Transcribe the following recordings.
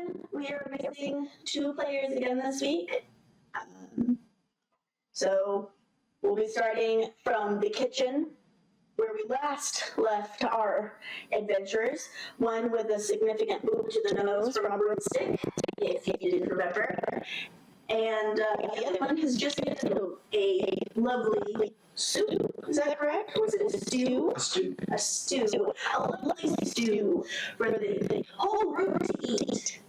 everyone. We are missing 2 players again this week. So we'll be starting from the kitchen where we last left our adventurers. One with a significant boot to the nose from a broomstick, if you didn't remember. And the other one has just eaten a lovely soup. Is that correct? Or was it a stew? A stew. A stew. A lovely stew for the whole group to eat.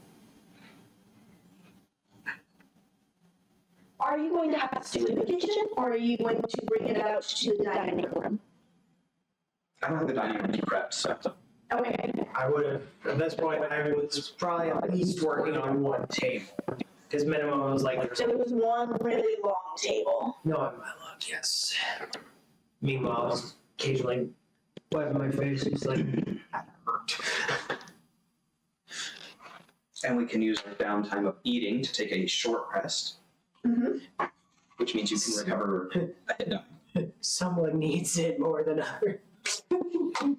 Are you going to have stew in the kitchen, or are you going to bring it out to the dining room? I don't have the dining room prepped, so. Okay. I would have, at this point, I was probably at least working on one table. Because minimum was like... So there was one really long table. No, in my luck, yes. Meanwhile, I was occasionally wiping my face. It's like, that hurt. And we can use our downtime of eating to take a short rest, which means you can recover a hit die. Someone needs it more than others.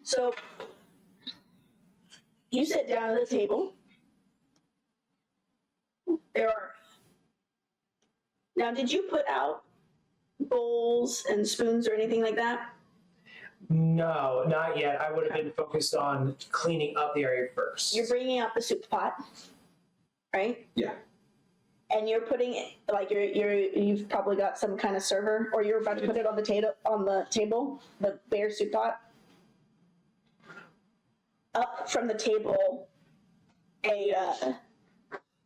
So you sit down at the table. There are. Now, did you put out bowls and spoons or anything like that? No, not yet. I would have been focused on cleaning up the area first. You're bringing out the soup pot, right? Yeah. And you're putting it like you've probably got some kind of server, or you're about to put it on the table, the bare soup pot. Up from the table, a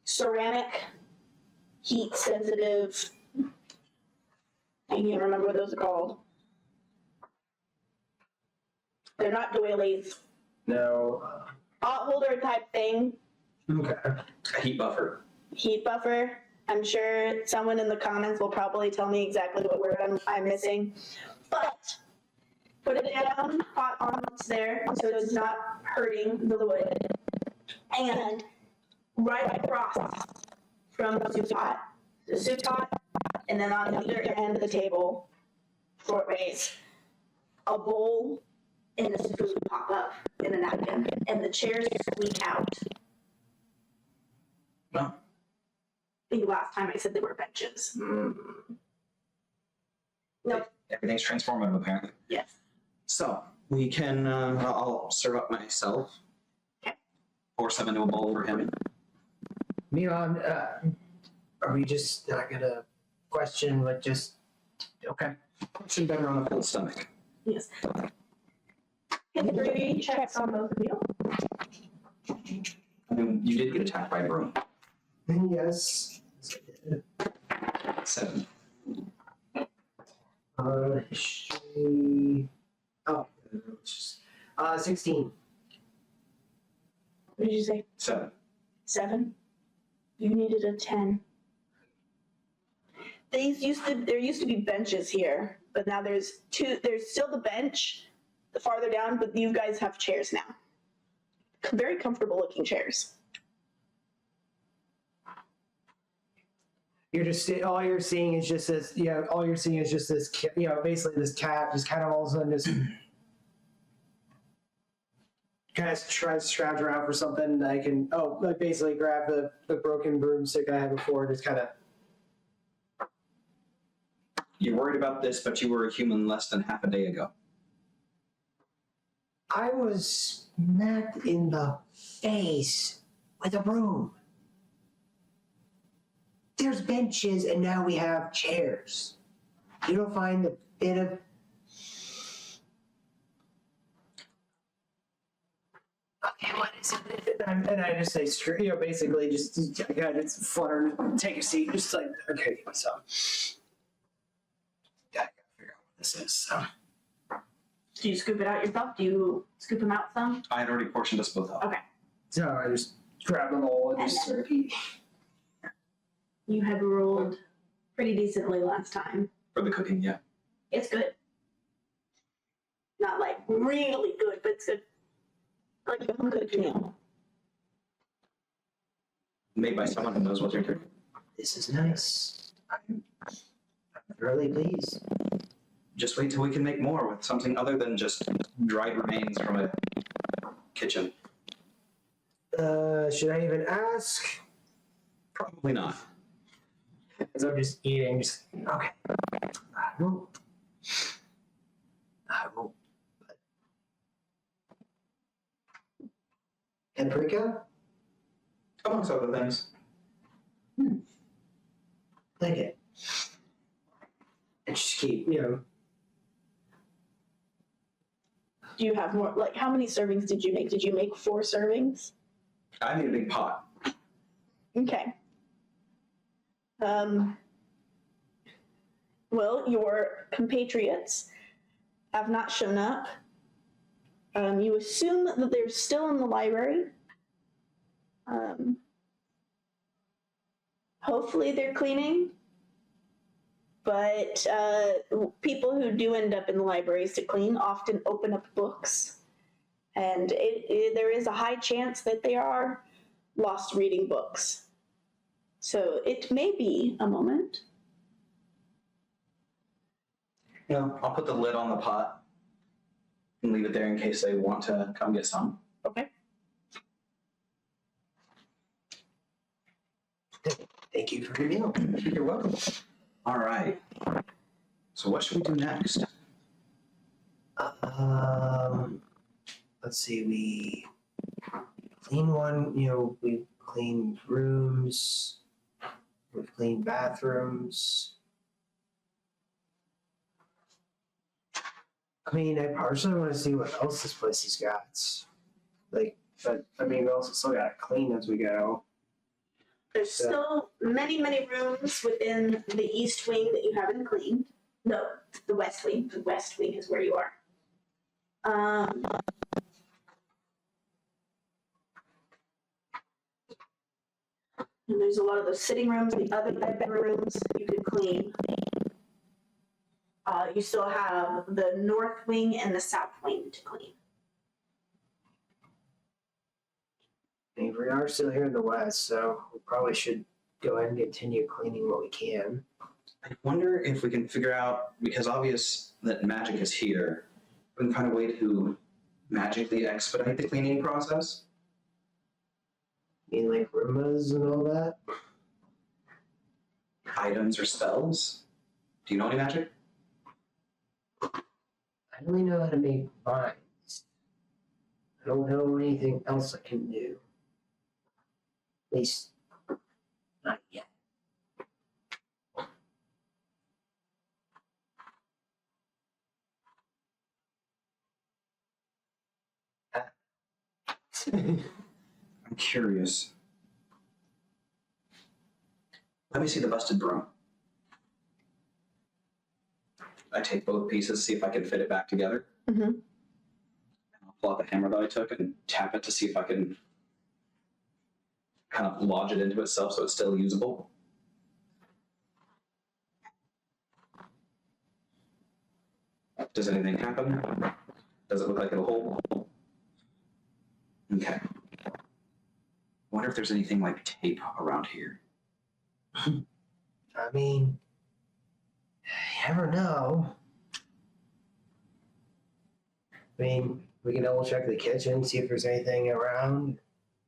ceramic, heat-sensitive, I can't even remember what those are called. They're not doilies. No. Hot holder type thing. Okay. A heat buffer. Heat buffer. I'm sure someone in the comments will probably tell me exactly what word I'm missing. But put it down, hot on what's there, so it's not hurting the wood. And right across from the soup pot, and then on either end of the table, short ways, a bowl and a spoon pop up in a napkin, and the chairs squeak out. No. I think last time I said they were benches. No. Everything's transformative, apparently. Yes. So, we can, I'll serve up myself. Okay. Pour some into a bowl for him. Milan, are we just not gonna question, like, just, okay. Question better on a full stomach. Yes. History checks on both of you. I mean, you did get attacked by a broom. Yes. 7. History. Oh, it's just 16. What did you say? 7. 7? You needed a 10. There used to be benches here, but now there's still the bench, the farther down, but you guys have chairs now. Very comfortable looking chairs. You're just all you're seeing is just this. Yeah, all you're seeing is just this. Basically this cat just kind of all of a sudden just kind of tries to scrounge around for something. I can like basically grab the broken broomstick I had before. Just kind of. You're worried about this, but you were a human less than half a day ago. I was smacked in the face with a broom. There's benches, and now we have chairs. You don't find the bit of... Okay, what is it? And I just say, basically just flutter, take a seat, just like, okay, so... Yeah, I gotta figure out what this is, so... Do you scoop it out yourself? Do you scoop them out some? I had already portioned us both up. Okay. So I just grab them all and just repeat. You had rolled pretty decently last time. For the cooking, yeah. It's good. Not like really good, but it's good. Like a home cooked meal. Made by someone who knows what they're doing. This is nice. I'm really pleased. Just wait till we can make more with something other than just dried remains from a kitchen. Should I even ask? Probably not. As I'm just eating, just okay. I won't. Paprika? Amongst other things. Like it. And just keep, Do you have more? Like, how many servings did you make? Did you make 4 servings? I made a big pot. Okay. Well, your compatriots have not shown up. You assume that they're still in the library. Hopefully they're cleaning. But people who do end up in the libraries to clean often open up books. And there is a high chance that they are lost reading books. So it may be a moment. I'll put the lid on the pot and leave it there in case they want to come get some. Okay. thank you for your meal. You're welcome. All right. So what should we do next? Let's see. We clean one. We clean rooms. We've cleaned bathrooms. I mean, I personally want to see what else this place has got. But we also still got to clean as we go. There's still many, many rooms within the east wing that you haven't cleaned. No, the west wing. The west wing is where you are. And there's a lot of those sitting rooms, the other bedrooms you could clean. You still have the north wing and the south wing to clean. I mean, we are still here in the west, so we probably should go ahead and continue cleaning what we can. I wonder if we can figure out, because obvious that magic is here, we can find a way to magically expedite the cleaning process. I mean, like Roombas and all that. Items or spells. Do you know any magic? I only know how to make vines. I don't know anything else I can do. At least, not yet. I'm curious. Let me see the busted broom. I take both pieces, see if I can fit it back together. Mm-hmm. And I'll pull out the hammer that I took and tap it to see if I can kind of lodge it into itself so it's still usable. Does anything happen? Does it look like it'll hold? Okay. I wonder if there's anything like tape around here. I mean, you never know. I mean, we can double check the kitchen, see if there's anything around.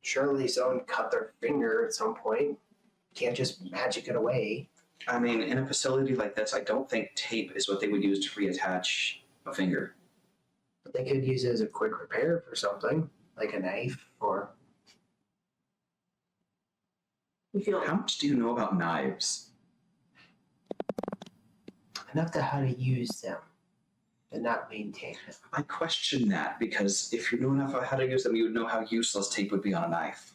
Surely someone cut their finger at some point. Can't just magic it away. I mean, in a facility like this, I don't think tape is what they would use to reattach a finger. But they could use it as a quick repair for something, like a knife or... You feel How much do you know about knives? enough to how to use them, but not maintain them. I question that because if you knew enough about how to use them, you would know how useless tape would be on a knife.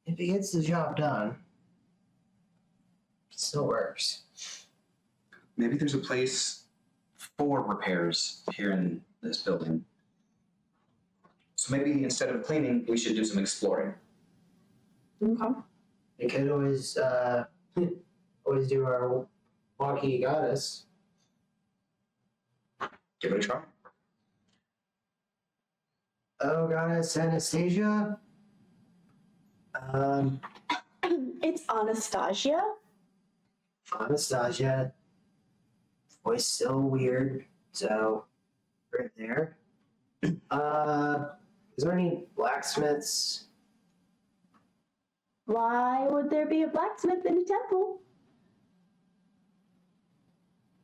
If it gets the job done, it still works. Maybe there's a place for repairs here in this building. So maybe instead of cleaning, we should do some exploring. okay. We could always always do our walkie goddess. Give it a try. Oh, goddess Anastasia. It's Anastasia. Anastasia. Voice still weird, so right there. Is there any blacksmiths? Why would there be a blacksmith in a temple?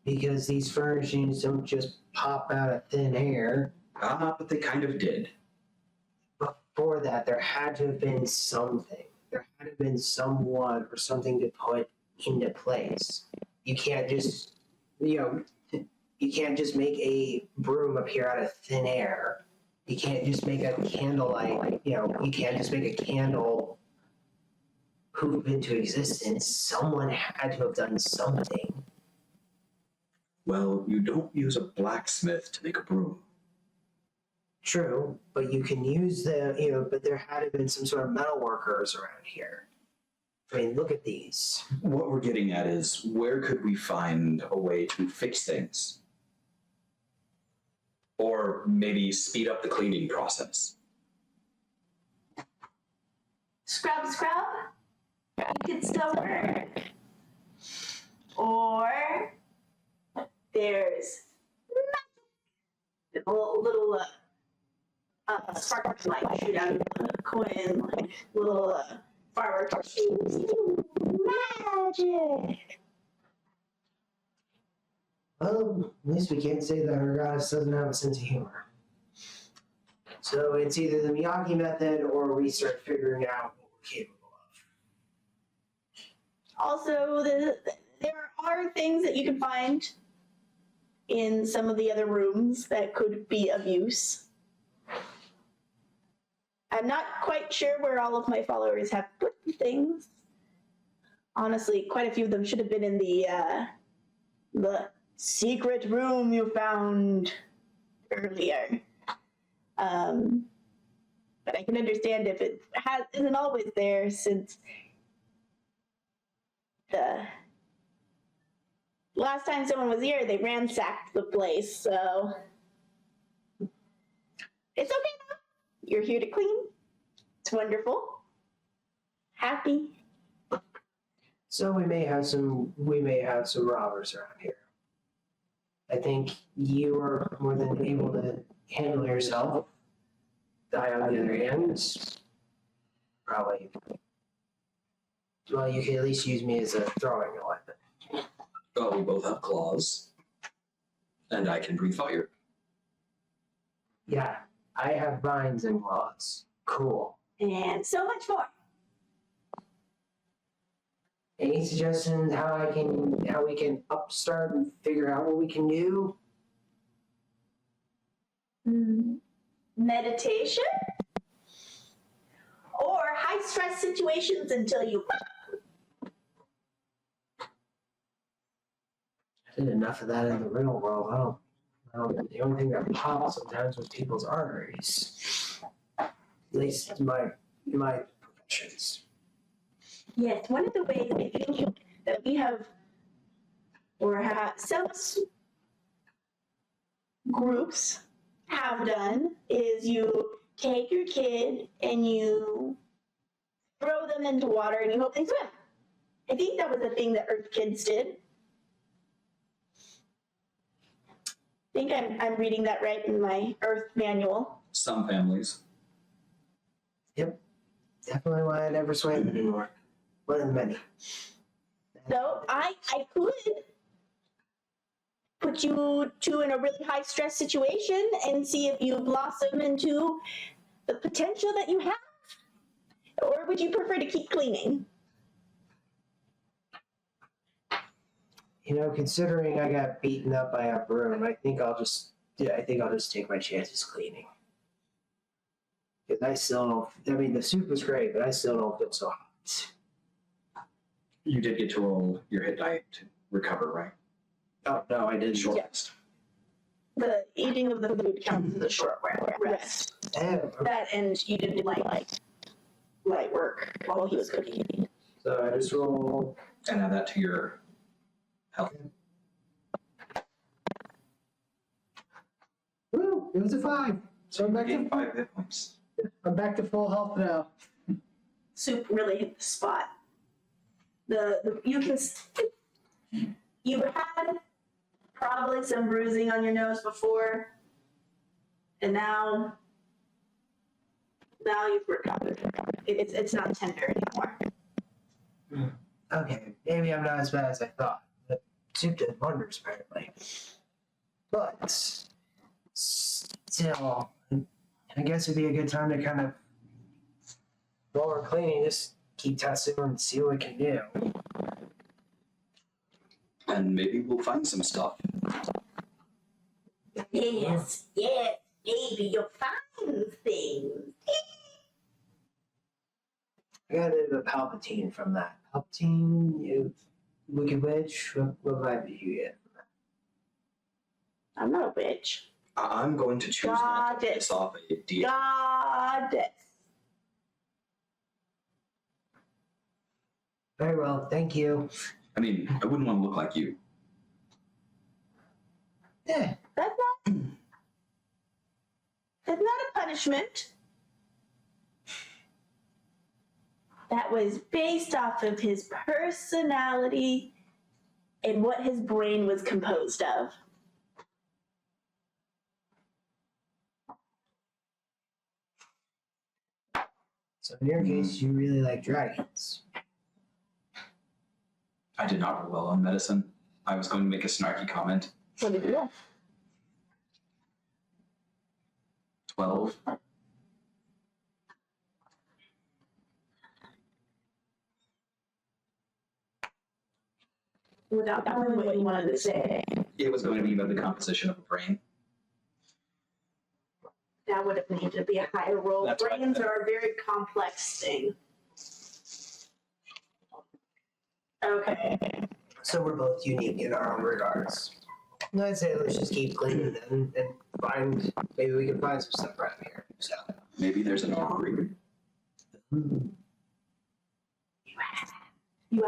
Because these furnishings don't just pop out of thin air. But they kind of did. Before that, there had to have been something. There had to have been someone or something to put into place. You can't just, you can't just make a broom appear out of thin air. You can't just make a candlelight, you can't just make a candle poof into existence. Someone had to have done something. Well, you don't use a blacksmith to make a broom. True, but you can use but there had to have been some sort of metal workers around here. I mean, look at these. What we're getting at is, where could we find a way to fix things? Or maybe speed up the cleaning process? Scrub, you can still work. Or there's magic. A little spark light shoot out of the coin, like little fireworks. Magic. Well, at least we can't say that our goddess doesn't have a sense of humor. So it's either the Miyagi method or we start figuring out what we're capable of. Also, there are things that you can find in some of the other rooms that could be of use. I'm not quite sure where all of my followers have put the things. Honestly, quite a few of them should have been in the secret room you found earlier. But I can understand if it isn't always there, since the last time someone was here, they ransacked the place, so it's okay now. You're here to clean. It's wonderful. Happy. So we may have some robbers around here. I think you are more than able to handle yourself. I, on the other hand, probably. Well, you can at least use me as a throwing weapon. Oh, we both have claws. And I can breathe fire. Yeah, I have vines and claws. Cool. And so much more. Any suggestions how we can upstart and figure out what we can do? Meditation? Or high stress situations until you. I did enough of that in the real world. The only thing that pops sometimes was people's arteries. At least my professions. Yes, one of the ways I think that we have, or have some groups have done, is you take your kid and you throw them into water and you hope they swim. I think that was a thing that Earth Kids did. I think I'm reading that right in my Earth manual. Some families. Yep. Definitely why I never swam anymore. One of the many. So I could put you two in a really high stress situation and see if you blossom into the potential that you have. Or would you prefer to keep cleaning? Considering I got beaten up by a broom, I think I'll just take my chances cleaning. Because the soup was great, but I still don't feel so hot. You did get to roll your hit die to recover, right? Oh, no, I didn't. Short Yeah. rest. The eating of the food counts as a short rest. Oh, That, and you didn't do light work while he was cooking. so I just roll. And add that to your health. Woo! It was a 5. So I'm Gain 5 hit points. back to full health now. Soup really hit the spot. You've had probably some bruising on your nose before. And now you've recovered. It's not tender anymore. Okay, maybe I'm not as bad as I thought. But soup did wonders, apparently. But still, I guess it'd be a good time to kind of, while we're cleaning, just keep testing and see what we can do. And maybe we'll find some stuff. Yes, maybe you'll find things. I got a bit of a Palpatine from that. Palpatine, you Wicked Witch, what vibe did you get from that? I'm not a witch. I'm going to choose not to Goddess. piss off a deity. Goddess. Very well, thank you. I mean, I wouldn't want to look like you. Yeah, That's not a punishment. That was based off of his personality and what his brain was composed of. so in your case, you really like dragons. I did not roll well on medicine. I was going to make a snarky comment. What did you do? 12. Without knowing what you wanted to say, It was going to be about the composition of a brain. that would have needed to be a higher roll. That's right. Brains are a very complex thing. Okay. So we're both unique in our own regards. And I'd say let's just keep cleaning and find, maybe we can find some stuff around here. So. Maybe there's an armory. You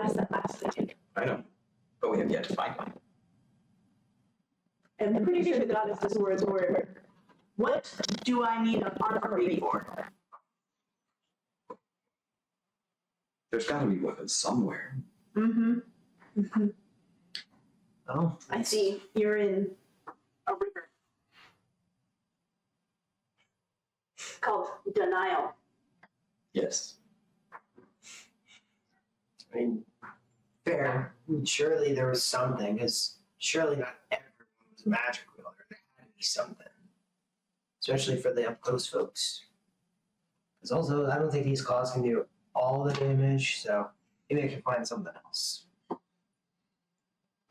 asked that last week. I know, but we have yet to find one. And I'm pretty sure the goddess's words were, what do I need an armory for? There's got to be weapons somewhere. Mm-hmm. Oh, I see. You're in a river called Denial. Yes. I mean, fair. Surely there was something, because surely not everyone was a magic wielder. There had to be something. Especially for the up close folks. Because also, I don't think these claws can do all the damage, so maybe I can find something else.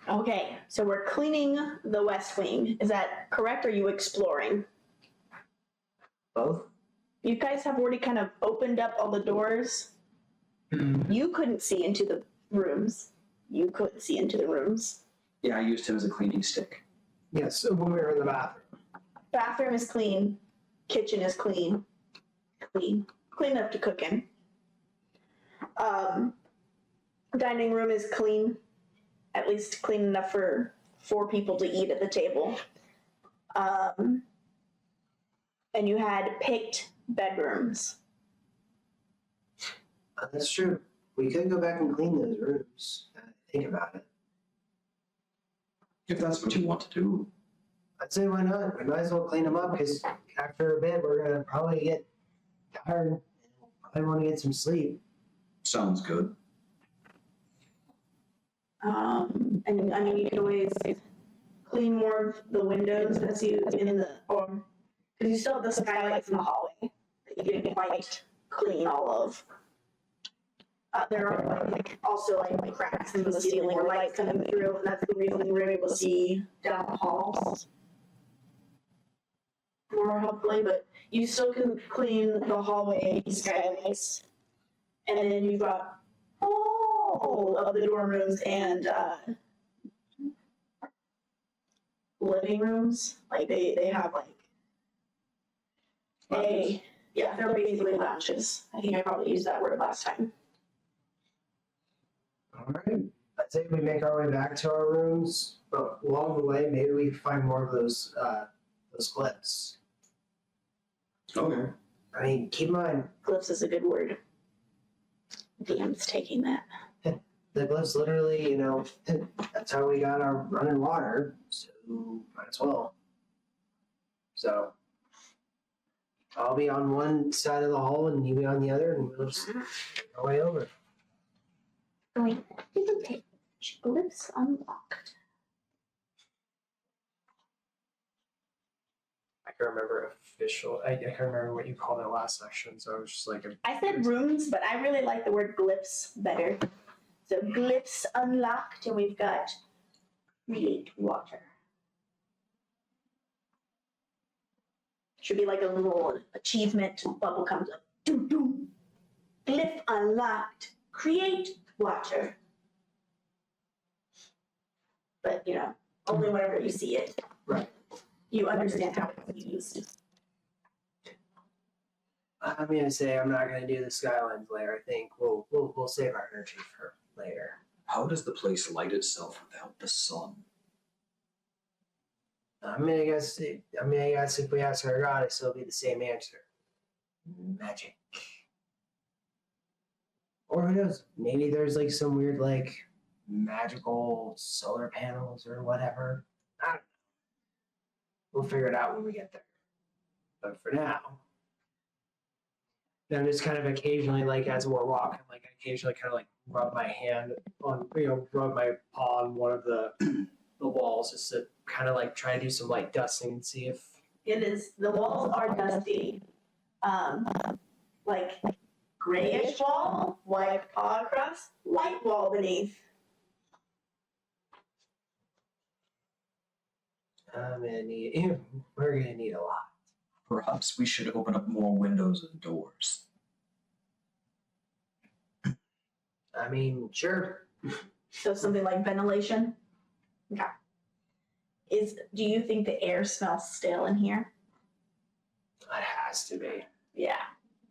Okay, so we're cleaning the West Wing. Is that correct, or are you exploring? Both? You guys have already kind of opened up all the doors. You couldn't see into the rooms. You couldn't see into the rooms. Yeah, I used him as a cleaning stick. Yes, so when we were in the bathroom. Bathroom is clean. Kitchen is clean. Clean enough to cook in. Dining room is clean. At least clean enough for 4 people to eat at the table. And you had picked bedrooms. That's true. We could go back and clean those rooms. Think about it. If that's what you want to do. I'd say why not? We might as well clean them up because after a bit we're gonna probably get tired and probably want to get some sleep. Sounds good. And I mean, you could always clean more of the windows as you in the, or because you still have the skylights in the hallway that you didn't quite clean all of. There are also cracks in the ceiling where light's coming through, and that's the reason you were able to see down the halls more helpfully. But you still can clean the hallway skylights, and then you've got all of the dorm rooms and living rooms. Like they have they're basically lounges. I think I probably used that word last time. All right. I'd say we make our way back to our rooms, but along the way maybe we can find more of those glyphs. Okay. I mean, keep in mind Glyphs is a good word. DM's taking that. the glyphs literally, that's how we got our running water, so might as well. So I'll be on one side of the hall and you be on the other, and we'll just make our way over. Going to take GIGGLES unlocked. I can remember I can't remember what you called it last section, so I was just like, I said rooms, but I really like the word glyphs better. So glyphs unlocked, and we've got create water. Should be like a little achievement bubble comes up. Doom, doom. Glyph unlocked. Create water. But you know, only whenever you see it. Right. You understand how it's used. I'm gonna say I'm not gonna do the Skylines layer. I think we'll save our energy for later. How does the place light itself without the sun? I'm gonna guess if we ask our goddess, it'll be the same answer. Magic. Or who knows? Maybe there's like some weird like magical solar panels or whatever. I don't know. We'll figure it out when we get there. But for now, I'm just kind of occasionally, like as we're walking, like I occasionally kind of like rub my hand on, rub my paw on one of the walls just to kind of like try to do some light dusting and see if It is, the walls are dusty. Like grayish wall, white paw across, light wall beneath. we're gonna need a lot. Perhaps we should open up more windows and doors. I mean, sure. So something like ventilation. Okay. Do you think the air smells stale in here? It has to be. Yeah,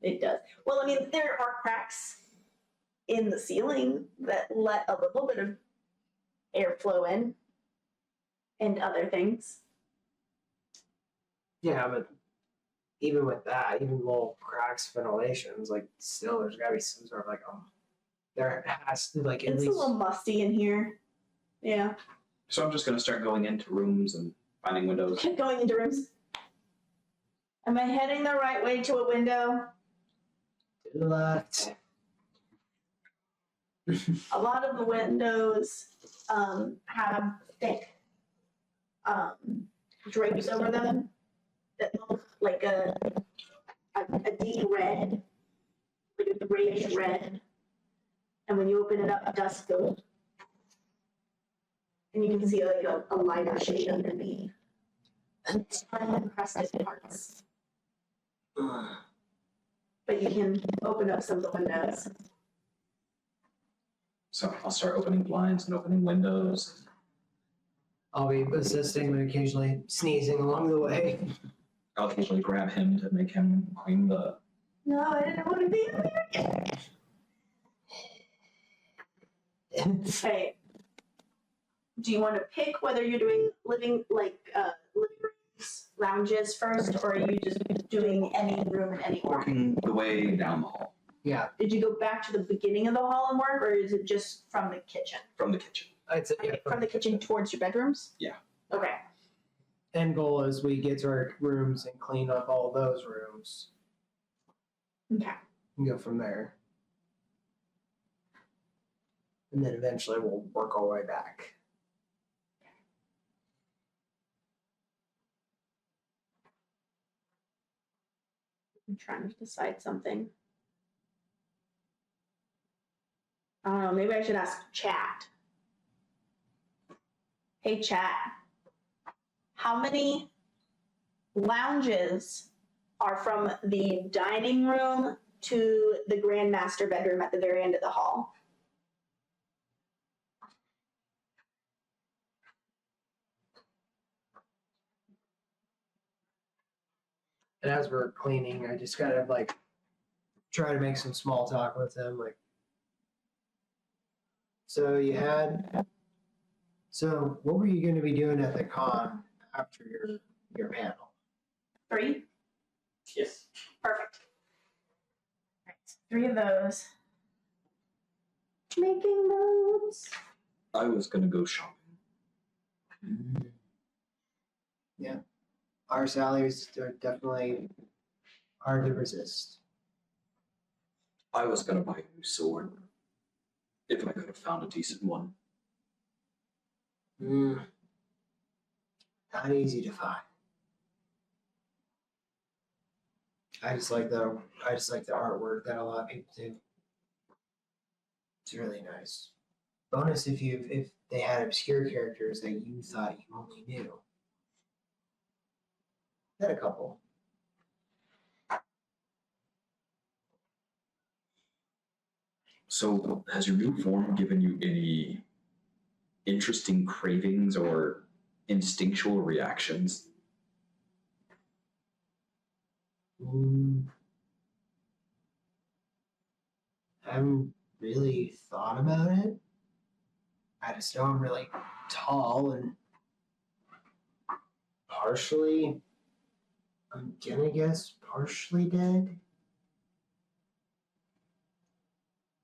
it does. Well, I mean, there are cracks in the ceiling that let a little bit of airflow in and other things. Yeah, but even with that, even little cracks, ventilations, like still there's gotta be some sort of like there has to like at It's least a little musty in here. Yeah. So I'm just going to start going into rooms and finding windows. Keep going into rooms. Am I heading the right way to a window? to the left. A lot of the windows have thick drapes over them that look like a deep red, like a grayish red. And when you open it up, dust goes. And you can see like a lighter shade underneath. And it's encrusted parts. But you can open up some of the windows. So I'll start opening blinds and opening windows. I'll be assisting and occasionally sneezing along the way. I'll occasionally grab him to make him clean the... No, I didn't want to be here. Okay. Do you want to pick whether you're doing living rooms, lounges first, or are you just doing any room in any order? Working the way down the hall. Yeah, Did you go back to the beginning of the hall and work, or is it just from the kitchen? From the kitchen. I'd say From the kitchen towards your bedrooms? Yeah. Okay. End goal is we get to our rooms and clean up all those rooms Okay. and go from there. And then eventually we'll work our way back. I'm trying to decide something. I don't know, maybe I should ask chat. Hey chat, how many lounges are from the dining room to the grand master bedroom at the very end of the hall? And as we're cleaning, I just kind of like try to make some small talk with him. Like, so what were you going to be doing at the con after your panel? 3? Yes. Perfect. All right, 3 of those. Making notes. I was going to go shopping. Yeah. Our salaries are definitely hard to resist. I was gonna buy a new sword. If I could have found a decent one. Not easy to find. I just like the artwork that a lot of people do. It's really nice. Bonus if they had obscure characters that you thought you only knew. Had a couple. So, has your new form given you any interesting cravings or instinctual reactions? Haven't really thought about it. I just know I'm really tall and partially, I'm gonna guess partially dead.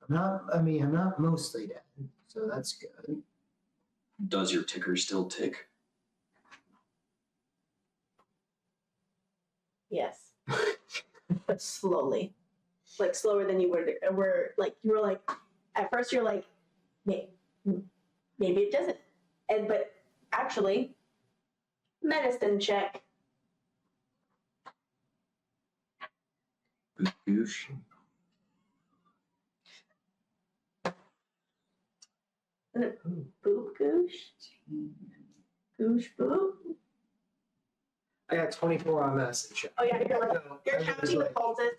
I'm not mostly dead, so that's good. Does your ticker still tick? Yes. But slowly. Like slower than you were like at first you're like maybe it doesn't. But actually medicine check. Goosh. Boop goosh. Goosh boop. I got 24 on medicine check. Oh yeah, you're So, I counting was the like, pulses.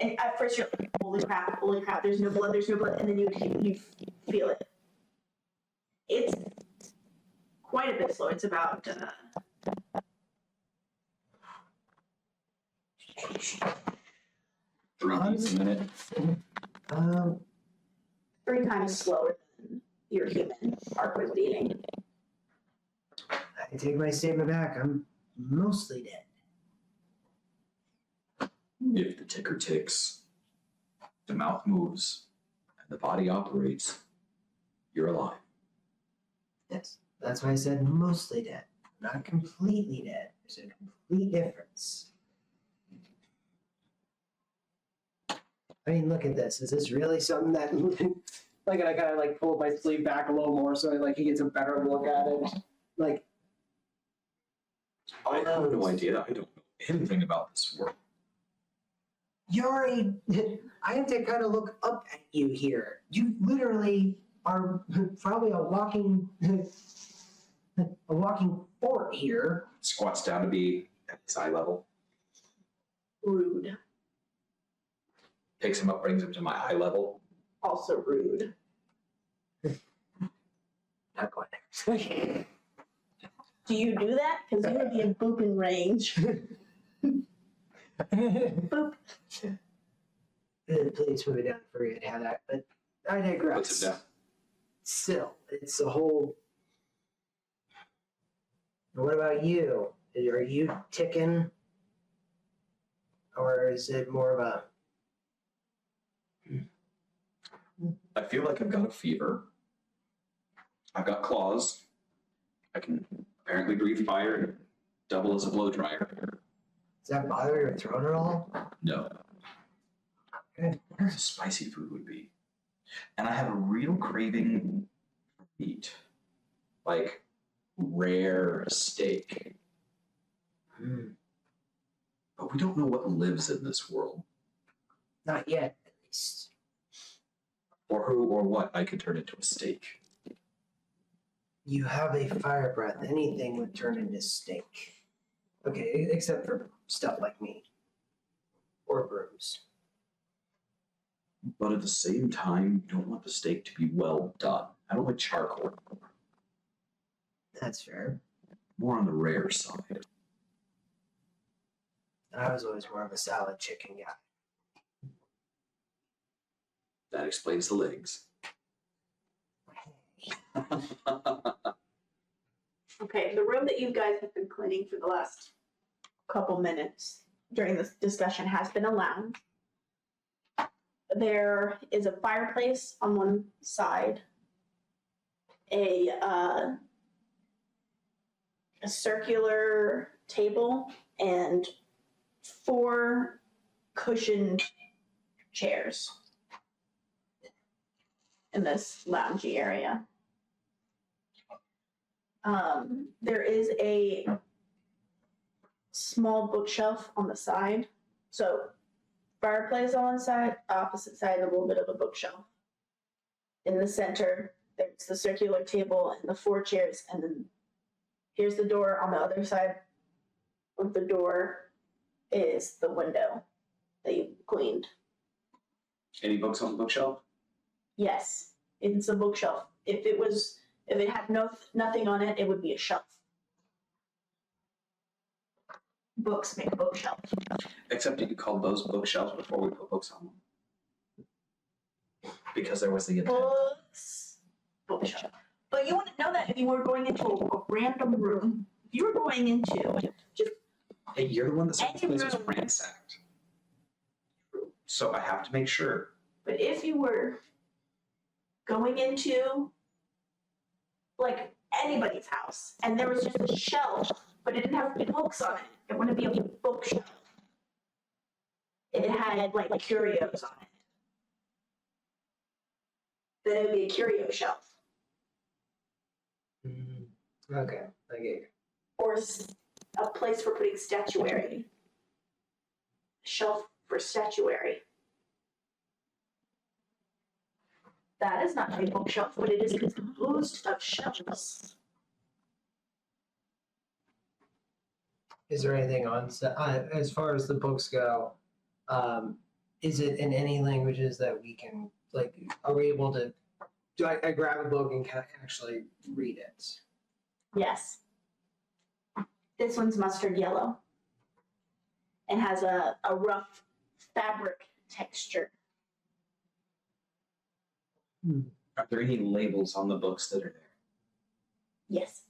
And at first you're like, holy crap, there's no blood, and then you feel it. It's quite a bit slow. It's about Three beats a minute. 3 times slower than your human heart rate beating. I take my statement back. I'm mostly dead. If the ticker ticks, the mouth moves, and the body operates, you're alive. Yes, that's why I said mostly dead, not completely dead. There's a complete difference. I mean, look at this. Is this really something that, like, I kind of like pulled my sleeve back a little more so like he gets a better look at it. Like, I have no idea. I don't know anything about this world. I have to kind of look up at you here. You literally are probably a walking fort here. Squats down to be at his eye level. Rude. Picks him up, brings him to my eye level. Also rude. Not going there. Do you do that? Because you would be in booping range. Boop. Please move it down. Forget how that. But I digress. Puts him down. Still, it's a whole. What about you? Are you ticking, or is it more of a? I feel like I've got a fever. I've got claws. I can apparently breathe fire and double as a blow dryer. Does that bother your throat at all? No. Okay. Where spicy food would be. And I have a real craving for meat. Like rare steak. But we don't know what lives in this world. Not yet, at least. Or who or what I could turn into a steak. You have a fire breath. Anything would turn into steak. Okay, except for stuff like me. Or brooms. But at the same time, you don't want the steak to be well done. I don't like charcoal. That's fair. More on the rare side. I was always more of a salad chicken guy. That explains the legs. Okay, the room that you guys have been cleaning for the last couple minutes during this discussion has been a lounge. There is a fireplace on one side, a circular table, and 4 cushioned chairs in this loungy area. There is a small bookshelf on the side. So fireplace on one side, opposite side, a little bit of a bookshelf. In the center, there's the circular table and the 4 chairs, and then here's the door. On the other side of the door is the window that you cleaned. Any books on the bookshelf? Yes, it's a bookshelf. If it had nothing on it, it would be a shelf. Books make a bookshelf. Except you could call those bookshelves before we put books on them. Because there was the intent. Books, bookshelf. But you wouldn't know that if you were going into a random room. If you were going into just Hey, you're the one that said this any place was room. ransacked. So I have to make sure. But if you were going into like anybody's house and there was just a shelf, but it didn't have books on it, it wouldn't be a bookshelf. It had like curios on it. Then it would be a curio shelf Okay, I get you. or a place for putting statuary. Shelf for statuary. That is not a bookshelf, but it is composed of shelves. Is there anything on as far as the books go? Is it in any languages that we can like? Are we able to? Do I grab a book and can I actually read it? Yes. This one's mustard yellow. It has a rough fabric texture. Are there any labels on the books that are there? Yes.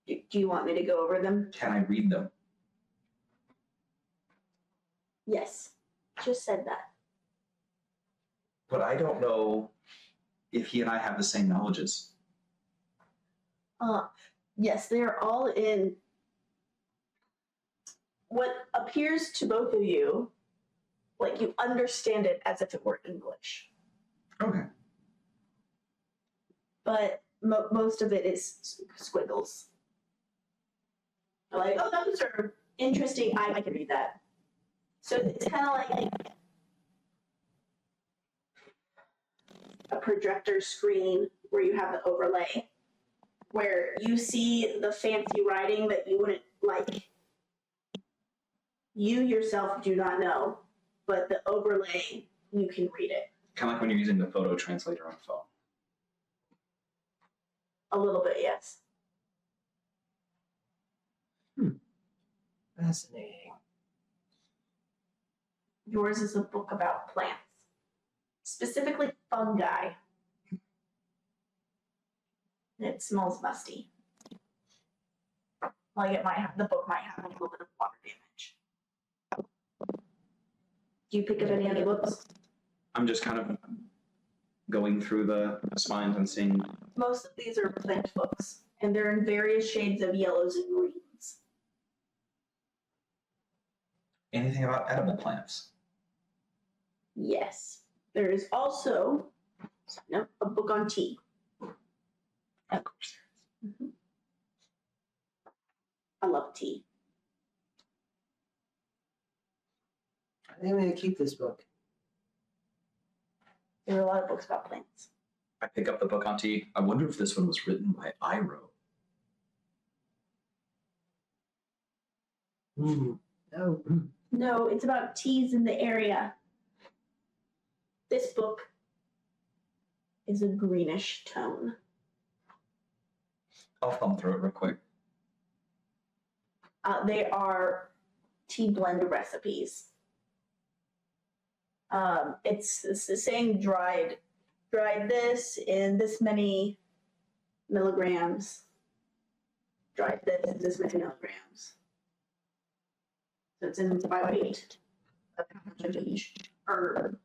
Do you want me to go over them? Can I read them? Yes. Just said that. But I don't know if he and I have the same knowledges. Yes, they're all in what appears to both of you like you understand it as if it were English. Okay. But most of it is squiggles. Like, oh, those are interesting. I can read that. So it's kind of like a projector screen where you have the overlay, where you see the fancy writing that you wouldn't like. You yourself do not know, but the overlay, you can read it. Kind of like when you're using the photo translator on a phone. A little bit, yes. Fascinating. Yours is a book about plants, specifically fungi. It smells musty. Like the book might have a little bit of water damage. Do you pick up any other books? I'm just kind of going through the spines and seeing. Most of these are plant books, and they're in various shades of yellows and greens. Anything about edible plants? Yes. There is also a book on tea. Of course. Mhm. I love tea. I think I'm gonna keep this book. There are a lot of books about plants. I pick up the book on tea. I wonder if this one was written by Iro. Oh. No, it's about teas in the area. This book is a greenish tone. I'll thumb through it real quick. They are tea blend recipes. It's the saying dried this in this many milligrams. Dried this in this many milligrams. So it's in by weight of each herb.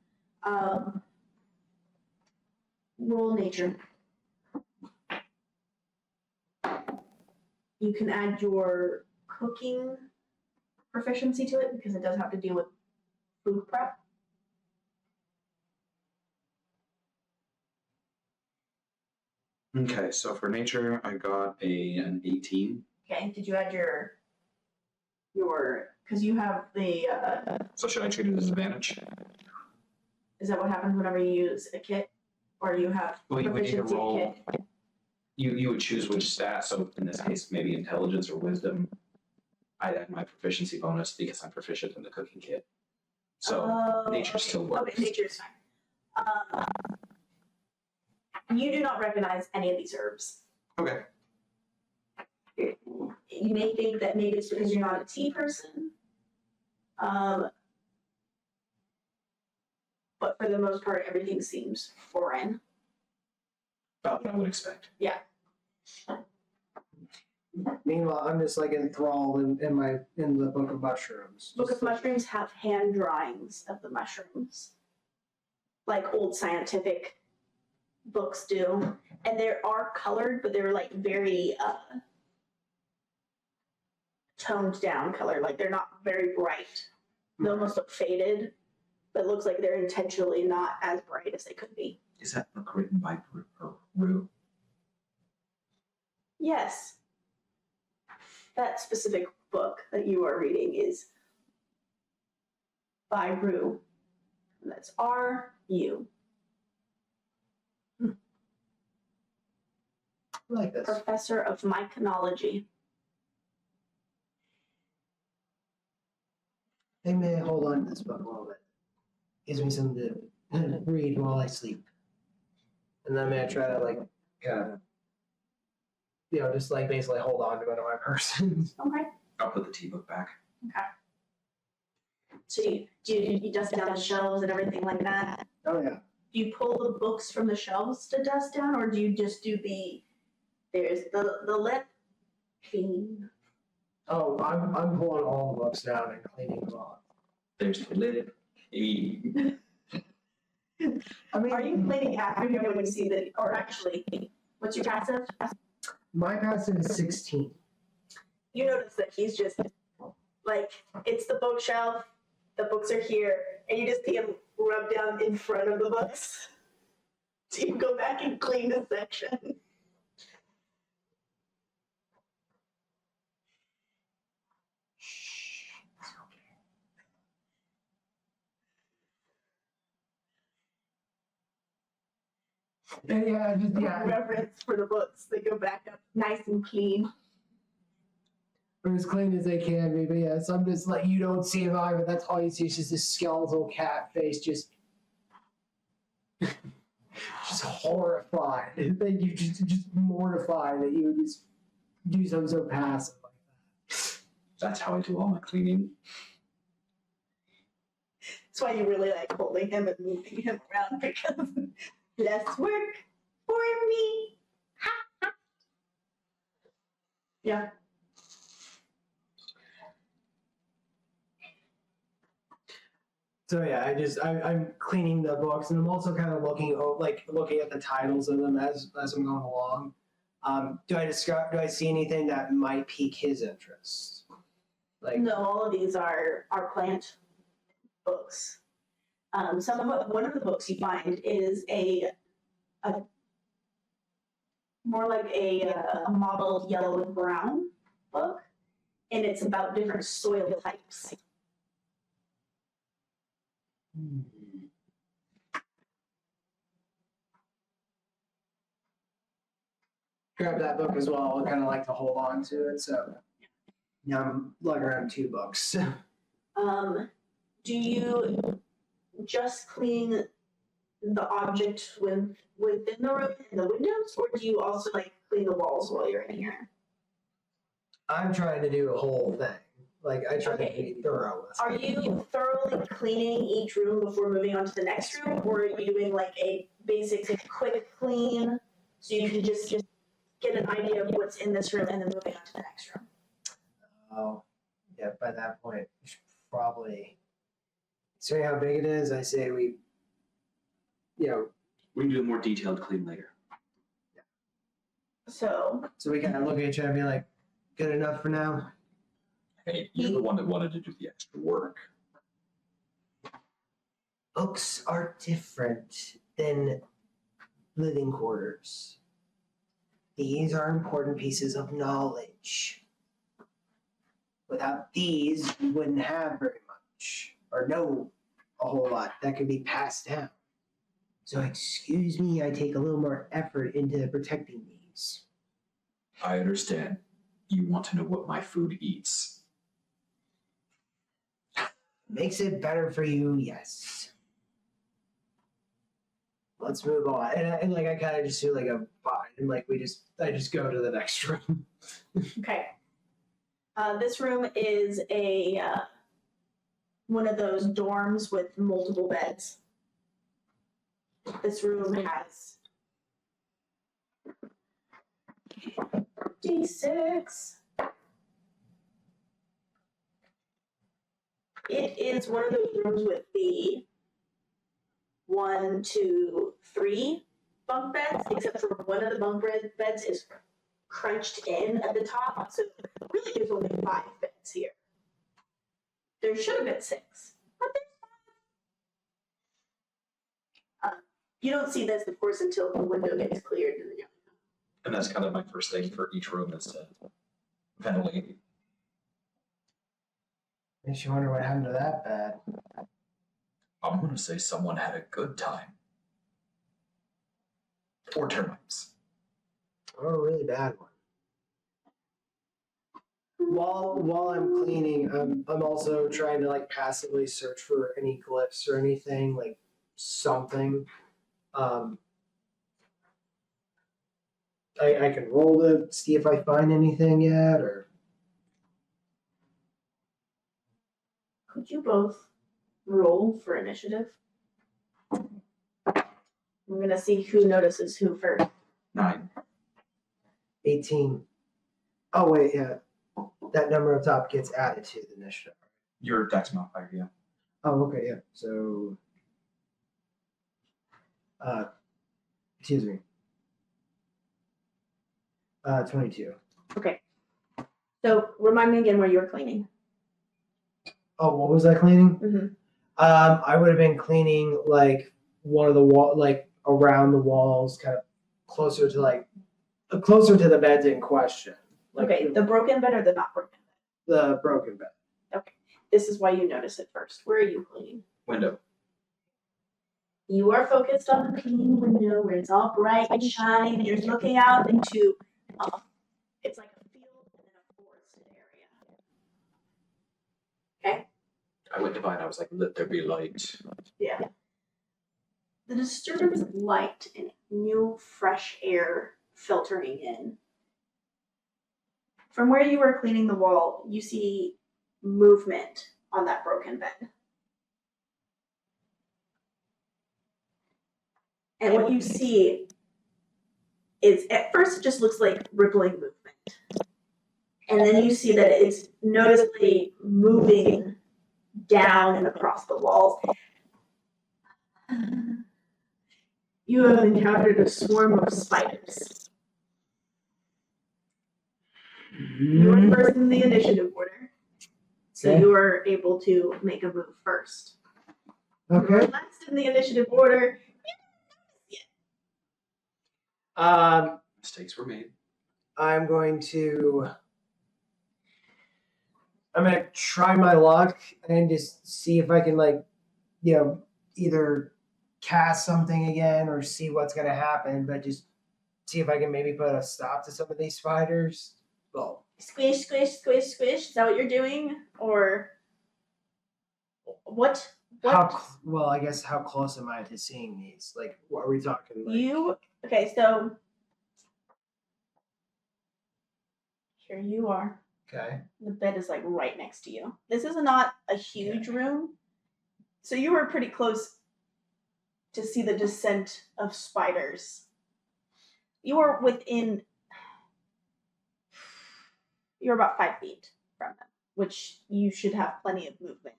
Rural nature. You can add your cooking proficiency to it because it does have to deal with food prep. Okay, so for nature, I got an 18. Okay, did you add your, because you have the, So should I treat it as advantage? is that what happens whenever you use a kit? Or you have Well, you would need to proficiency roll. kit? You would choose which stat. So in this case, maybe intelligence or wisdom. I add my proficiency bonus because I'm proficient in the cooking kit. So nature still works. Okay, nature's fine. You do not recognize any of these herbs. Okay. You may think that maybe it's because you're not a tea person. But for the most part, everything seems foreign. About what I would expect. Meanwhile, I'm just like enthralled in the Book of Mushrooms. Book of Mushrooms have hand drawings of the mushrooms, like old scientific books do, and they are colored, but they're like very toned down color. Like they're not very bright. They almost look faded, but it looks like they're intentionally not as bright as they could be. Is that book written by Rue? Yes. That specific book that you are reading is by Rue. And that's R-U. I like this. Professor of Myconology. I may hold on to this book a little bit. Gives me something to read while I sleep. And then I'm gonna try to like just like basically hold on to it on my person. Okay. I'll put the tea book back. So you dust down the shelves and everything like that? Oh yeah. Do you pull the books from the shelves to dust down, or do you just do there's the lip clean? Oh, I'm pulling all the books down and cleaning them off. There's the lid. I mean, Are you cleaning after him when you see that, or actually, what's your passive? my passive is 16. You notice that he's just, like, it's the bookshelf, the books are here, and you just see him rub down in front of the books. So you go back and clean the section. Reverence for the books. They go back up nice and clean. Or as clean as they can be, but yes, I'm just like, you don't see him either, that's all you see is just this skeletal cat face, just horrified. That you just mortified that you would just do something so passive like that. That's how I do all my cleaning. That's why you really like holding him and moving him around, because less work for me. Yeah. So yeah, I'm cleaning the books, and I'm also kind of looking at the titles of them as I'm going along. Do I see anything that might pique his interest? Like, No, all of these are plant books. One of the books you find is a more like a mottled yellow and brown book, and it's about different soil types. grab that book as well. I kind of like to hold on to it, so now I'm lugging around 2 books. Do you just clean the object within the room and the windows, or do you also like clean the walls while you're in here? I'm trying to do a whole thing. Like, I try Okay. to be thorough with Are it. you thoroughly cleaning each room before moving on to the next room, or are you doing like a basic quick clean so you can just get an idea of what's in this room and then moving on to the next room? Oh, yeah, by that point, we should probably see how big it is. I say we We can do a more detailed clean later. So we kind of look at each other and be like, good enough for now? Hey, you're the one that wanted to do the extra work. Books are different than living quarters. These are important pieces of knowledge. Without these, we wouldn't have very much, or know a whole lot that could be passed down. So excuse me, I take a little more effort into protecting these. I understand. You want to know what my food eats. Makes it better for you, yes. Let's move on. And like I kind of just do like a fine, and like I just go to the next room. Okay. This room is a one of those dorms with multiple beds. This room has D6. It is one of those rooms with the 1, 2, 3 bunk beds, except for one of the bunk beds is crunched in at the top, so really there's only 5 beds here. There should have been 6, but there's 5. You don't see this, of course, until the window gets cleared. And that's kind of my first thing for each room is to ventilate. Makes you wonder what happened to that bed. I'm going to say someone had a good time. Or termites. Or a really bad one. While I'm cleaning, I'm also trying to like passively search for any glyphs or anything, like something. I can roll to see if I find anything yet, or Could you both roll for initiative? We're gonna see who notices who first. 9. 18. Oh wait, yeah. That number up top gets added to the initiative. Your dex modifier, yeah. Oh, okay, yeah. So excuse me. 22. Okay. So remind me again where you were cleaning. Oh, what was I cleaning? Mm-hmm. I would have been cleaning like one of the wall, like around the walls, kind of closer to the beds in question. Like Okay, the broken bed or the not broken bed? the broken bed. Okay, this is why you notice it first. Where are you cleaning? Window. You are focused on the clean window where it's all bright and shiny, and you're looking out into, it's like a field and then a forested area. Okay? I went to buy it. I was like, let there be light. Yeah. The disturbance of light and new fresh air filtering in. From where you were cleaning the wall, you see movement on that broken bed. And what you see is, at first, it just looks like rippling movement. And then you see that it's noticeably moving down and across the walls. You have encountered a swarm of spiders. You are first in the initiative order, so Okay. you are able to make a move first. You Okay. are last in the initiative order. Mistakes were made. I'm going to try my luck and just see if I can either cast something again or see what's gonna happen, but just see if I can maybe put a stop to some of these spiders. Well, Squish, squish, squish, squish. Is that what you're doing? Or what? well, I guess how close am I to seeing these? Like, what are we talking? Like, Okay, so here you are. okay. The bed is like right next to you. This is not a huge room, so you were pretty close to see the descent of spiders. You were you're about 5 feet from them, which you should have plenty of movement.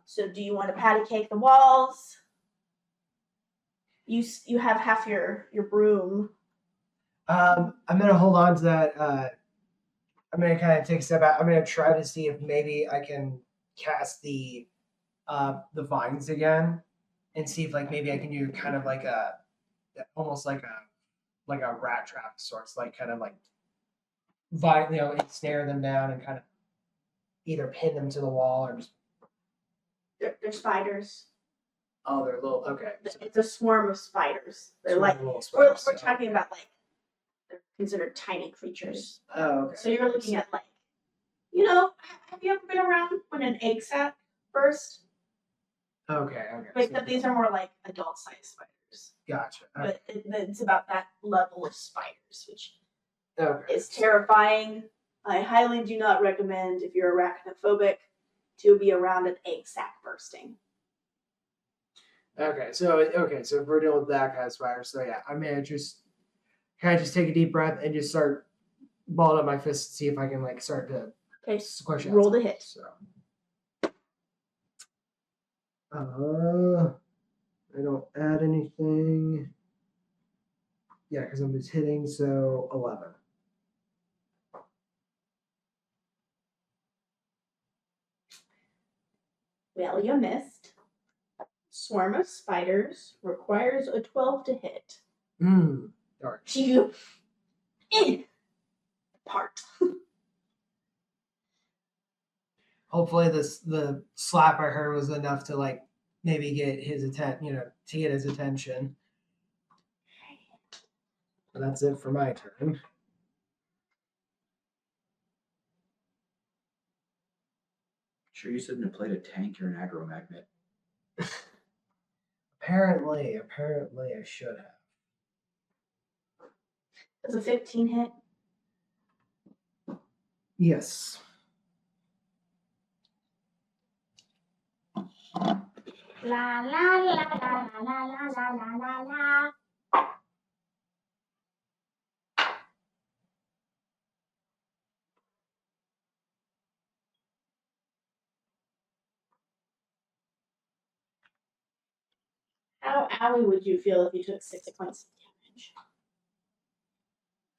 So do you want to patty cake the walls? You have half your broom. I'm gonna hold on to that. I'm gonna kind of take a step back. I'm gonna try to see if maybe I can cast the vines again, and see if like maybe I can do kind of like a almost like a rat trap of sorts, like kind of like vine, ensnare them down and kind of either pin them to the wall or just They're spiders. oh they're little okay. So It's a swarm of spiders. They're sort like of little we're spiders, so- talking about like they're considered tiny creatures. Oh okay. So you're looking at like, you know, have you ever been around when an egg sac burst? Okay. Except these are more like adult-sized spiders. Gotcha. But it's about that level of spiders, which Okay. is terrifying. I highly do not recommend, if you're arachnophobic, to be around an egg sac bursting. Okay, so if we're dealing with that kind of spider, so yeah, I'm gonna just kind of just take a deep breath and just start balling up my fist to see if I can like start to Okay, squish out. roll the hit. So, I don't add anything. Yeah, because I'm just hitting, so 11. Well, you missed. Swarm of spiders requires a 12 to hit. Darn. You part. Hopefully, the slap I heard was enough to like maybe get his attention, to get his attention. But that's it for my turn. Sure, you shouldn't have played a tank or an aggro magnet. Apparently, I should have. Does a 15 hit? Yes. La la la la la la la la la la. How owie would you feel if you took 6 points of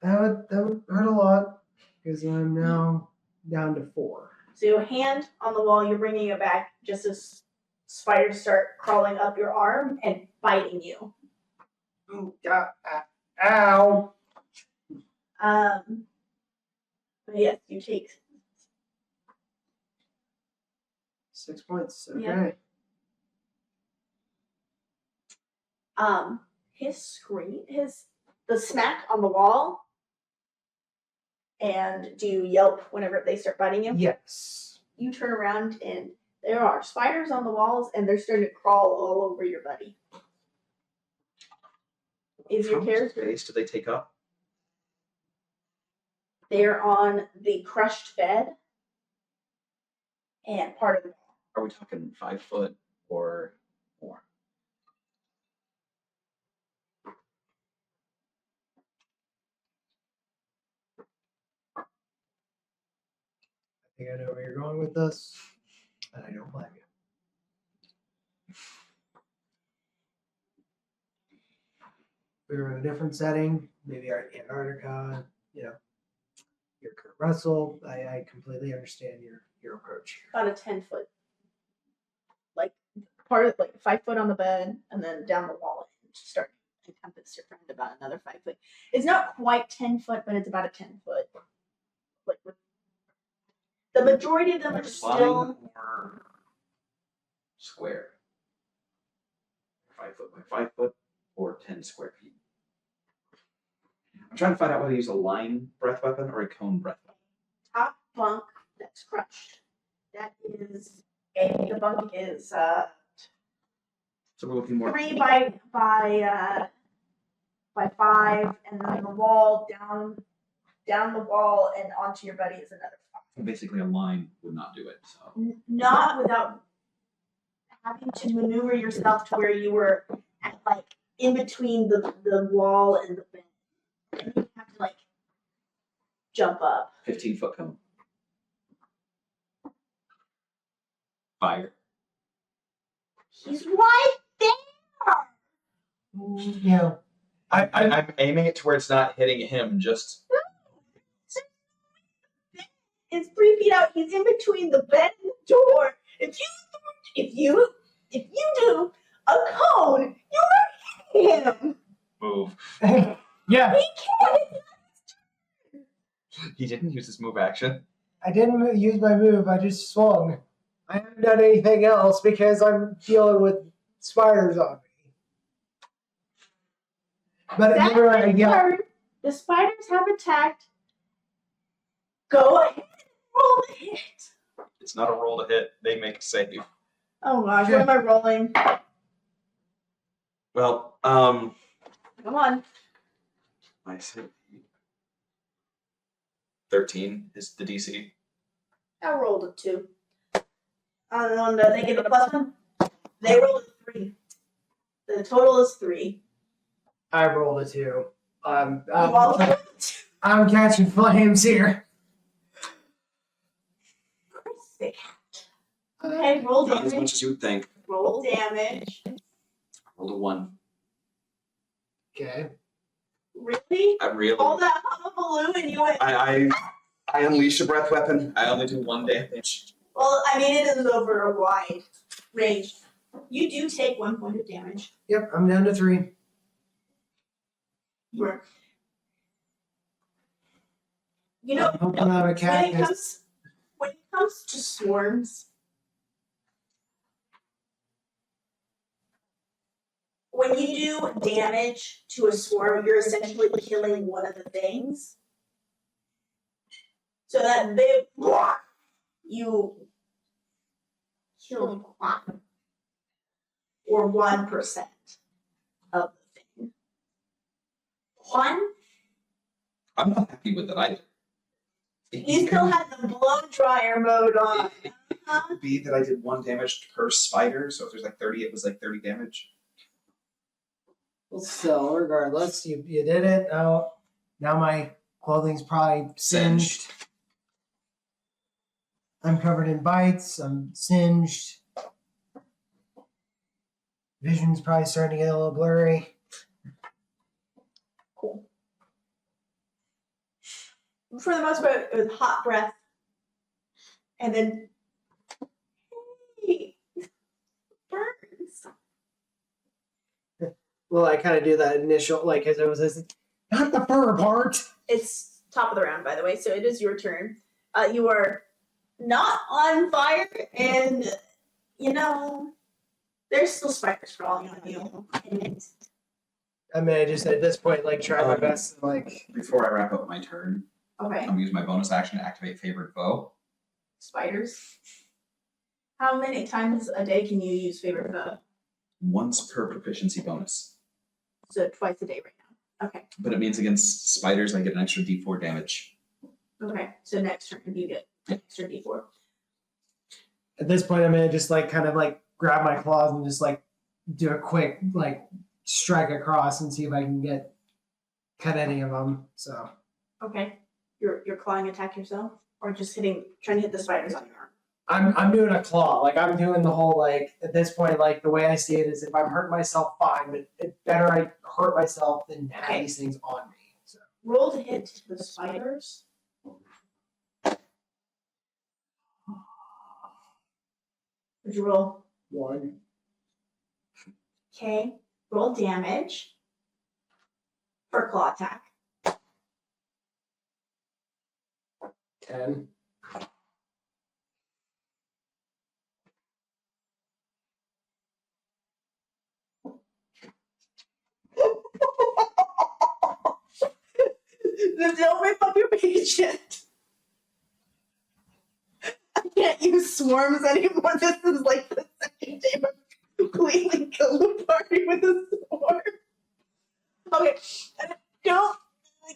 damage? That would hurt a lot because I'm now down to 4. So your hand on the wall, you're bringing it back just as spiders start crawling up your arm and biting you. Ooh, ow! But yes, you take 6 points. Okay. Yeah. His scream, the smack on the wall. And do you yelp whenever they start biting you? Yes. You turn around and there are spiders on the walls and they're starting to crawl all over your buddy. Is your How much character? space do they take up? They're on the crushed bed and part of the wall. Are we talking 5 foot or more? I think I know where you're going with this, and I don't blame you. We were in a different setting, maybe Antarctica, your Kurt Russell. I completely understand your approach here. About a 10-foot, like part of like 5 foot on the bed and then down the wall and start to encompass your friend about another 5 foot. It's not quite 10 foot, but it's about a 10 foot. Like the majority of them are still or square? 5 foot by 5 foot or 10 square feet? I'm trying to find out whether to use a line breath weapon or a cone breath weapon. top bunk that's crushed. That is the bunk is So we're looking more 3 by 5, and then the wall down the wall and onto your buddy is another 5. basically a line would not do it. So Not without having to maneuver yourself to where you were at like in between the wall and the bed. And you have to like jump up. 15-foot cone. Fire. He's right there. I'm aiming it to where it's not hitting him. Just is 3 feet out. He's in between the bed and the door. If you do a cone, you're hitting him. Move. Yeah, He can't. He didn't use his move action. I didn't use my move. I just swung. I haven't done anything else because I'm dealing with spiders on me. But That's you're right. his Yeah. turn. The spiders have attacked. Go ahead and roll the hit. It's not a roll to hit. They make a save. Oh gosh, what am I rolling? Well, Come on. I said 13 is the DC. I rolled a 2. And they get a +1. They rolled a 3. The total is 3. I rolled a 2. You all rolled a 2. I'm catching flames here. Sick. Okay, roll Not as damage. much as you would think. Roll damage. Rolled a 1. Okay. Really? I really. All that hullabaloo and you went. I unleash a breath weapon. I only do 1 damage. Well, I mean, it is over a wide range. You do take 1 point of damage. Yep, I'm down to 3. You know, I'm hoping I'm a cactus. when it comes to swarms, when you do damage to a swarm, you're essentially killing one of the things. So that you killed or 1% of the thing. 1? I'm not happy with it either. You still had the blow dryer mode on. It could be that I did 1 damage per spider, so if there's like 30, it was like 30 damage. So, regardless, you did it. Now my clothing's probably singed. I'm covered in bites. I'm singed. Vision's probably starting to get a little blurry. Cool. For the most part, it was hot breath. And then, hey, burns. Well, I kind of do that initial, like, as it was not the fur part. It's top of the round, by the way, so it is your turn. You are not on fire, and, you know, there's still spiders crawling on you. I mean, I just, at this point, like, try my best to, like... Before I wrap up my turn, Okay. I'm going to use my bonus action to activate Favorite Foe. Spiders. How many times a day can you use favorite foe? Once per proficiency bonus. So twice a day right now. Okay. But it means against spiders, I get an extra d4 damage. Okay. So next turn you get an extra d4. At this point, I'm going to just, like, kind of, like, grab my claws and just, like, do a quick, like, strike across and see if I can cut any of them, so... Okay. You're clawing attack yourself? Or just trying to hit the spiders on your arm? I'm doing a claw. Like, I'm doing the whole, like, at this point, like, the way I see it is if I'm hurting myself, fine, but it's better I hurt myself than have these things on me. So. Roll to hit the spiders. Would you roll? 1. Okay. Roll damage for claw attack. 10. Don't rip up your patient. I can't use swarms anymore. This is like the second day I've completely killed the party with a swarm. Okay. Don't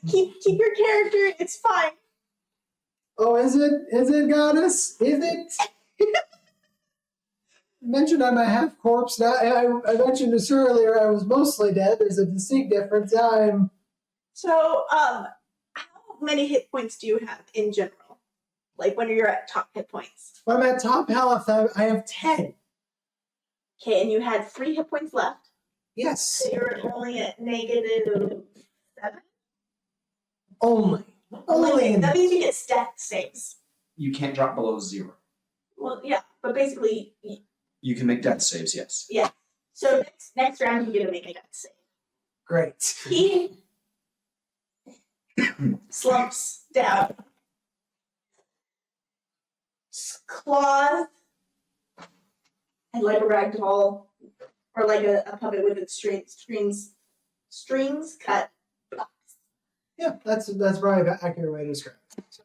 keep your character. It's fine. Oh, is it? Is it, goddess? Is it? I mentioned I'm a half corpse now. I mentioned this earlier. I was mostly dead. There's a distinct difference. I'm... So, how many hit points do you have in general? Like when you're at top hit points? When I'm at top health, I have 10. Okay, and you had 3 hit points left. Yes. So you're only at -7? Only. That means you get stat saves. You can't drop below 0. Well, yeah, but basically, You can make death saves, yes. yeah. So next round, you get to make a death save. Great. He slumps down. Claws, and like a rag doll, or like a puppet with its strings cut. Yeah, that's probably an accurate way to describe it. So.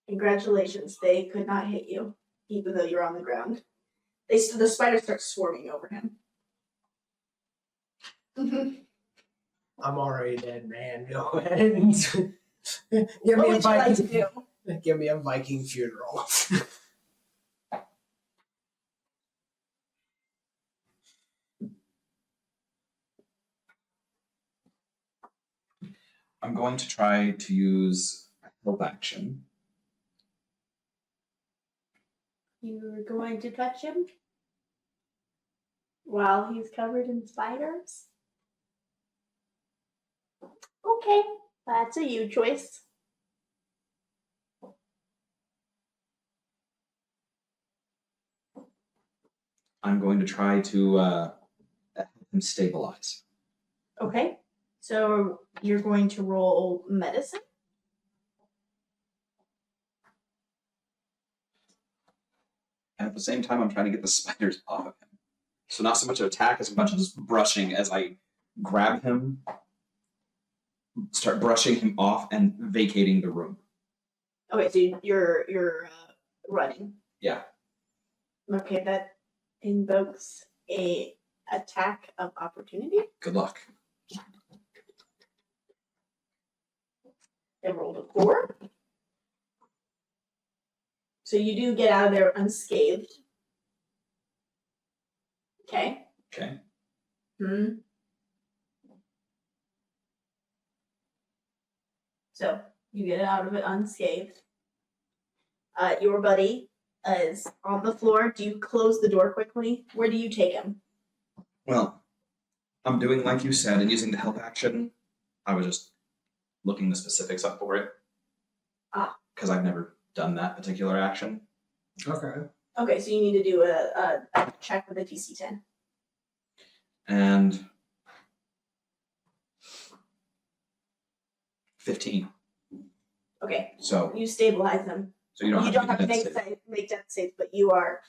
Congratulations, they could not hit you, even though you're on the ground. The spiders start swarming over him. I'm already dead, man. Go ahead and give me What a would you like to Viking. do? Give me a Viking funeral. I'm going to try to use a help action. You're going to touch him while he's covered in spiders? Okay, that's a you choice. I'm going to try to help him stabilize. Okay, so you're going to roll medicine? And at the same time, I'm trying to get the spiders off of him. So not so much an attack as much as just brushing as I grab him, start brushing him off and vacating the room. Okay, so you're running. Yeah. Okay, that invokes a attack of opportunity. Good luck. I rolled a 4. So you do get out of there unscathed. Okay. Okay. So you get out of it unscathed. Your buddy is on the floor. Do you close the door quickly? Where do you take him? Well, I'm doing like you said and using the help action. I was just looking the specifics up for it. Because I've never done that particular action. Okay. Okay, so you need to do a check with a DC 10. And 15. Okay, So you stabilize him. you don't have to make death save. make death saves, but you are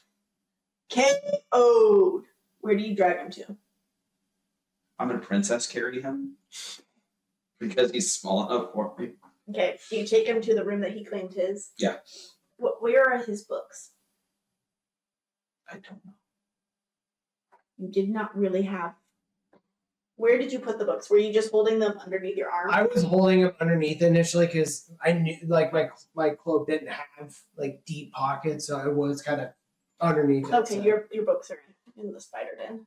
KO'd. Where do you drag him to? I'm gonna princess carry him because he's small enough for me. Okay, do you take him to the room that he claimed his? Yeah. Where are his books? I don't know. You did not really have. Where did you put the books? Were you just holding them underneath your arm? I was holding them underneath initially because I knew like my cloak didn't have like deep pockets, so it was kind of underneath. Okay, so. your books are in the spider den.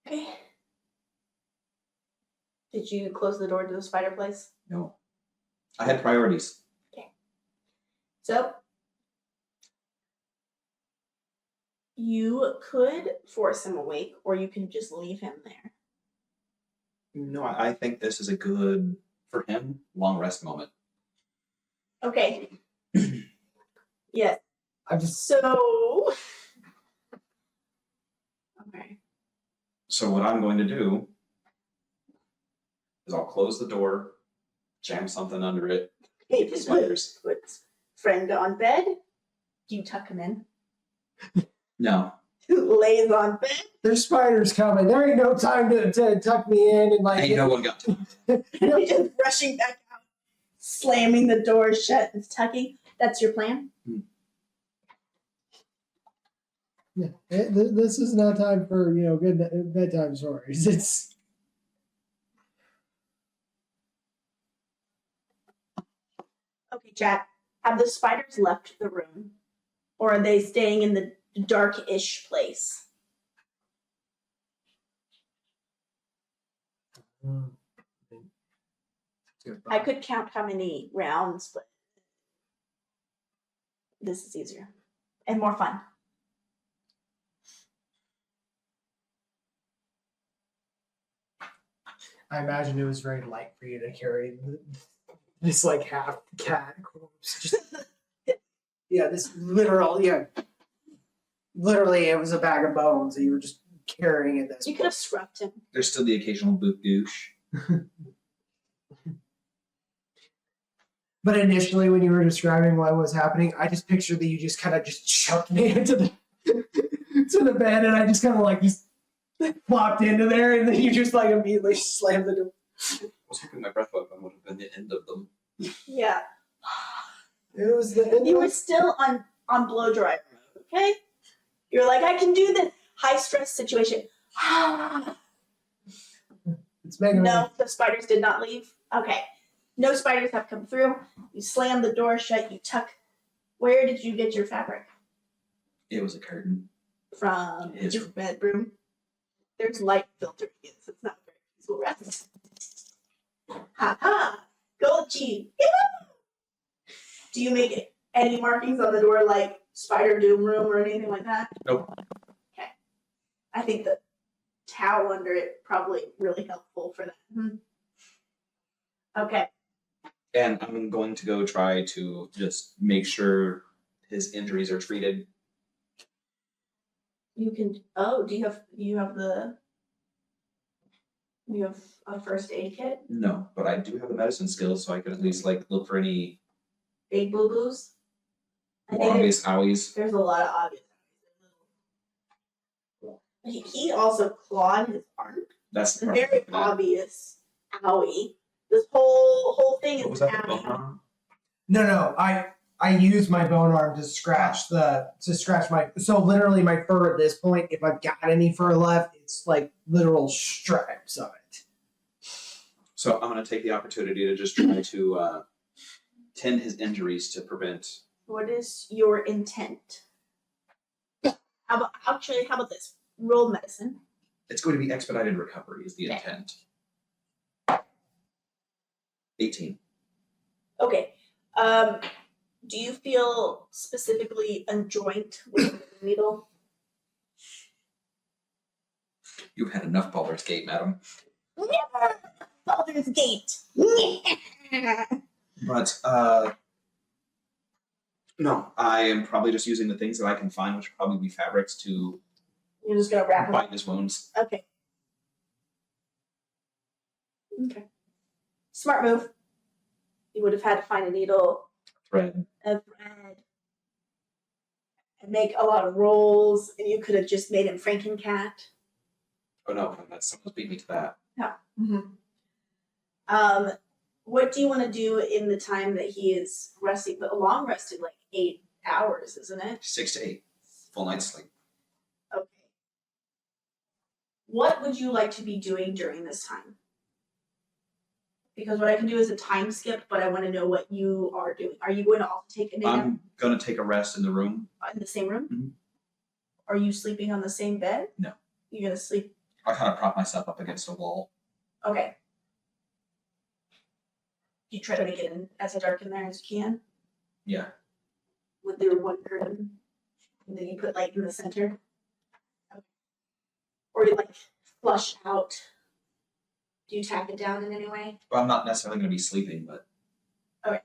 Okay. Did you close the door to the spider place? No. I had priorities. Okay. So you could force him awake, or you can just leave him there. No, I think this is a good, for him, long rest moment. Okay. Yes. I'm just So. Okay. So what I'm going to do is I'll close the door, jam something under it, Hey, keep the spiders. put friend on bed. Do you tuck him in? No. Lays on bed. there's spiders coming. There ain't no time to tuck me in and like. Ain't no one got to. You're just rushing back out, slamming the door shut and tucking. That's your plan? Yeah, this is not time for good bedtime stories. It's Okay, chat. Have the spiders left the room? Or are they staying in the dark-ish place? I could count how many rounds, but this is easier and more fun. I imagine it was very light for you to carry this like half cat corpse. Just yeah, this literal literally it was a bag of bones that you were just carrying at this You could have scrubbed him. There's still the occasional boot douche. But initially, when you were describing what was happening, I just pictured that you just kind of just chucked me into the to the bed, and I just kind of like just flopped into there, and then you just like immediately slammed the door. I was hoping my breath weapon would have been the end of them. Yeah. It was the end. You were still on blow dry mode, okay? You're like, I can do this high stress situation. It's Mega Man. No, the spiders did not leave. Okay. No spiders have come through. You slam the door shut, you tuck. Where did you get your fabric? It was a curtain. From His your bedroom. There's light filtering in, so it's not very peaceful rest. Ha ha! Gold cheese! Do you make any markings on the door like Spider Doom Room or anything like that? Nope. Okay. I think the towel under it probably really helpful for that. Okay. And I'm going to go try to just make sure his injuries are treated. You can. Do you have a first aid kit? No, but I do have the medicine skills, so I can at least like look for any Big boo boos. more obvious owies. There's a lot of obvious. He also clawed his arm. That's the A part I'm very looking at. obvious owie. This whole thing is What was that? The owie. bone arm? No. I use my bone arm to scratch my. So literally, my fur at this point, if I've got any fur left, it's like literal stripes of it. So I'm going to take the opportunity to just try to tend his injuries to prevent. What is your intent? How about this? Roll medicine. It's going to be expedited recovery is the Okay. intent. 18. Okay. Do you feel specifically a joint with the needle? You've had enough Baldur's Gate, madam. Never! Baldur's Gate! But no, I am probably just using the things that I can find, which would probably be fabrics, to You're just gonna wrap him up. bind his wounds. Okay. Okay. Smart move. You would have had to find a needle, Thread. a thread, and make a lot of rolls, and you could have just made him Frankencat. Oh no, that's someone's beat me to that. What do you want to do in the time that he is resting? But long rested, like 8 hours, isn't it? 6 to 8. Full night's sleep. Okay. What would you like to be doing during this time? Because what I can do is a time skip, but I want to know what you are doing. Are you going to also take a nap I'm gonna take a rest in the room. in the same room? Mhm. Are you sleeping on the same bed? No. You're going to sleep. I kind of prop myself up against a wall. Okay. You try to make it as dark in there as you can Yeah. with your one curtain. And then you put light in the center. Okay. Or you like flush out. Do you tack it down in any way? Well, I'm not necessarily gonna be sleeping, but Okay.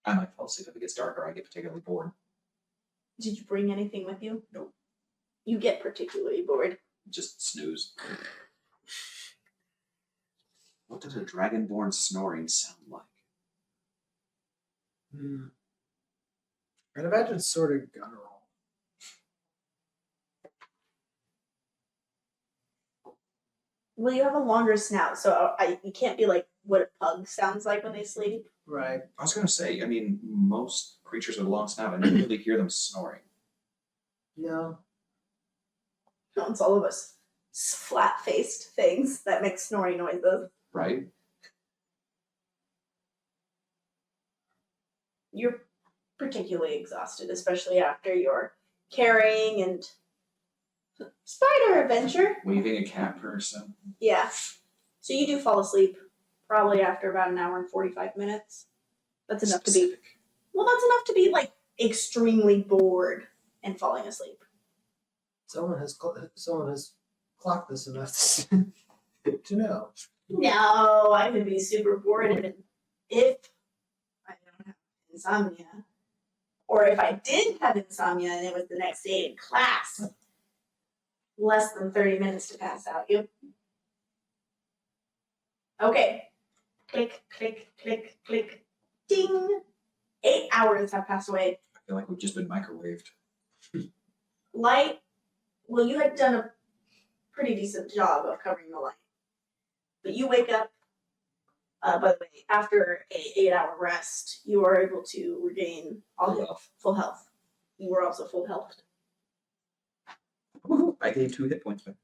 I might fall asleep if it gets dark or I get particularly bored. Did you bring anything with you? Nope. You get particularly bored. Just snooze. What does a dragonborn snoring sound like? I'd imagine sort of guttural. Well, you have a longer snout, so you can't be like what a pug sounds like when they sleep. Right. I was gonna say, I mean, most creatures with a long snout, I never really hear them snoring. No. No, it's all of us flat-faced things that make snoring noises. Right? You're particularly exhausted, especially after your carrying and spider adventure. Waving a cat person. Yeah. So you do fall asleep probably after about an hour and 45 minutes. That's enough to be, Specific. well, that's enough to be like extremely bored and falling asleep. Someone has clocked this enough to know. No, I could be super bored if I don't have insomnia. Or if I did have insomnia and it was the next day in class, less than 30 minutes to pass out. Yep. Okay. Click, click, click, click. Ding. 8 hours have passed away. I feel like we've just been microwaved. Light, well, you had done a pretty decent job of covering the light. But you wake up, by the way, after a 8-hour rest, you are able to regain full health. You were also full health. I gave 2 hit points back.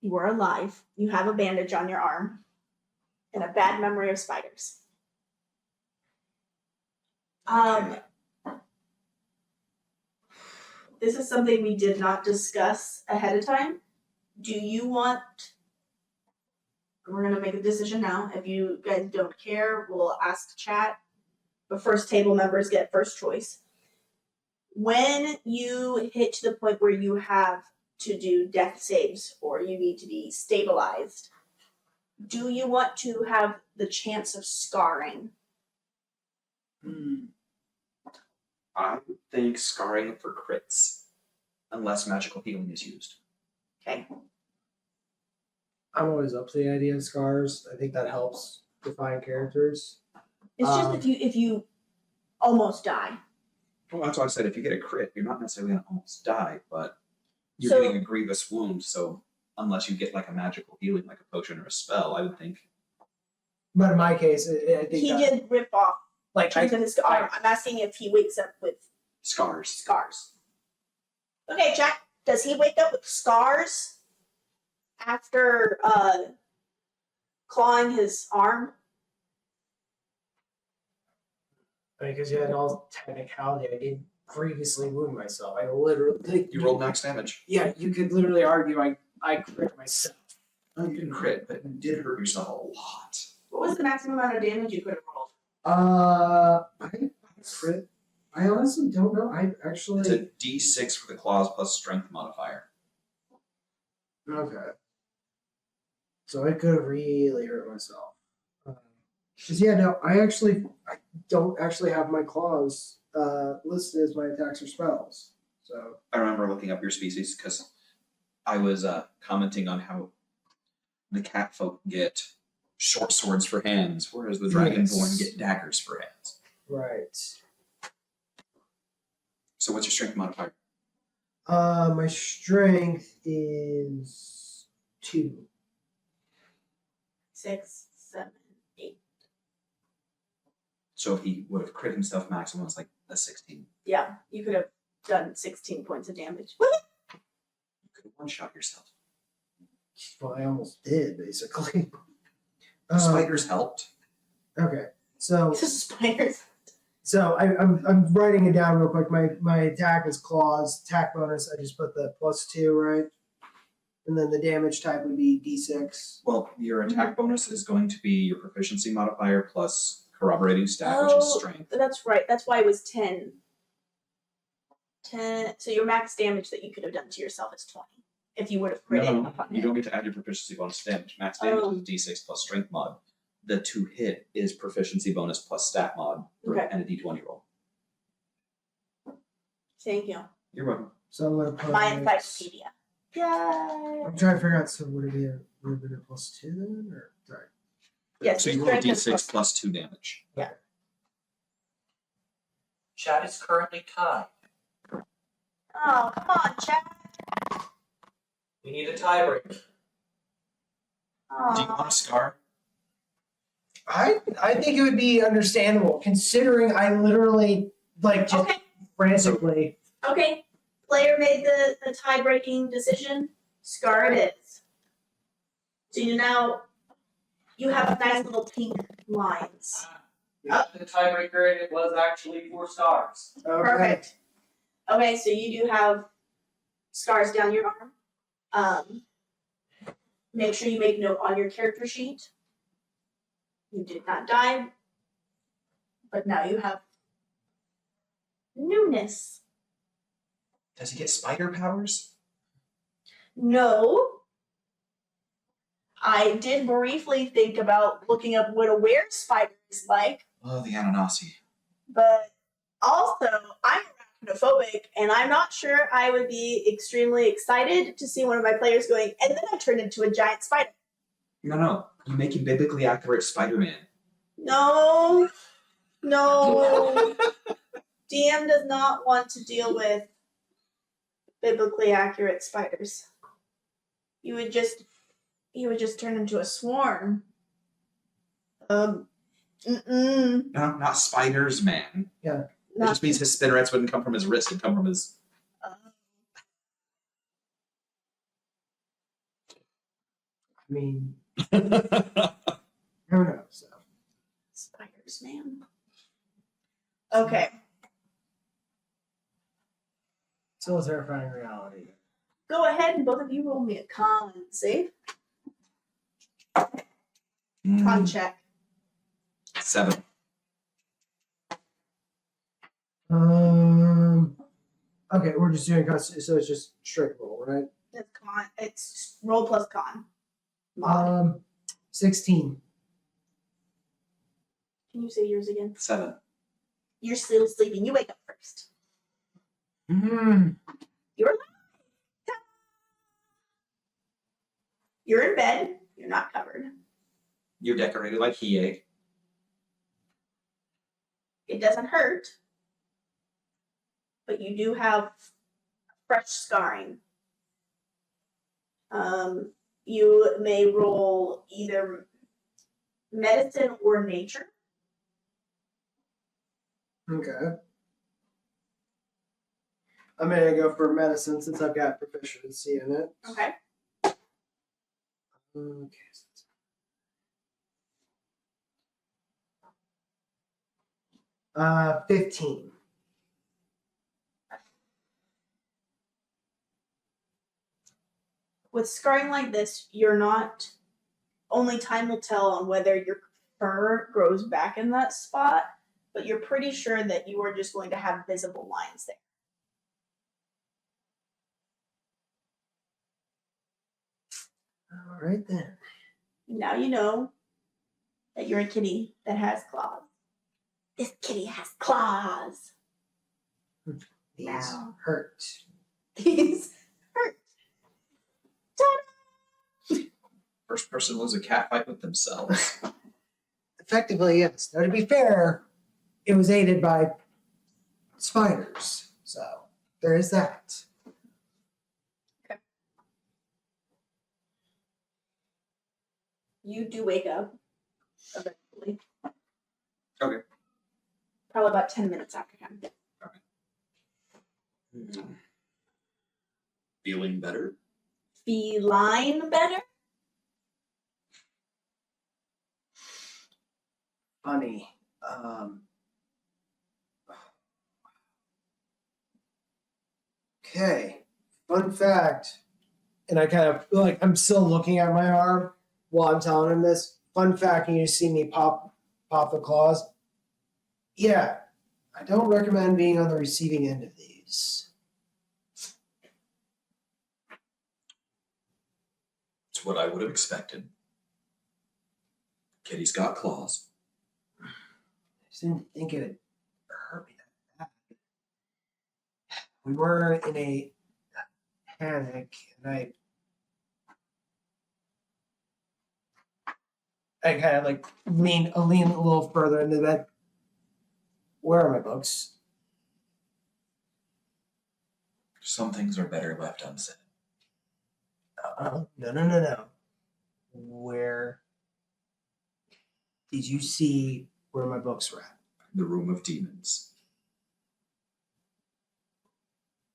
You were alive. You have a bandage on your arm. And a bad memory of spiders. Okay. This is something we did not discuss ahead of time. Do you want... We're going to make a decision now. If you guys don't care, we'll ask chat. But first table members get first choice. When you hit to the point where you have to do death saves or you need to be stabilized, do you want to have the chance of scarring? I would think scarring for crits, unless magical healing is used. Okay. I'm always up to the idea of scars. I think that helps define characters. It's just if you almost die. Well, that's why I said if you get a crit, you're not necessarily going to almost die, but you're So- getting a grievous wound, so unless you get like a magical healing, like a potion or a spell, I would think. But in my case, I think He that, did rip off like chunks of his arm. I'm asking if he wakes up with Scars. scars. Okay, Jack, does he wake up with scars after clawing his arm? because you had all technicality, I did previously wound myself. I literally You rolled max damage. Yeah, you could literally argue I crit myself. You didn't crit, but you did hurt yourself a lot. What was the maximum amount of damage you could have rolled? I crit. I honestly don't know. I It's actually a D6 for the claws plus strength modifier. okay. So I could have really hurt myself. 'Cause yeah, no, I don't actually have my claws listed as my attacks or spells. So I remember looking up your species because I was commenting on how the cat folk get short swords for hands, whereas the dragonborn get daggers for hands. right. So what's your strength modifier? My strength is 2. 6, 7, 8. So if he would have crit himself maximum, it's like a 16. Yeah, you could have done 16 points of damage. You could have one-shot yourself. Well, I almost did basically. Spiders helped. Okay, so Spiders. I'm writing it down real quick. My attack is claws. Attack bonus, I just put the +2, right? And then the damage type would be D6. Well, your attack bonus is going to be your proficiency modifier plus corroborating stat, which is strength. That's right. That's why it was 10. 10. So your max damage that you could have done to yourself is 20. If you would have crit No, upon you hit. don't get to add your proficiency bonus to damage. Max damage is D6 plus strength mod. The 2 hit is proficiency bonus plus stat mod Okay. and a D20 roll. Thank you. You're welcome. So I'm gonna put My encyclopedia. Yay! I'm trying to figure out. So would it be a +2 then, or sorry? Yes, So you your roll strength is D6 plus 2 damage. Chat is currently tied. Oh, come on, Jack. We need a tiebreaker. Do you Oh. want a scar? I think it would be understandable considering I literally just Okay. frantically. Okay. Player made the tie-breaking decision. Scar it is. So you have nice little pink lines. We got the tiebreaker, and it was actually 4 stars. Okay. Perfect. Okay, so you do have scars down your arm. Make sure you make note on your character sheet. You did not die, but now you have newness. Does he get spider powers? No. I did briefly think about looking up what a were-spider is like, Oh, the Ananasi. but also I'm arachnophobic, and I'm not sure I would be extremely excited to see one of my players going, and then I turned into a giant spider. No. You make him biblically accurate Spider-Man. No. DM does not want to deal with biblically accurate spiders. You would just turn into a swarm. No, not spiders, man. Yeah. It just means his spinnerets wouldn't come from his wrist, it'd come from his... I mean, who knows? So. Spiders, man. Okay. Still a terrifying reality. Go ahead and both of you roll me a con save. Con check. 7. Okay, we're just doing so it's just straight roll, right? It's con. It's roll plus con. Mod. 16. Can you say yours again? 7. You're still sleeping. You wake up first. Mm. You're in bed. You're not covered. You're decorated like Hiei. It doesn't hurt, but you do have fresh scarring. You may roll either medicine or nature. Okay. I'm gonna go for medicine since I've got proficiency in it. Okay. Okay. 15. With scarring like this, you're not. Only time will tell on whether your fur grows back in that spot, but you're pretty sure that you are just going to have visible lines there. All right then. Now you know that you're a kitty that has claws. This kitty has claws. These Wow. hurt. These hurt. Ta-da! First person lose a cat fight with themselves. Effectively, yes. Now, to be fair, it was aided by spiders, so there is that. You do wake up eventually. Okay. Probably about 10 minutes after him. Feeling better? Feline better? Funny. Okay. Fun fact. And I kind of like I'm still looking at my arm while I'm telling him this. Fun fact, and you see me pop the claws. Yeah. I don't recommend being on the receiving end of these. It's what I would have expected. Kitty's got claws. I just didn't think it would hurt me that bad. We were in a panic, and I kind of like lean a little further into the bed. Where are my books? Some things are better left unsaid. No. Where did you see where my books were at? The room of demons.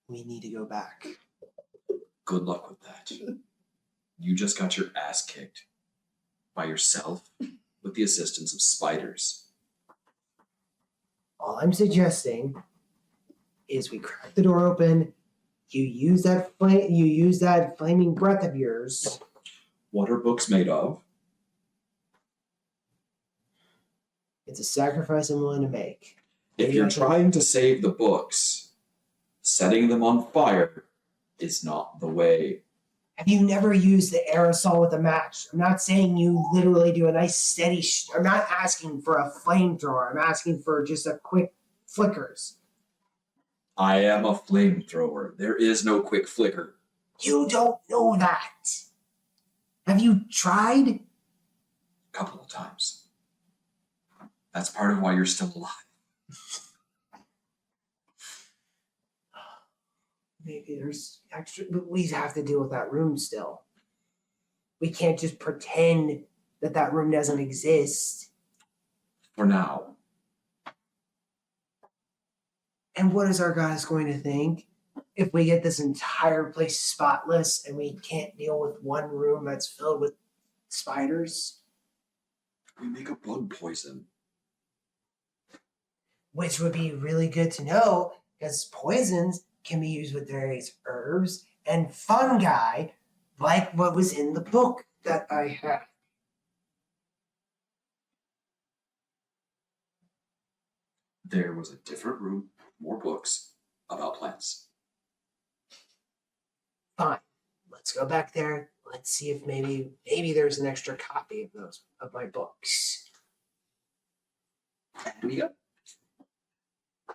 We need to go back. Good luck with that. You just got your ass kicked. By yourself? With the assistance of spiders. All I'm suggesting is we crack the door open. You use that flaming breath of yours. What are books made of? It's a sacrifice I'm willing to make. If you're trying to save the books, Setting them on fire is not the way. Have you never used the aerosol with a match? I'm not saying you literally do a nice steady. I'm not asking for a flamethrower. I'm asking for just a quick flickers. I am a flamethrower. There is no quick flicker. You don't know that. Have you tried? A couple of times. That's part of why you're still alive. Maybe there's extra, but we have to deal with that room still. We can't just pretend that that room doesn't exist. For now. And what is our guys going to think if we get this entire place spotless and we can't deal with one room that's filled with spiders? We make a bug poison. Which would be really good to know because poisons can be used with various herbs and fungi, like what was in the book that I had. There was a different room, more books about plants. Fine. Let's go back there. Let's see if maybe there's an extra copy of those of my books. And we go.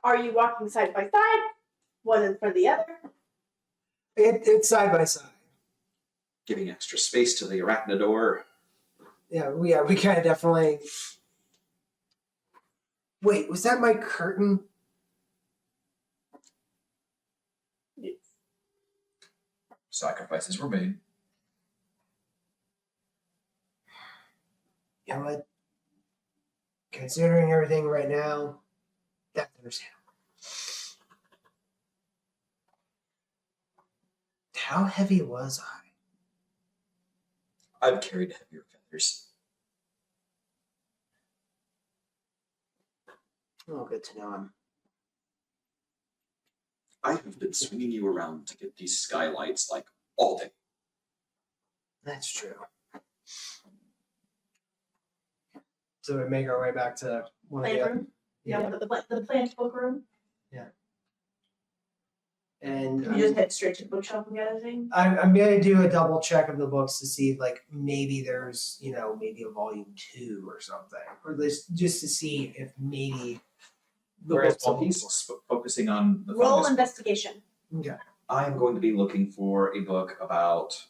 Are you walking side by side, one in front of the other? It's side by side. Giving extra space to the arachnidor. Yeah, we kind of definitely. Wait, was that my curtain? Yes. Sacrifices were made. You know what? Considering everything right now, that's understandable. How heavy was I? I've carried heavier feathers. Oh, good to know. I have been swinging you around to get these skylights like all day. That's true. So we make our way back to one of the Plant other. room? Yeah, the plant book room. And You just head straight to the bookshelf and get everything. I'm gonna do a double check of the books to see if like maybe there's maybe a volume 2 or something, or just to see if maybe the Whereas books while he's focusing on the Roll fungus, investigation. Okay. I'm going to be looking for a book about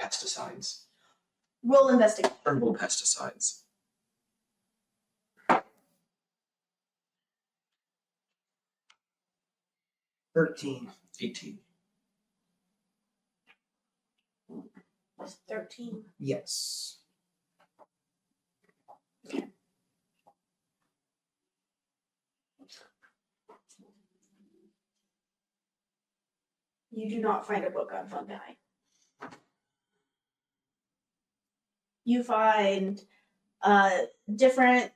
pesticides. Roll investigation. Herbal pesticides. 13. 18. 13. Yes. You do not find a book on fungi. You find different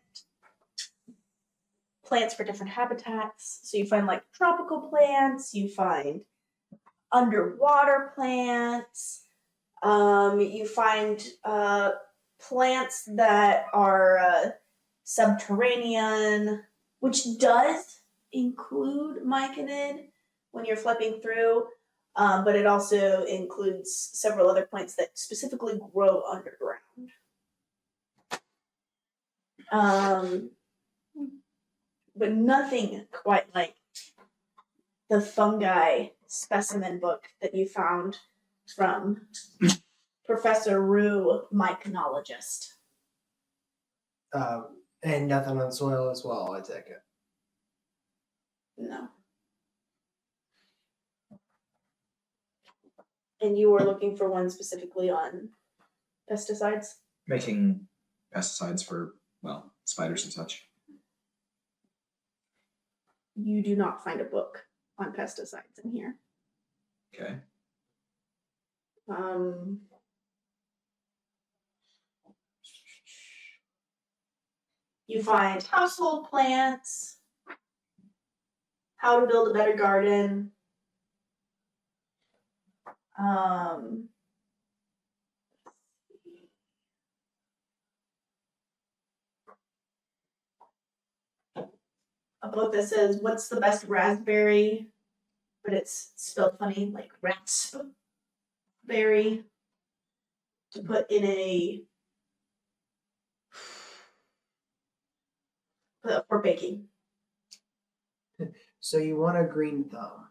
plants for different habitats. So you find like tropical plants, you find underwater plants, you find plants that are subterranean, which does include myconid when you're flipping through, but it also includes several other plants that specifically grow underground. But nothing quite like the fungi specimen book that you found from Professor Rue, myconologist. And nothing on soil as well, I take it. No. And you were looking for one specifically on pesticides? Making pesticides for, well, spiders and such. You do not find a book on pesticides in here. Okay. You find household plants, how to build a better garden. a book that says what's the best raspberry, but it's spelled funny, like raspberry, to put in a for baking. So you want a green thumb?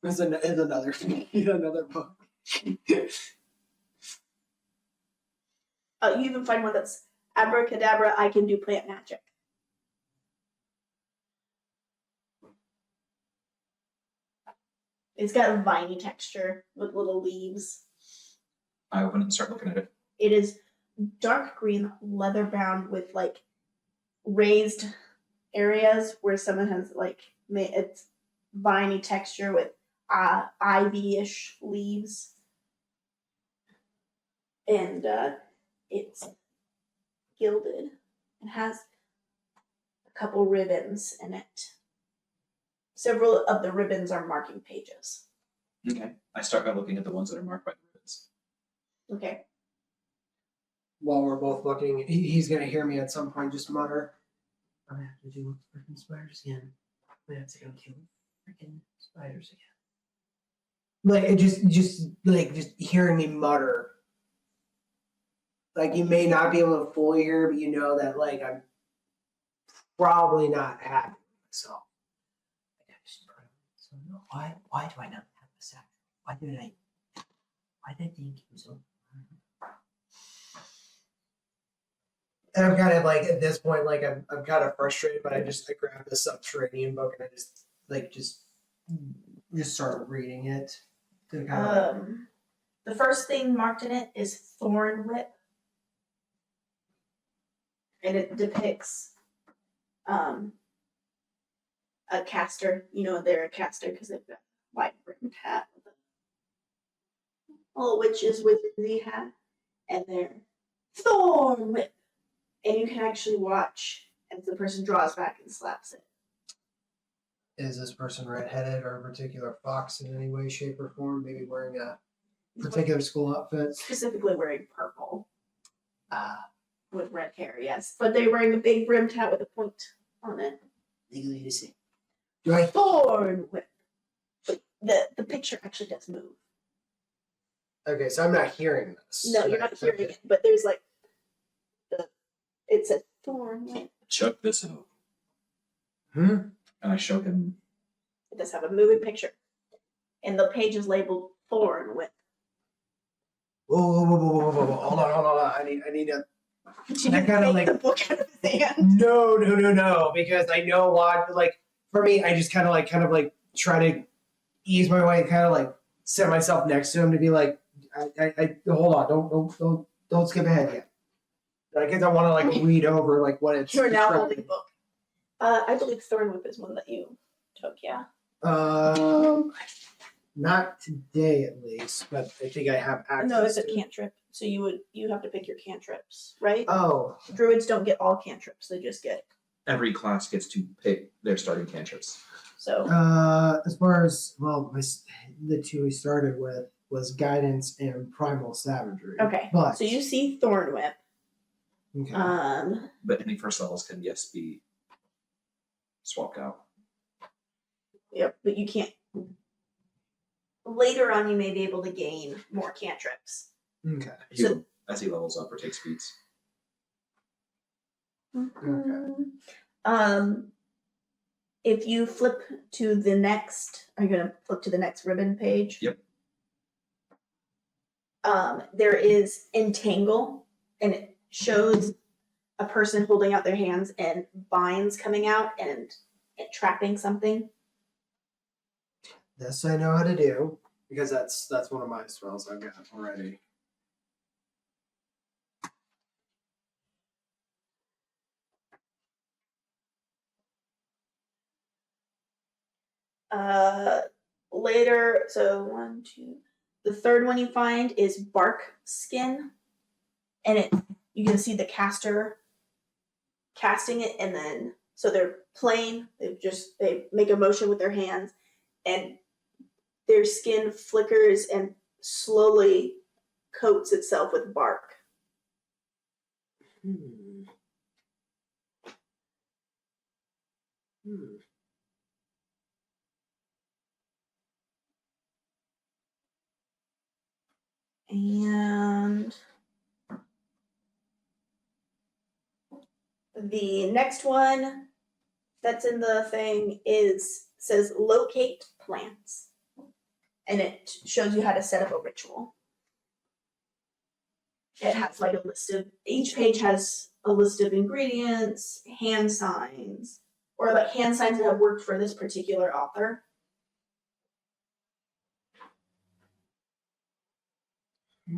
Is another book. You even find one that's abracadabra, I can do plant magic. It's got a viney texture with little leaves. I open it and start looking at it. It is dark green, leather bound with like raised areas where someone has like made it's viney texture with ivy-ish leaves. And it's gilded and has a couple ribbons in it. Several of the ribbons are marking pages. Okay. I start by looking at the ones that are marked by the ribbons. Okay. While we're both looking, he's gonna hear me at some point just mutter, "I'm gonna have to do freaking spiders again. I'm gonna have to go kill freaking spiders again." Like it just hearing me mutter. Like you may not be able to fully hear, but you know that like I'm probably not happy with myself. So no, why do I not have this act? Why did I think he was so? And I'm kind of like at this point, like I'm kind of frustrated, but I grab the subterranean book and I just start reading it. To kind of the first thing marked in it is thorn whip. And it depicts a caster. You know they're a caster because they've got white brimmed hat with a little witch's wizardy hat, and they're thorn whip. And you can actually watch as the person draws back and slaps it. Is this person redheaded or a particular fox in any way, shape, or form? Maybe wearing a particular school outfit? Specifically wearing purple. With red hair, yes. But they're wearing a big brimmed hat with a point on it. Legally to see. Thorn whip. But the picture actually does move. Okay, so I'm not hearing this. No, you're not hearing it, but there's like it's a thorn whip. Check this out. Hmm? And I show him. It does have a moving picture. And the page is labeled thorn whip. Whoa. Hold on. I need to. Did you kinda take like- the book out of his hand? No, because I know what, like, for me, I just kind of like try to ease my way, kind of like set myself next to him to be like, I hold on, don't skip ahead yet. Like, I don't want to like read over like what it's. You're now describing. holding the book. I believe thorn whip is one that you took, yeah. Not today at least, but I think I have access. No, it's a to it. cantrip. So you have to pick your cantrips, right? Oh, Druids don't get all cantrips, they just get Every class gets to pick their starting cantrips. so as far as the two we started with was guidance and primal savagery. okay. but So you see thorn whip. okay. But any first levels can, yes, be swapped out. Yep, but you can't. Later on, you may be able to gain more cantrips. Okay. So- As he levels up or takes feats. If you flip to the next, are you gonna flip to the next ribbon page? Yep. There is entangle, and it shows a person holding out their hands and vines coming out and trapping something. This I know how to do because that's one of my spells I've got already. Later, so 1, 2. The third one you find is bark skin, and you can see the caster casting it, and then so they're playing. They make a motion with their hands, and their skin flickers and slowly coats itself with bark. And the next one that's in the thing says locate plants. And it shows you how to set up a ritual. It has like a list of, each page has a list of ingredients, hand signs, or like hand signs that have worked for this particular author. So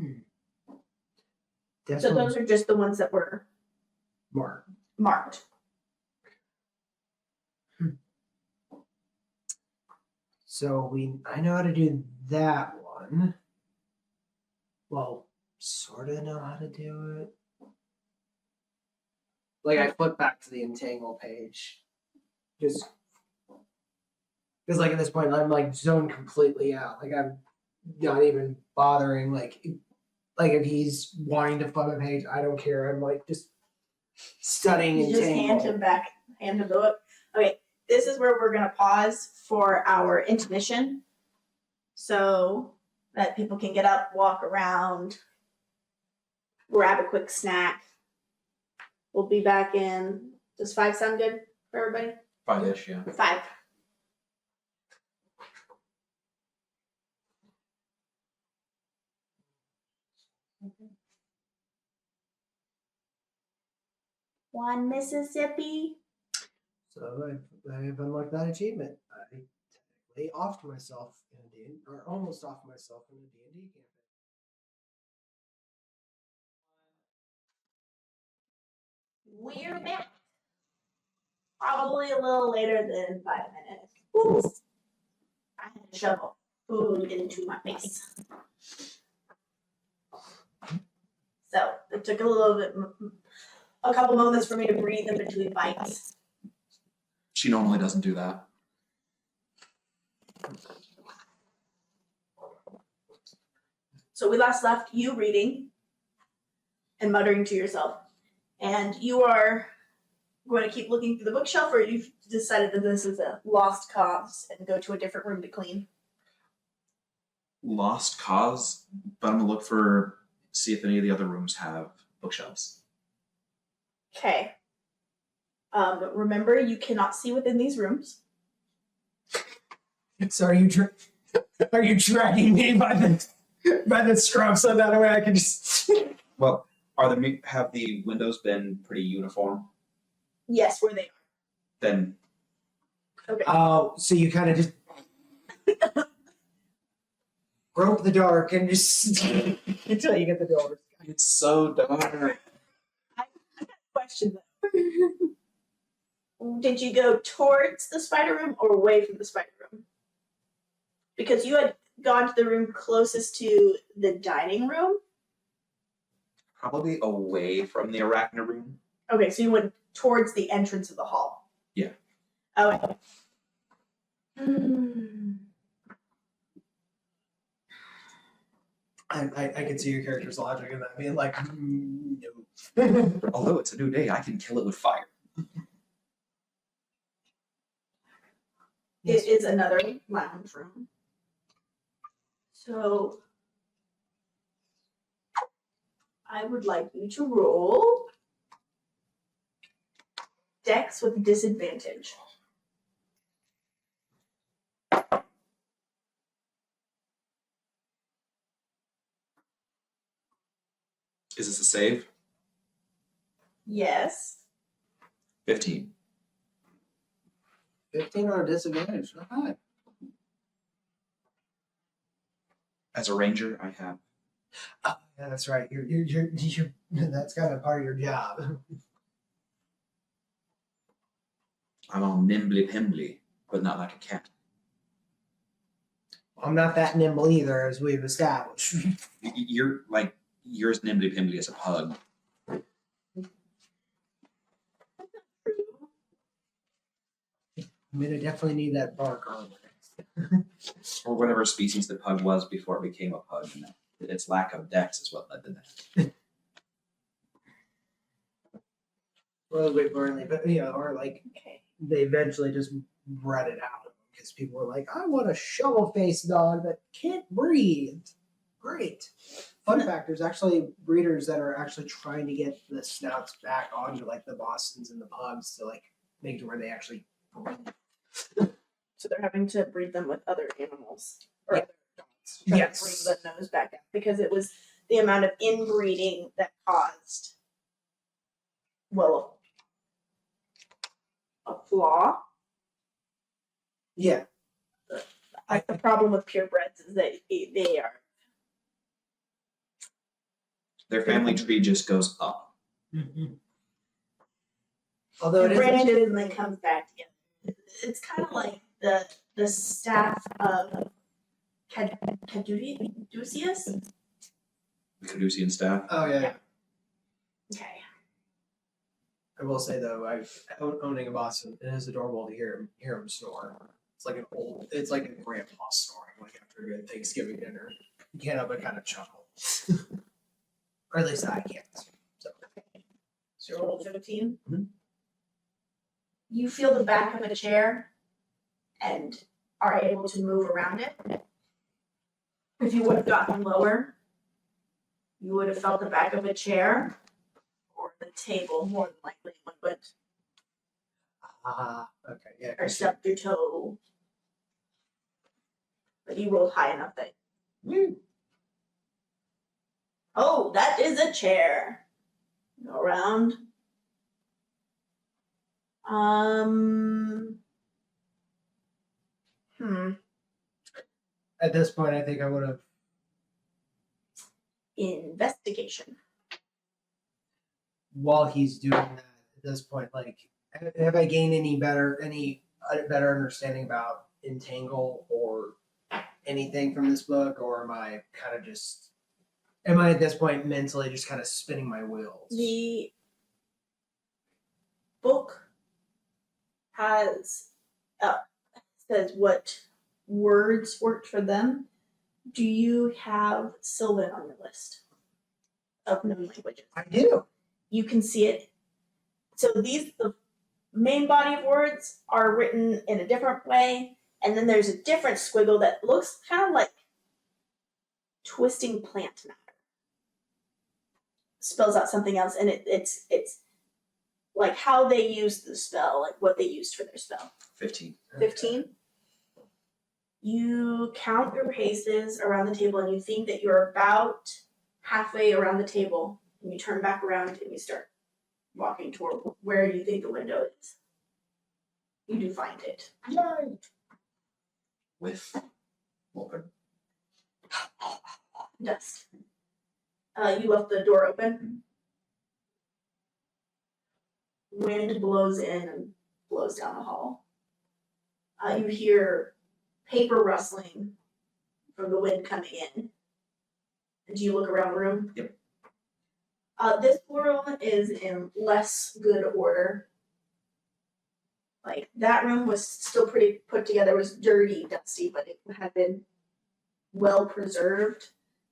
Definitely those are just the ones that were marked. So I know how to do that one. Well, sort of know how to do it. Like I flip back to the entangle page, just because like at this point I'm like zoned completely out. Like I'm not even bothering. Like if he's wanting to flip a page, I don't care. I'm like just studying You just entangle. hand him the book. Okay, this is where we're gonna pause for our intermission, so that people can get up, walk around, grab a quick snack. We'll be back in. Does 5 sound good for everybody? 5-ish, yeah. 5. One Mississippi. So I've unlocked that achievement. I technically offed myself in a D, or almost offed myself in a D&D campaign. We're back. Probably a little later than 5 minutes. Oops. I had to shovel food into my face. So it took a couple moments for me to breathe in between bites. She normally doesn't do that. So we last left you reading and muttering to yourself. And you are going to keep looking through the bookshelf, or you've decided that this is a lost cause and go to a different room to clean? Lost cause, but I'm gonna look see if any of the other rooms have bookshelves. Okay. Remember, you cannot see within these rooms. So are you dragging me by the scrub so that way I can just? Well, have the windows been pretty uniform? Yes, where they are. Then Okay. Oh, so you kind of just grope the dark and just until you get the door. it's so dark. Question though. Did you go towards the spider room or away from the spider room? Because you had gone to the room closest to the dining room. Probably away from the arachna room. Okay, so you went towards the entrance of the hall. Yeah. Okay. I can see your character's logic in that being like, no. Although it's a new day, I can kill it with fire. It is another lounge room. So I would like you to roll Dex with disadvantage. Is this a save? Yes. 15. 15 on a disadvantage. Not bad. As a ranger, I have. Oh, yeah, that's right. You're that's kind of part of your job. I'm all nimbly pimbly, but not like a cat. I'm not that nimble either, as we've established. You're as nimbly pimbly as a pug. I mean, I definitely need that bark armor. Or whatever species the pug was before it became a pug. And its lack of dex is what led to that. Well, wait, Burnley, but or like. Okay. they eventually just bred it out because people were like, I want a shovel-faced dog that can't breathe. Great. Fun fact, there's actually breeders that are actually trying to get the snouts back onto like the Bostons and the pugs to like make it where they actually breathe. So they're having to breed them with other animals or Yeah. other dogs. Trying Yes. to bring the nose back up because it was the amount of inbreeding that caused, well, a flaw. Yeah. Like the problem with purebreds is that they are. Their family tree just goes up. Mm-hmm. Although It it is branches and then comes back together. It's kind of like the staff of caduceus. The Caducean staff. Oh yeah. Yeah. Okay. I will say though, owning a Boston, it is adorable to hear him snore. It's like a grandpa snoring, like after a good Thanksgiving dinner. You can't help but kind of chuckle, or at least I can't. So So you're roll 15. Mhm. You feel the back of a chair and are able to move around it. If you would have gotten lower, you would have felt the back of a chair or the table more than likely would okay, yeah. or stepped your toe. But you rolled high enough that. Oh, that is a chair. Go around. At this point, I think I would have. Investigation. While he's doing that, at this point, like, have I gained any better understanding about entangle or anything from this book, or am I kind of just? Am I at this point mentally just kind of spinning my wheels? The book has says what words worked for them. Do you have Sylvan on your list of known languages? I do. You can see it. So the main body of words are written in a different way, and then there's a different squiggle that looks kind of like twisting plant matter. Spells out something else, and it's like how they used the spell, like what they used for their spell. 15. 15. You count your paces around the table, and you think that you're about halfway around the table, and you turn back around and you start walking toward where you think the window is. You do find it. Yay! With Wolford. Dust. You left the door open. Wind blows in and blows down the hall. You hear paper rustling from the wind coming in. Do you look around the room? Yep. This room is in less good order. Like, that room was still pretty put together. It was dirty, dusty, but it had been well preserved.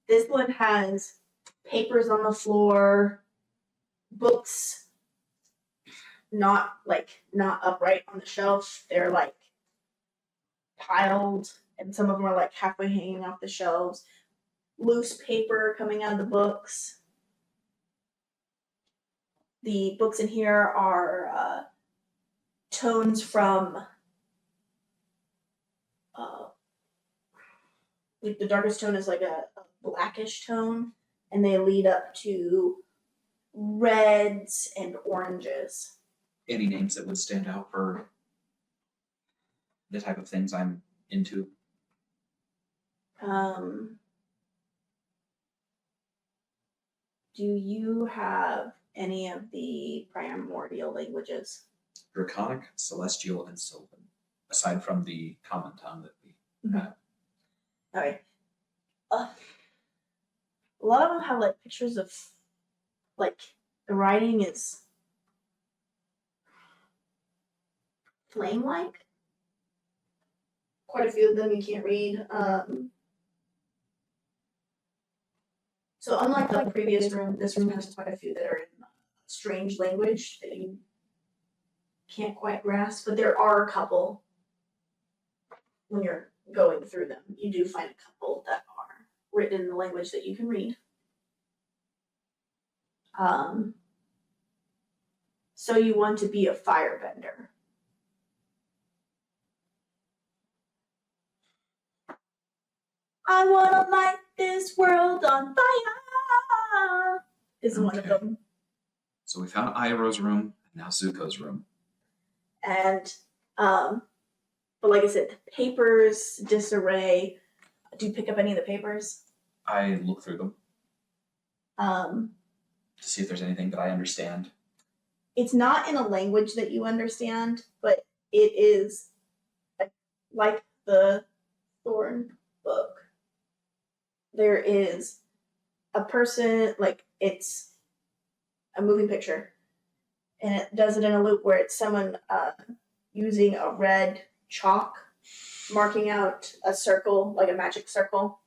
This one has papers on the floor, books not upright on the shelf. They're like piled, and some of them are like halfway hanging off the shelves. Loose paper coming out of the books. The books in here are tones from like the darkest tone is like a blackish tone, and they lead up to reds and oranges. Any names that would stand out for the type of things I'm into? Do you have any of the primordial languages? Draconic, Celestial, and Sylvan. Aside from the common tongue that we have. Alright. A lot of them have like pictures of, like, the writing is flame-like. Quite a few of them you can't read. So unlike the previous room, this room has quite a few that are in strange language that you can't quite grasp, but there are a couple. When you're going through them, you do find a couple that are written in the language that you can read. So you want to be a firebender. I want to light this world on fire is one of Okay. them. So we found Iroh's room, and now Zuko's room. And, but like I said, the papers, disarray. Do you pick up any of the papers? I look through them Um, to see if there's anything that I understand. it's not in a language that you understand, but it is like the Thorn book. There is a person, like it's a moving picture, and it does it in a loop where it's someone using a red chalk, marking out a circle, like a magic circle,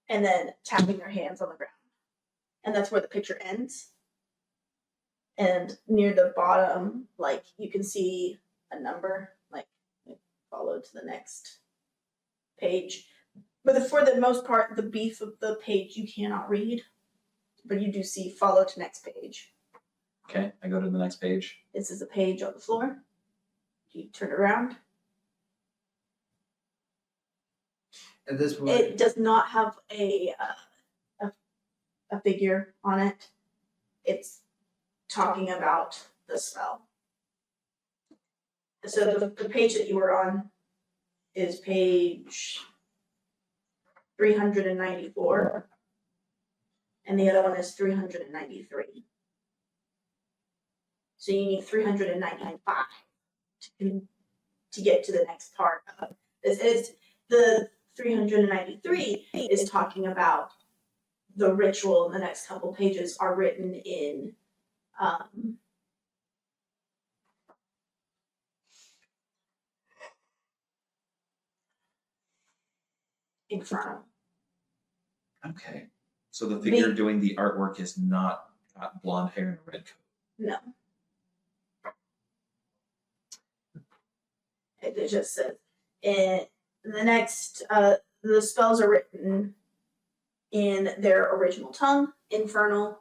and then tapping their hands on the ground. And that's where the picture ends. And near the bottom, like you can see a number, like follow to the next page. But for the most part, the beef of the page you cannot read, but you do see follow to next page. Okay, I go to the next page. This is a page on the floor. You turn it around. At this point, It does not have a figure on it. It's talking about the spell. So the page that you were on is page 394, and the other one is 393. So you need 395 to get to the next part of this. Is the 393 is talking about the ritual. The next couple pages are written in Infernal. Okay. So the figure doing the artwork is not got blonde hair and a red coat. No. It just says in the next the spells are written in their original tongue, Infernal.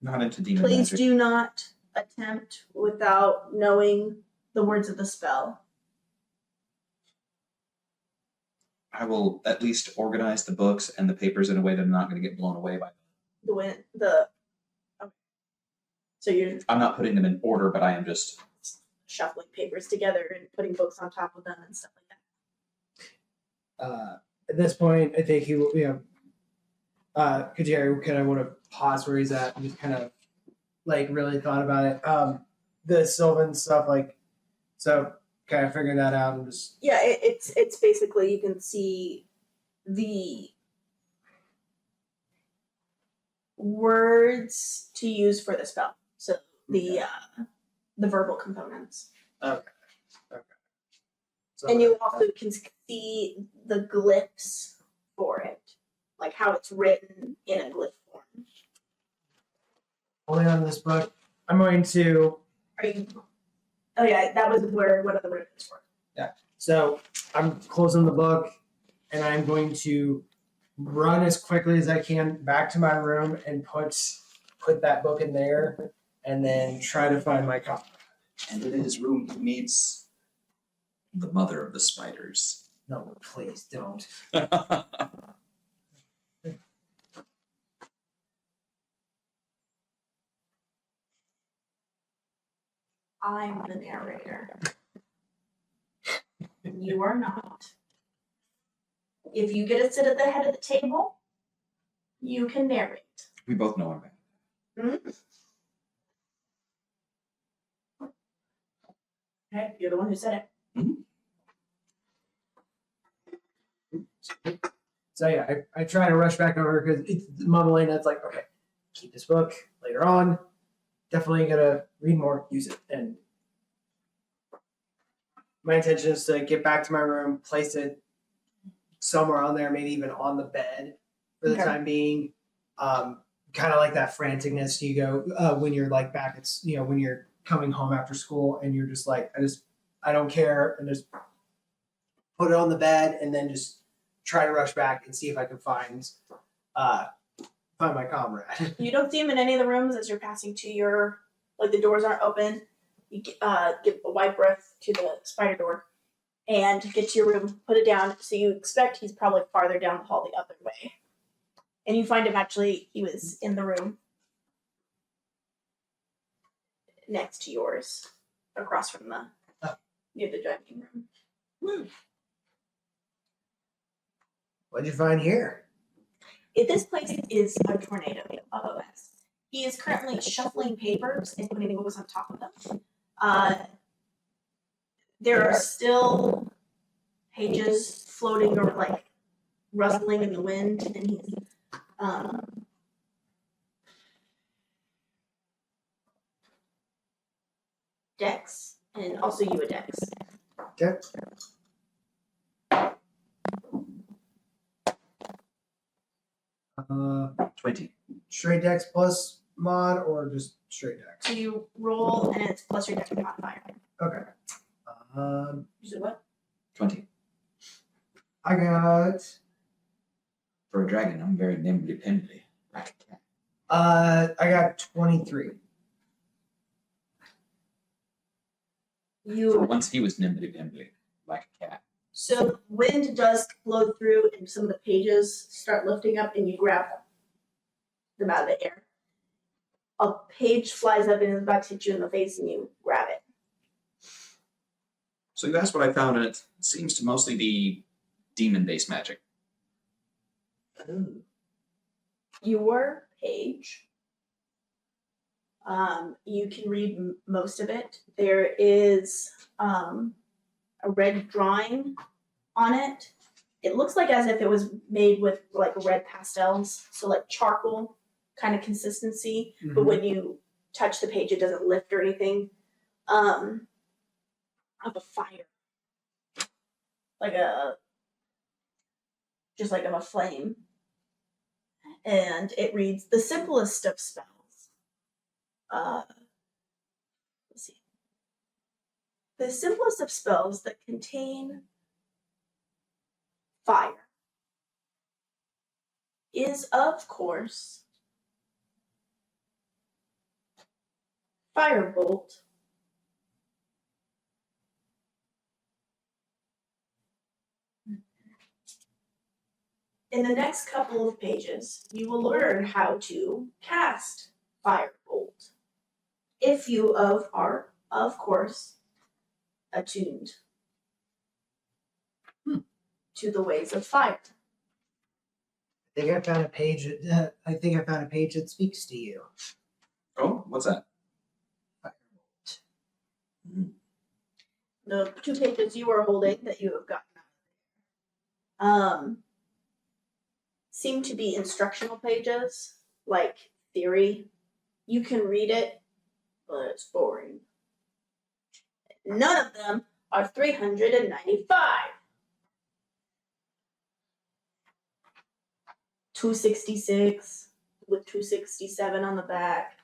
Not into demon Please magic. do not attempt without knowing the words of the spell. I will at least organize the books and the papers in a way that I'm not going to get blown away by them. Okay. So you're I'm not putting them in order, but I am just shuffling papers together and putting books on top of them and stuff like that. at this point, I think he will. Jerry kind of want to pause where he's at and just kind of like really thought about it. The Sylvan stuff, like, so kind of figuring that out and just Yeah, it's basically you can see the words to use for the spell. So the verbal components. okay. So And you also can see the glyphs for it, like how it's written in a glyph form. only on this book, I'm going to. Are you? Oh yeah, that was where one of the ribbons were. So I'm closing the book, and I'm going to run as quickly as I can back to my room and put that book in there, and then try to find my copy. and in his room he meets the mother of the spiders. No, please don't. I'm the narrator. You are not. If you get to sit at the head of the table, you can narrate. We both know I'm bad. Okay, you're the one who said it. So yeah, I try to rush back over because it's mumbling. It's like, okay, keep this book later on. Definitely gonna read more, use it, and my intention is to get back to my room, place it somewhere on there, maybe even on the bed for the Okay. time being. kind of like that franticness you go when you're like back at when you're coming home after school and you're just like I don't care and just put it on the bed and then just try to rush back and see if I can find my comrade. You don't see him in any of the rooms as you're passing to your, like the doors aren't open. You give a wide breath to the spider door and get to your room, put it down. So you expect he's probably farther down the hall the other way. And you find him actually, he was in the room next to yours, across from near the dining room. Woo. What'd you find here? This place is a tornado of a mess. He is currently shuffling papers and putting books on top of them. There are still pages floating or like rustling in the wind, and he's Dex, and also you a Dex. Okay. Uh, 20. straight dex plus mod or just straight dex? So you roll, and it's plus your Dex modifier. Okay. You said what? 20. I got For a dragon, I'm very nimbly pimbly. Like a cat. I got 23. For You once he was nimbly pimbly, like a cat. so wind does blow through, and some of the pages start lifting up, and you grab them out of the air. A page flies up and is about to hit you in the face, and you grab it. So you asked what I found, and it seems to mostly be demon-based magic. Ooh. Your page. You can read most of it. There is a red drawing on it. It looks like as if it was made with like red pastels, so like charcoal kind of consistency. But when you touch the page, it doesn't lift or anything. Of a fire, like just like of a flame, and it reads the simplest of spells. Let's see. The simplest of spells that contain fire is, of course, Firebolt. In the next couple of pages, you will learn how to cast Firebolt. If you are, of course, attuned to the ways of fire. I think I found a page. I think I found a page that speaks to you. Oh, what's that? Firebolt. The 2 pages you are holding that you have gotten seem to be instructional pages, like theory. You can read it, but it's boring. None of them are 395. 266 with 267 on the back.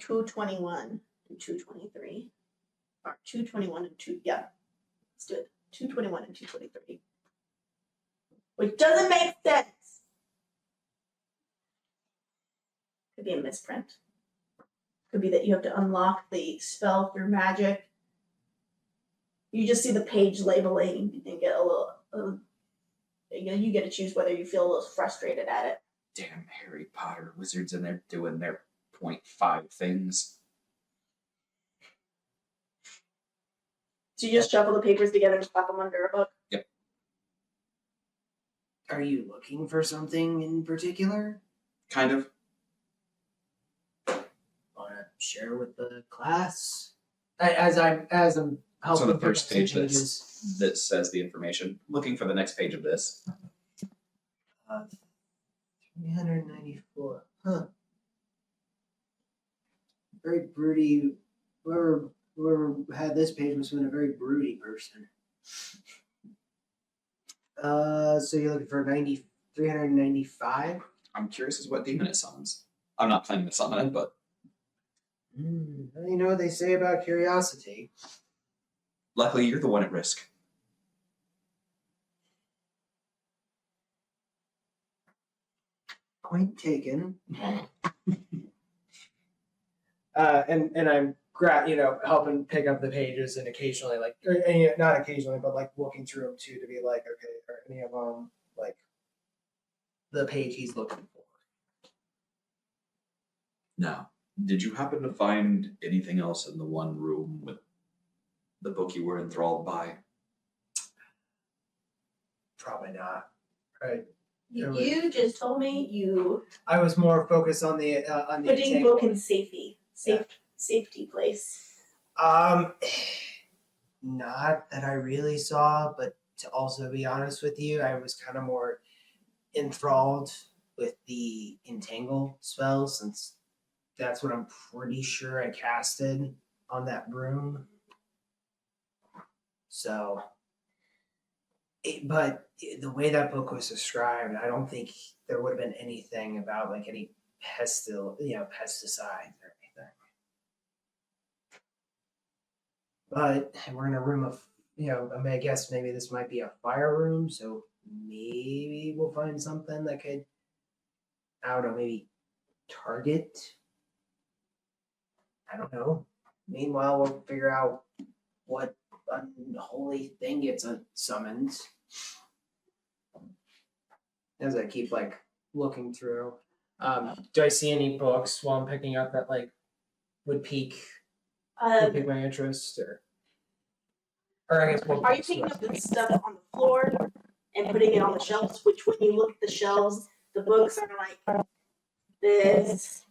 221 and 223. Or 221 and 2, yeah. Let's do it. 221 and 223. Which doesn't make sense. Could be a misprint. Could be that you have to unlock the spell through magic. You just see the page labeling and get a little, you get to choose whether you feel a little frustrated at it. Damn Harry Potter wizards in there doing their 0.5 things. So you just shuffle the papers together and slap them under a book. Yep. Are you looking for something in particular? Kind of. Want to share with the class? As I'm helping. It's on the first pick up page some pages. that says the information. Looking for the next page of this. 394. Huh. Very broody. Whoever had this page must have been a very broody person. So you're looking for 395? I'm curious as to what demon it summons. I'm not planning to summon it, but Well, you know what they say about curiosity. luckily you're the one at risk. Point taken. And I'm helping pick up the pages and occasionally not occasionally, but like looking through them too to be like, okay, are any of them like the page he's looking for? Now, did you happen to find anything else in the one room with the book you were enthralled by? Probably not. Right. You just told me you I was more focused on the putting book in safety place. Not that I really saw, but to also be honest with you, I was kind of more enthralled with the entangle spell since that's what I'm pretty sure I casted on that broom. So, but the way that book was described, I don't think there would have been anything about like any pesticides or anything. But we're in a room of, I guess maybe this might be a fire room, so maybe we'll find something that could, I don't know, maybe target. I don't know. Meanwhile, we'll figure out what unholy thing gets summoned. As I keep like looking through, do I see any books while I'm picking up that like would pique my interest, or I guess what Are you books picking do I up the see? stuff on the floor and putting it on the shelves? Which, when you look at the shelves, the books are like this.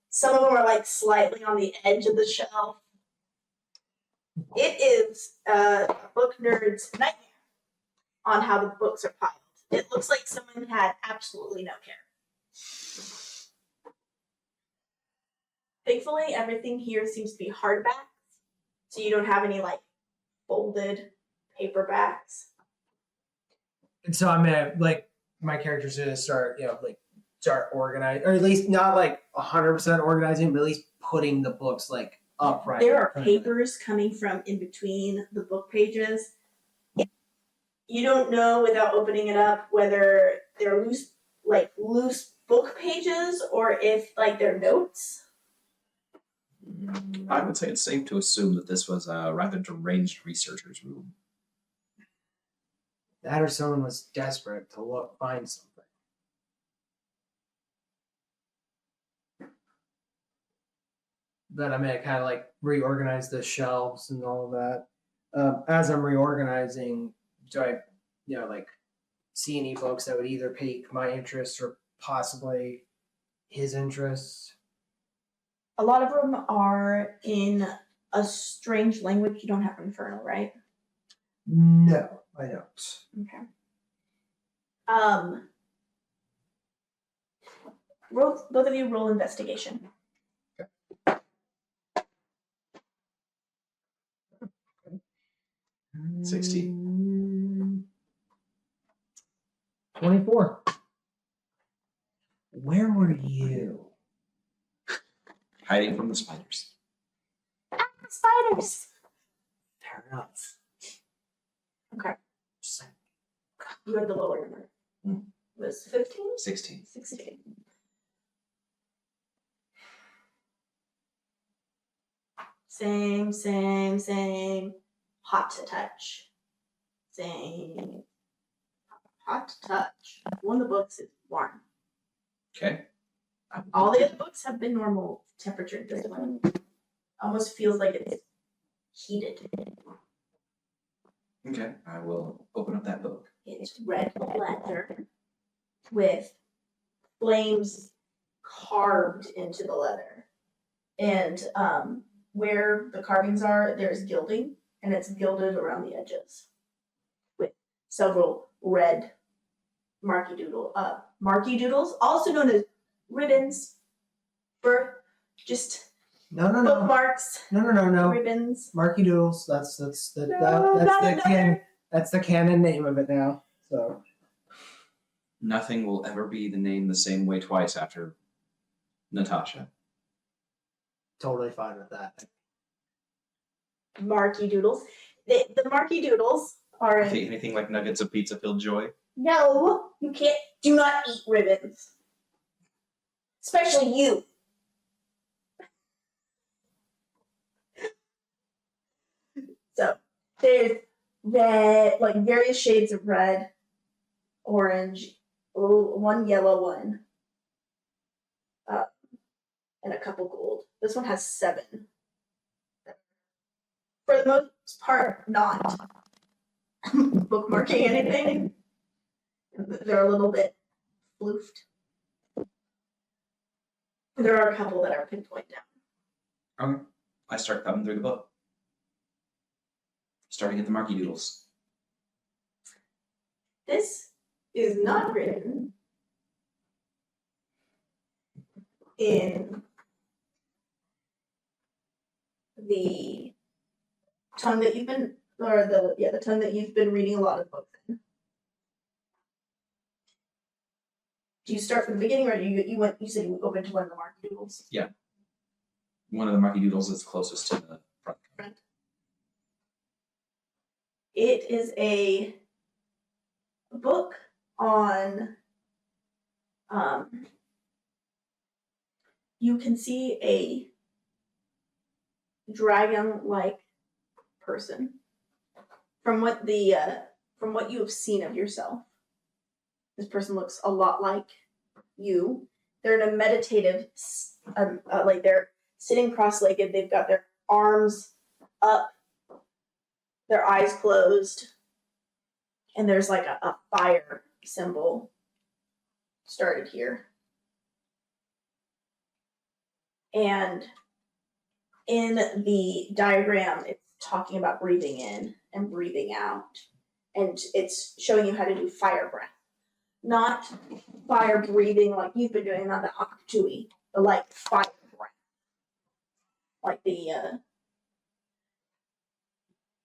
Some of them are like slightly on the edge of the shelf. It is a book nerd's nightmare on how the books are piled. It looks like someone had absolutely no care. Thankfully, everything here seems to be hardback, so you don't have any like folded paperbacks. And so I'm gonna my character's gonna start start organizing, or at least not like 100% organizing, but at least putting the books like upright. There are papers coming from in between the book pages. You don't know without opening it up whether they're loose book pages or if like they're notes. I would say it's safe to assume that this was a rather deranged researcher's room. That or someone was desperate to find something. But I'm gonna kind of like reorganize the shelves and all of that. As I'm reorganizing, do I, see any books that would either pique my interest or possibly his interest? A lot of them are in a strange language. You don't have Infernal, right? No, I don't. Okay. Both of you roll investigation. 60. 24. Where were you? Hiding from the spiders. Spiders. Fair enough. Okay. Just like, You had the lower number. Hmm. It was 15? 16. 16. Same. Hot to touch. Same. Hot to touch. One of the books is warm. Okay. All the other books have been normal temperature. This one almost feels like it's heated. Okay, I will open up that book. It's red leather with flames carved into the leather. And where the carvings are, there's gilding, and it's gilded around the edges with several red marquee doodles, also known as ribbons, for just No. Bookmarks, No. ribbons. Marky Doodles. That's No, that's not the another. that's the canon name of it now. So Nothing will ever be the name the same way twice after Natasha. totally fine with that. Marky Doodles. The Marky Doodles are in. Anything like nuggets of pizza filled joy? No, you can't. Do not eat ribbons. Especially you. So there's red, like various shades of red, orange, one yellow one, and a couple gold. This one has 7. For the most part, not bookmarking anything. They're a little bit floofed. There are a couple that are pinpoint down. Okay. I start thumbing through the book. Starting at the Marky Doodles. This is not written in the tongue that you've been, or the tongue that you've been reading a lot of books in. Do you start from the beginning, or you said you opened to one of the Marky Doodles? Yeah. One of the Marky Doodles is closest to the front. It is a book on, you can see a dragon-like person from what you have seen of yourself. This person looks a lot like you. They're in a meditative, like they're sitting cross-legged. They've got their arms up, their eyes closed, and there's like a fire symbol started here. And in the diagram, it's talking about breathing in and breathing out. And it's showing you how to do fire breath. Not fire breathing like you've been doing, not the Aktui, but like fire breath. Like the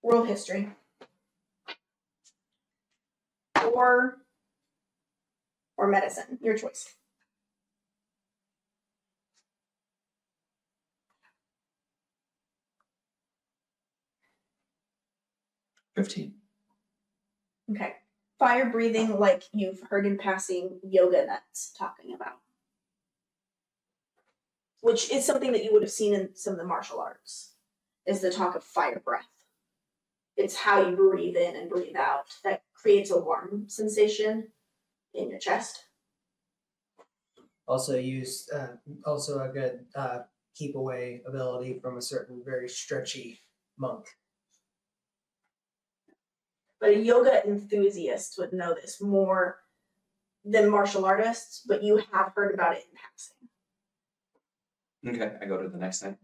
world history. Or medicine, your choice. $15. Okay. Fire breathing, like you've heard in passing yoga nuts talking about. Which is something that you would have seen in some of the martial arts, is the talk of fire breath. It's how you breathe in and breathe out that creates a warm sensation in your chest. Also also a good keep away ability from a certain very stretchy monk. But a yoga enthusiast would know this more than martial artists, but you have heard about it in passing. Okay, I go to the next thing.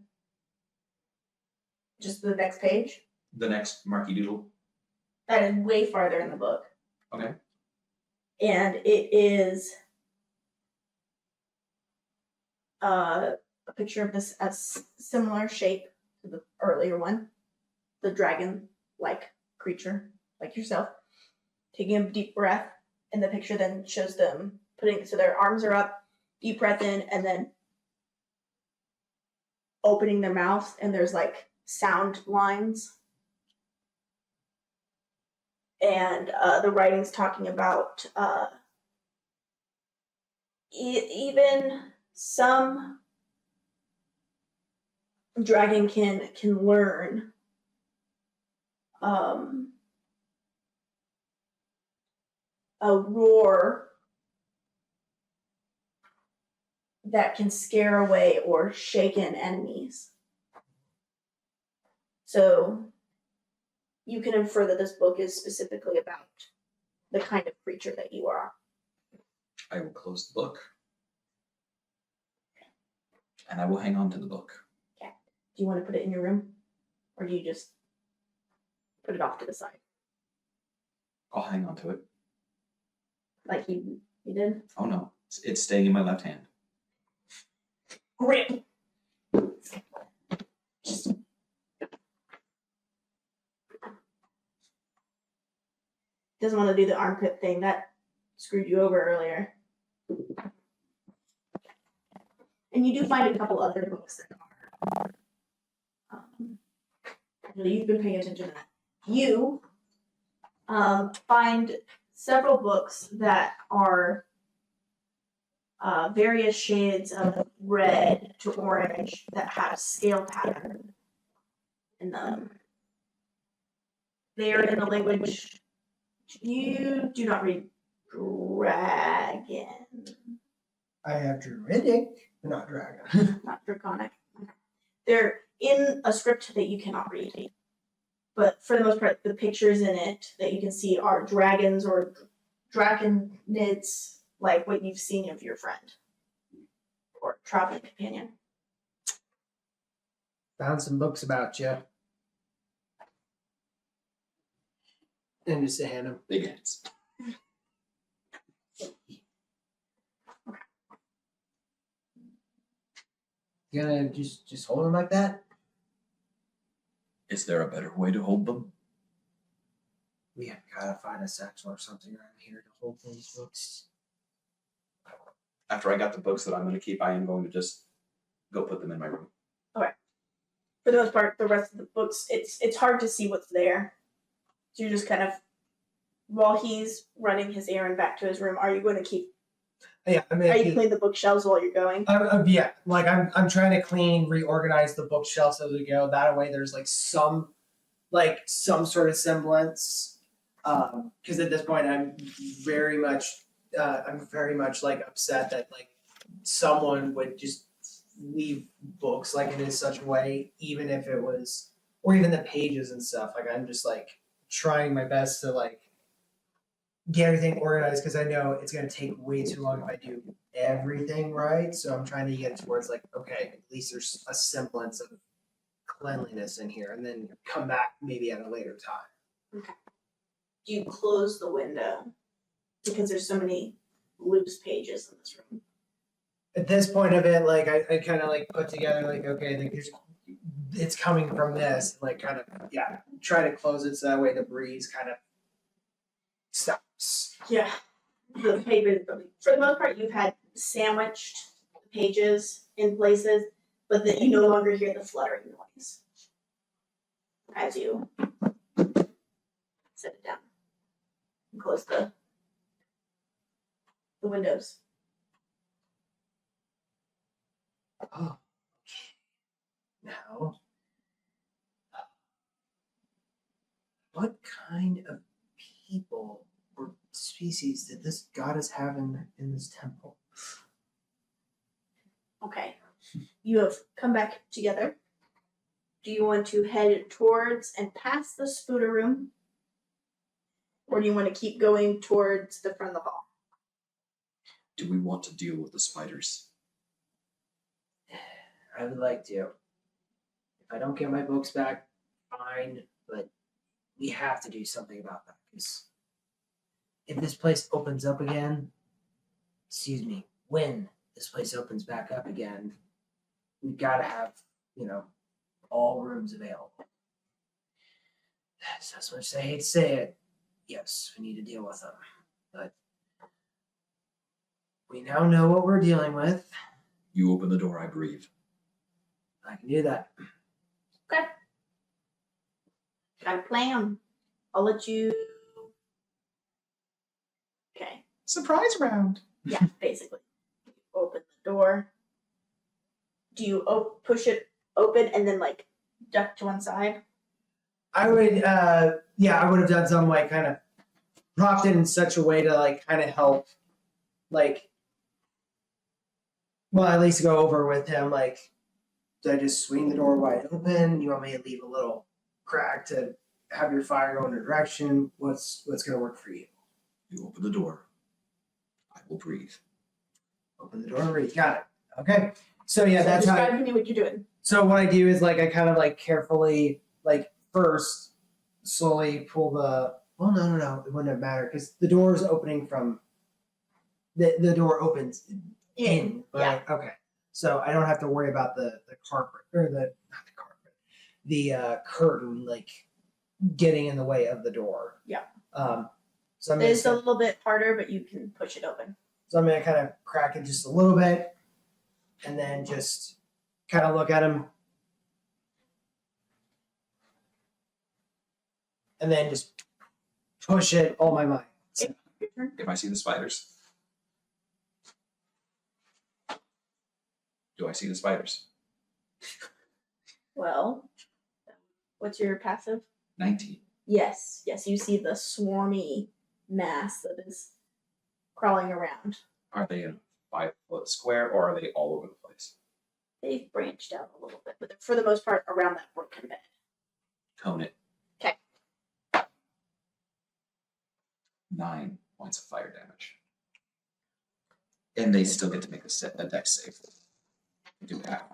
Just the next page. The next Marky Doodle. That is way farther in the book. Okay. And it is a picture of this as similar shape to the earlier one, the dragon-like creature, like yourself, taking a deep breath, and the picture then shows them so their arms are up, deep breath in, and then opening their mouth, and there's like sound lines. And the writing's talking about even some dragon can learn a roar that can scare away or shaken enemies. So you can infer that this book is specifically about the kind of creature that you are. I will close the book. And I will hang on to the book. Okay. Do you want to put it in your room? Or do you just put it off to the side? I'll hang on to it. Like you did? Oh no, it's staying in my left hand. Grip. Doesn't want to do the armpit thing. That screwed you over earlier. And you do find a couple other books that are. You've been paying attention to that. You find several books that are various shades of red to orange that have scale pattern in them. They are in the language. You do not read dragon. I have druidic, but not dragon. Not draconic. They're in a script that you cannot read. But for the most part, the pictures in it that you can see are dragons or draconids, like what you've seen of your friend or traveling companion. Found some books about you. And just to hand them. Big hands. You gonna just hold them like that? Is there a better way to hold them? We have gotta find a satchel or something around here to hold these books. After I got the books that I'm going to keep, I am going to just go put them in my room. For the most part, the rest of the books, it's hard to see what's there. So you're just kind of, while he's running his errand back to his room, are you going to keep? Yeah, I mean, Are you clean the bookshelves while you're going? yeah, like I'm trying to clean, reorganize the bookshelves as we go. That way, there's like some sort of semblance. Because at this point, I'm very much like upset that like someone would just leave books like in such a way, even if it was, or even the pages and stuff. Like I'm just like trying my best to like get everything organized because I know it's gonna take way too long if I do everything right. So I'm trying to get towards like, okay, at least there's a semblance of cleanliness in here, and then come back maybe at a later time. Do you close the window? Because there's so many loose pages in this room. At this point of it, like I kind of like put together like, okay, like it's coming from this, like kind of try to close it so that way the breeze kind of stops. Yeah. The paper, for the most part, you've had sandwiched pages in places, but that you no longer hear the fluttering noise as you set it down and close the windows. Oh, now, what kind of people or species did this goddess have in this temple? Okay. You have come back together. Do you want to head towards and past the spooder room? Or do you want to keep going towards the front of the hall? Do we want to deal with the spiders? I would like to. If I don't get my books back, fine, but we have to do something about that. Because if this place opens up again, when this place opens back up again, we've got to have, all rooms available. So as much as I hate to say it, yes, we need to deal with them. But we now know what we're dealing with. You open the door, I breathe. I can do that. Okay. Got a plan. I'll let you. Okay. Surprise round. Yeah, basically. Open the door. Do you push it open and then like duck to one side? I would, I would have done some like kind of propped it in such a way to like kind of help, like, well, at least go over with him. Like, do I just swing the door wide open? You want me to leave a little crack to have your fire go in a direction? What's going to work for you? You open the door. I will breathe. Open the door and breathe. Got it. Okay. So yeah, that's how. Describe to me what you're doing. So what I do is like I kind of like carefully like first slowly pull the. Well, no, it wouldn't matter because the door is opening from. The door opens in. Right? Yeah. Okay. So I don't have to worry about the carpet or not the carpet, curtain like getting in the way of the door. Yeah. So I'm gonna It's a little bit harder, but you can push it open. So I'm gonna kind of crack it just a little bit, and then just kind of look at him, and then just push it all my might. Your turn. If I see the spiders. Do I see the spiders? Well, what's your passive? 19. Yes, you see the swarmy mass that is crawling around. Are they in a 5-foot square or are they all over the place? They've branched out a little bit, but they're for the most part around that broken bed. Cone it. 'Kay. 9 points of fire damage. And they still get to make a dex save. Do that.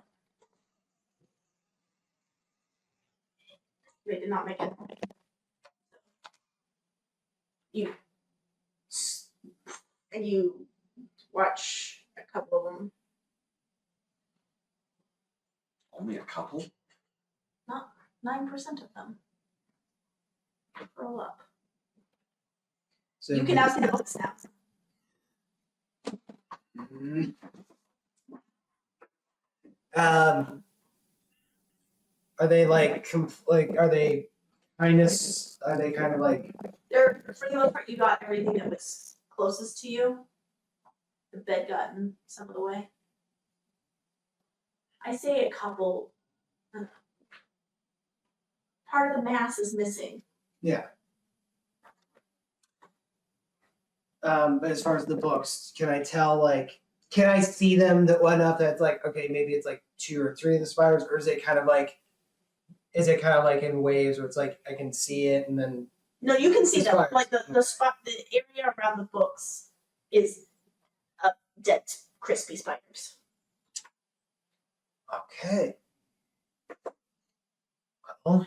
They did not make it. You watch a couple of them. Only a couple? 9% of them roll up. So You can now see the books now. Mhm. Are they like are they kindness? Are they kind of like They're, for the most part, you got everything that was closest to you. The bed got in some of the way. I say a couple. Part of the mass is missing. yeah? But as far as the books, can I tell can I see them that one up that's like okay maybe it's like 2 or 3 of the spiders, or is it kind of like in waves where it's like I can see it and then No, you can see The them. spiders. Like the spot, the area around the books is dead, crispy spiders. okay. Well,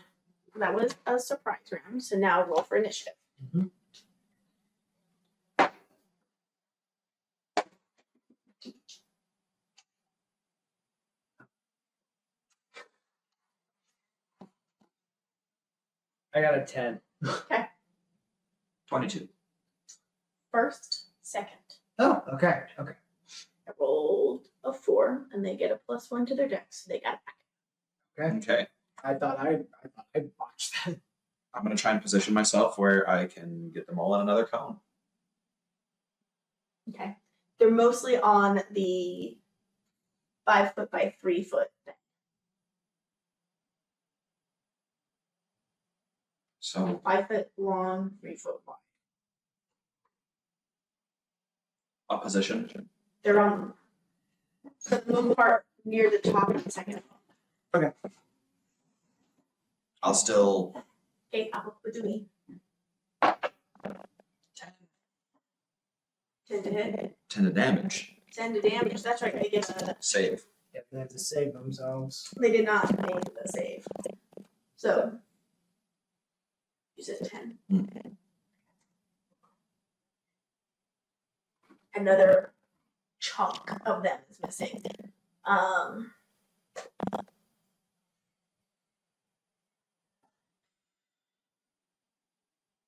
That was a surprise round. So now roll for initiative. mhm. I got a 10. 22. First, second. Oh, okay. I rolled a 4, and they get a +1 to their dex. So they got it back. Okay. I thought I botched that. I'm going to try and position myself where I can get them all in another cone. Okay. They're mostly on the 5 foot by 3 foot bed. So 5 foot long, 3 foot wide. a position. They're on the most part near the top of the second. I'll still. Okay, I'll put the me. 10. 10 to hit. 10 to damage. 10 to damage. That's right. They get a. Save. Yeah, they have to save themselves. They did not make the save. So you said 10. Another chunk of them is missing.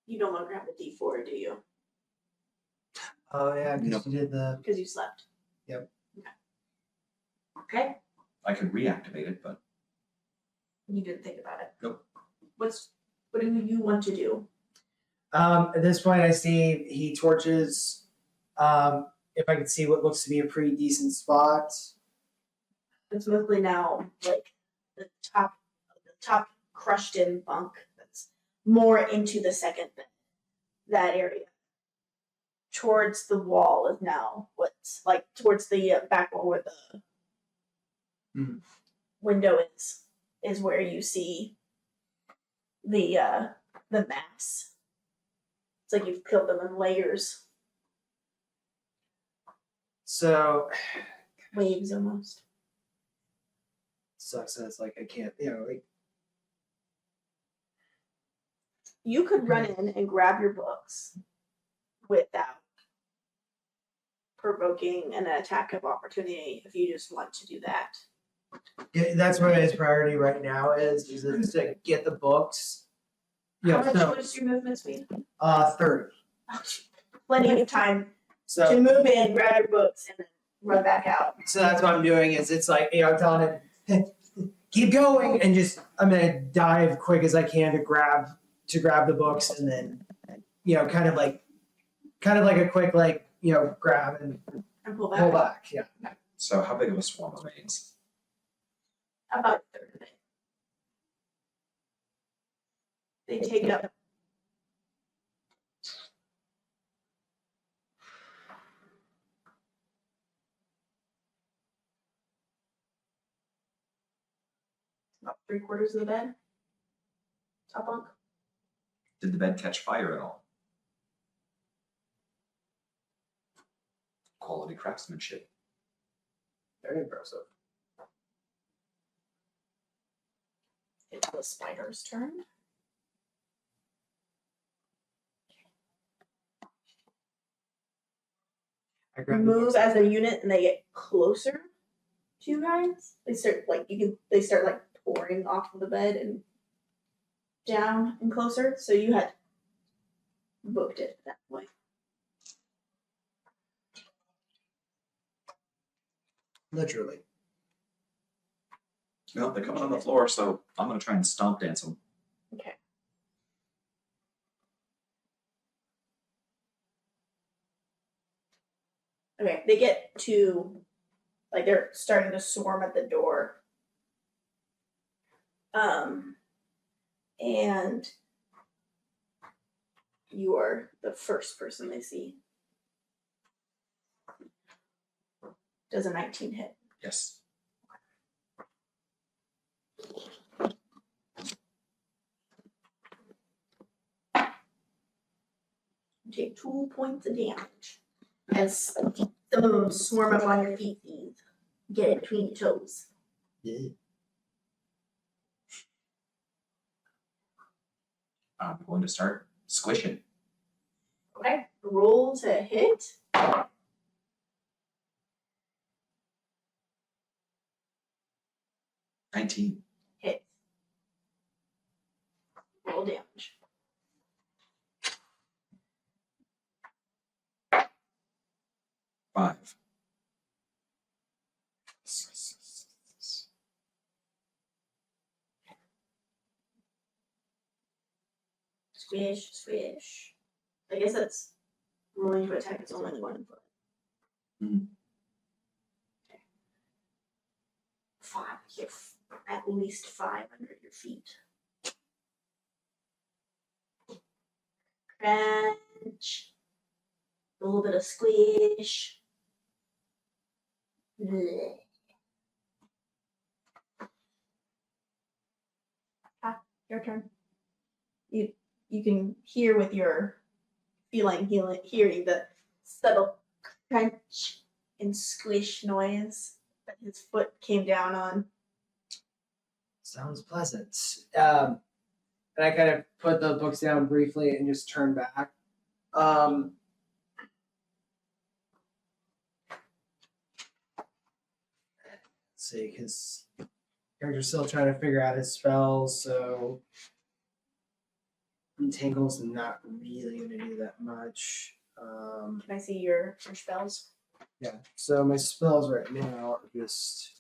You no longer have the D4, do you? Oh yeah, because Nope. you did the. Because you slept. Yep. Okay. I could reactivate it, but You didn't think about it. Nope. What do you want to do? At this point, I see he torches. If I could see what looks to be a pretty decent spot. It's mostly now like the top crushed in bunk that's more into the second bed. That area. Towards the wall is now what's like towards the back wall where the window is where you see the mass. It's like you've peeled them in layers, So waves almost. sucks that it's like I can't, like You could run in and grab your books without provoking an attack of opportunity if you just want to do that. Yeah, that's what his priority right now is to get the books. How much was your movement speed? 30. Plenty of time to So move in, grab your books, and then run back out. that's what I'm doing is it's like, I'm telling him, keep going, and just I'm gonna dive quick as I can to grab the books, and then kind of like a quick grab and And pull back. pull back. Yeah. So how big of a swarm remains? About a third of it. They take up. About 3/4 of the bed. Top bunk. Did the bed catch fire at all? Quality craftsmanship. Very impressive. It's the spider's turn. I grabbed the Move books. as a unit and they get closer to you guys. They start pouring off of the bed and down and closer. So you had booked it that way. Literally. No, they're coming on the floor, so I'm gonna try and stomp dance them. Okay. Okay, they get to, they're starting to swarm at the door. And you are the first person they see. Does a 19 hit? Yes. You take 2 points of damage as some of them swarm up on your feet and get in between your toes. Yeah. I'm going to start squishing. Okay, roll to hit. 19. Hit. Roll damage. 5. Squish, squish. I guess that's rolling to attack. It's only 1 foot. Mhm. Okay. 5. You're at least 5 under your feet. Crunch. A little bit of squish. Blech. Your turn. You can hear with your hearing the subtle crunch and squish noise that his foot came down on. Sounds pleasant. And I kind of put the books down briefly and just turn back. Let's see, because character's still trying to figure out his spells, so Entangle's not really going to do that much. Can I see your spells? Yeah, so my spells right now are just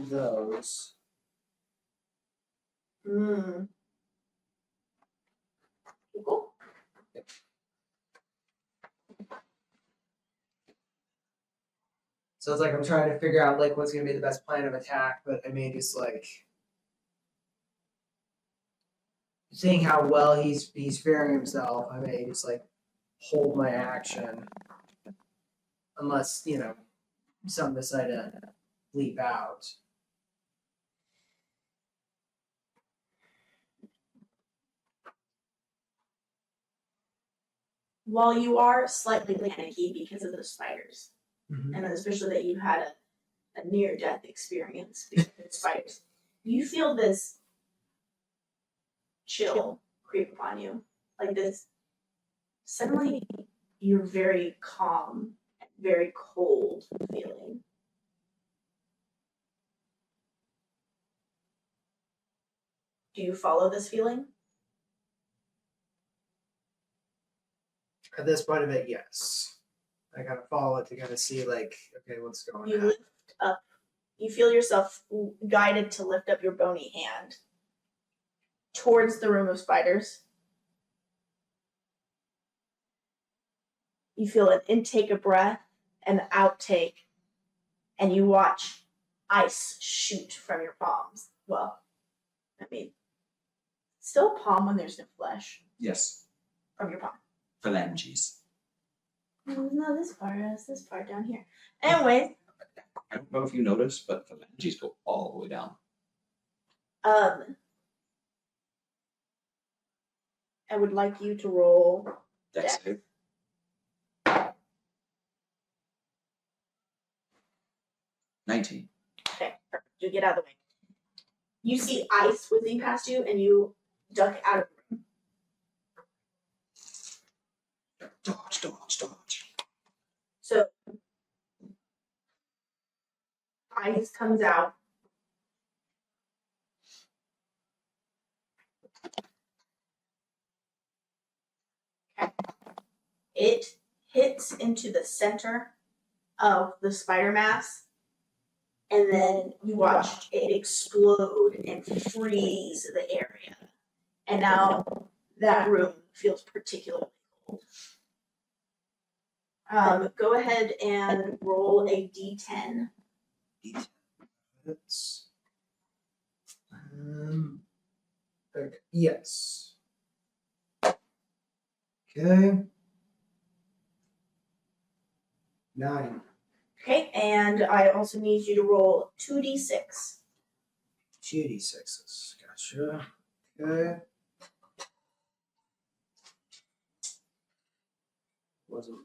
those. Cool. So it's like I'm trying to figure out what's going to be the best plan of attack, but I may just seeing how well he's fearing himself, I may just hold my action, unless some decide to leap out. While you are slightly panicky because of the spiders, Mm-hmm. and especially that you had a near-death experience because of the spiders, you feel this chill creep upon you. Like this, suddenly you're very calm and very cold feeling. Do you follow this feeling? At this point of it, yes. I gotta follow it to kind of see, like, okay, what's going You on. lift up, you feel yourself guided to lift up your bony hand towards the room of spiders. You feel an intake of breath, an outtake, and you watch ice shoot from your palms. Well, I mean, still palm when there's no flesh Yes. from your palm. Phalanges. No, this part down here. Anyway, I don't know if you noticed, but phalanges go all the way down. I would like you to roll. Dex Dex. save. 19. Okay, perfect. You get out of the way. You see ice whizzing past you, and you duck out of the room. Dodge, dodge, dodge. So, ice comes out. Okay. It hits into the center of the spider mass, and then you watch it explode and freeze the area. And now that room feels particularly cold. Go ahead and roll a d10. That's okay, yes. Okay. 9. Okay, and I also need you to roll 2d6. 2d6s. Gotcha. Okay. Wasn't.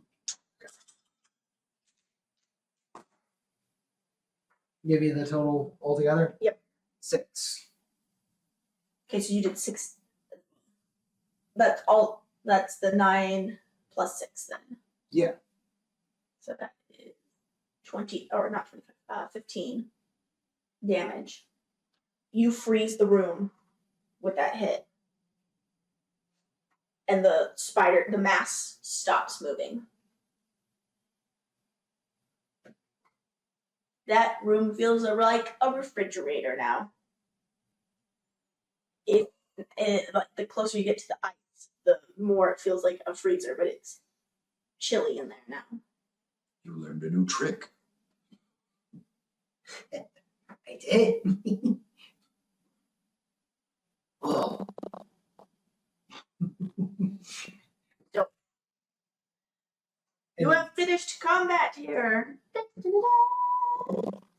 Okay. Give you the total altogether? Yep. 6. Okay, so you did 6. That's all. That's the 9 plus 6 then. Yeah. So that is 20, or not 25, 15 damage. You freeze the room with that hit. And the mass stops moving. That room feels like a refrigerator now. Like the closer you get to the ice, the more it feels like a freezer, but it's chilly in there now. You learned a new trick. I did. Oh. You have finished combat here.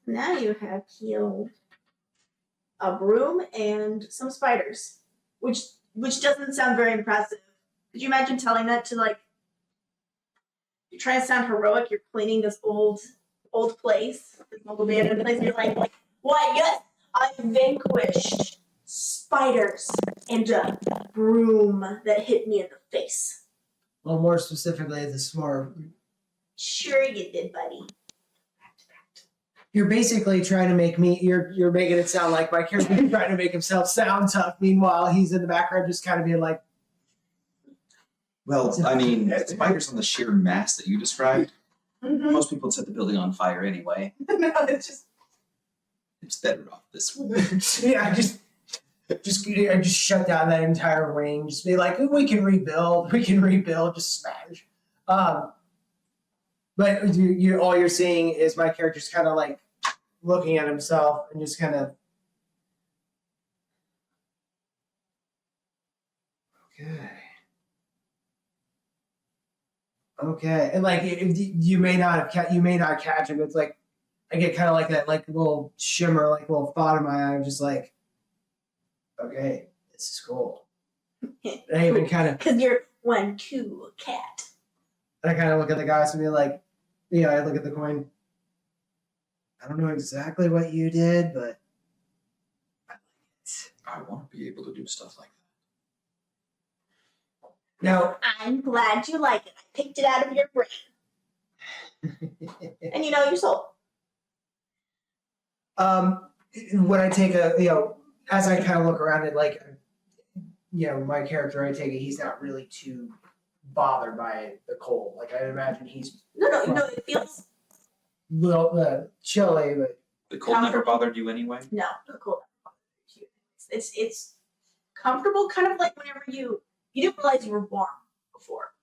Now you have killed a broom and some spiders, which doesn't sound very impressive. Could you imagine telling that to, like, you're trying to sound heroic, you're cleaning this old place, this old abandoned place, and you're like, why, yes, I vanquished spiders and a broom that hit me in the face. Well, more specifically, this more. Sure you did, buddy. You're basically trying to make me. You're making it sound like my character's trying to make himself sound tough. Meanwhile, he's in the background, just kind of being like. Well, I mean, spiders on the sheer mass that you described, Mm-hmm. most people would set the building on fire anyway. No, it's just. It's better off this way. Yeah, I just shut down that entire range. Just be like, we can rebuild, just smash. But all you're seeing is my character's kind of like looking at himself and just kind of. Okay, and like you may not catch him. It's like I get kind of like that, like little shimmer, like little thought in my eye. I'm just like, okay, this is cool. And I even kind of, Because you're one cool cat. I kind of look at the guys and be like, I look at the coin. I don't know exactly what you did, but I like it. I want to be able to do stuff like that. Now, I'm glad you like it. I picked it out of your brain. And you know your soul. when I take as I kind of look around it, like, you know, my character, I take it he's not really too bothered by the cold. Like, I imagine he's No, it feels little chilly, but The cold never Comfortable. bothered you anyway? no, the cold. It's comfortable, kind of like whenever you didn't realize you were warm before.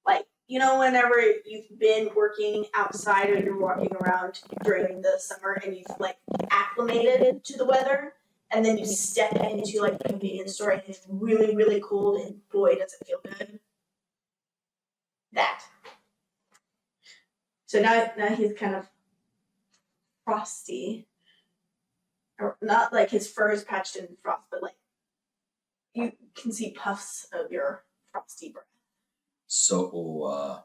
Like, you know, whenever you've been working outside or you're walking around during the summer and you've like acclimated to the weather, and then you step into like a convenience store and it's really, really cold, and boy, does it feel good. That. So now he's kind of frosty. Or not like his fur is patched in frost, but like you can see puffs of your frosty breath. So,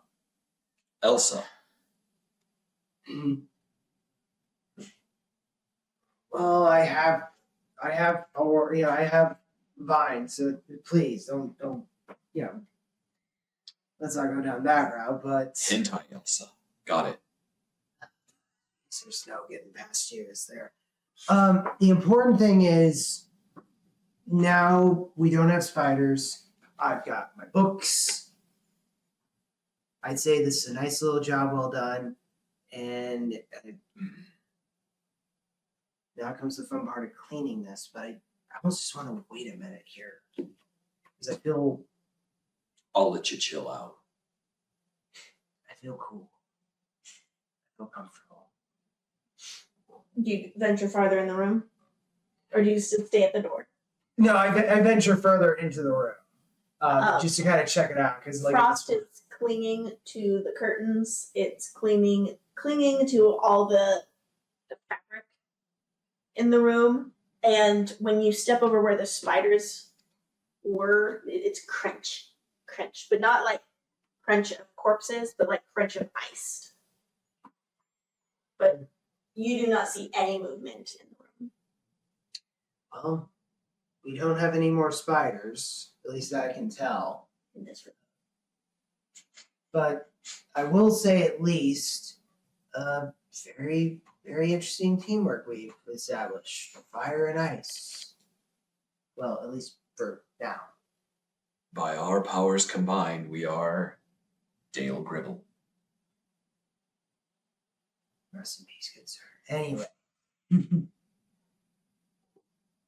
Elsa, well, I have vines. So please don't, you know, let's not go down that route. But hentai Elsa. Got it. there's no getting past you, is there? The important thing is now we don't have spiders. I've got my books. I'd say this is a nice little job well done. And now comes the fun part of cleaning this, but I almost just want to wait a minute here. Because I feel I'll let you chill out. cool. I feel comfortable. Do you venture farther in the room? Or do you just stay at the door? No, I venture further into the room. Oh. Just to kind of check it out. Because like Frost is clinging to the curtains. It's clinging to all the fabric in the room. And when you step over where the spiders were, it's crunch. But not like crunch of corpses, but like crunch of ice. But you do not see any movement in the room. well, we don't have any more spiders. At least I can tell. In this room. But I will say at least very, very interesting teamwork we've established. Fire and ice. Well, at least for now. By our powers combined, we are Dale Gribble. Rest in peace, good sir. Anyway.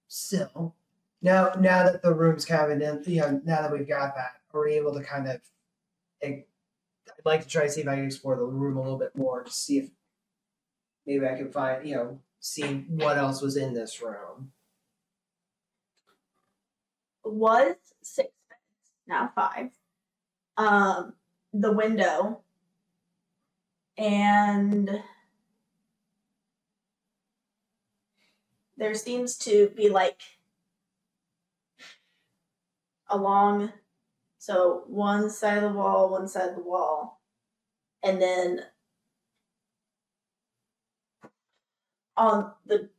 So now that the room's kind of now that we've got that, we're able to kind of I'd like to try to see if I can explore the room a little bit more to see if maybe I can find, see what else was in this room. Was 6 beds, now 5. The window, and there seems to be like along, so one side of the wall, and then on the,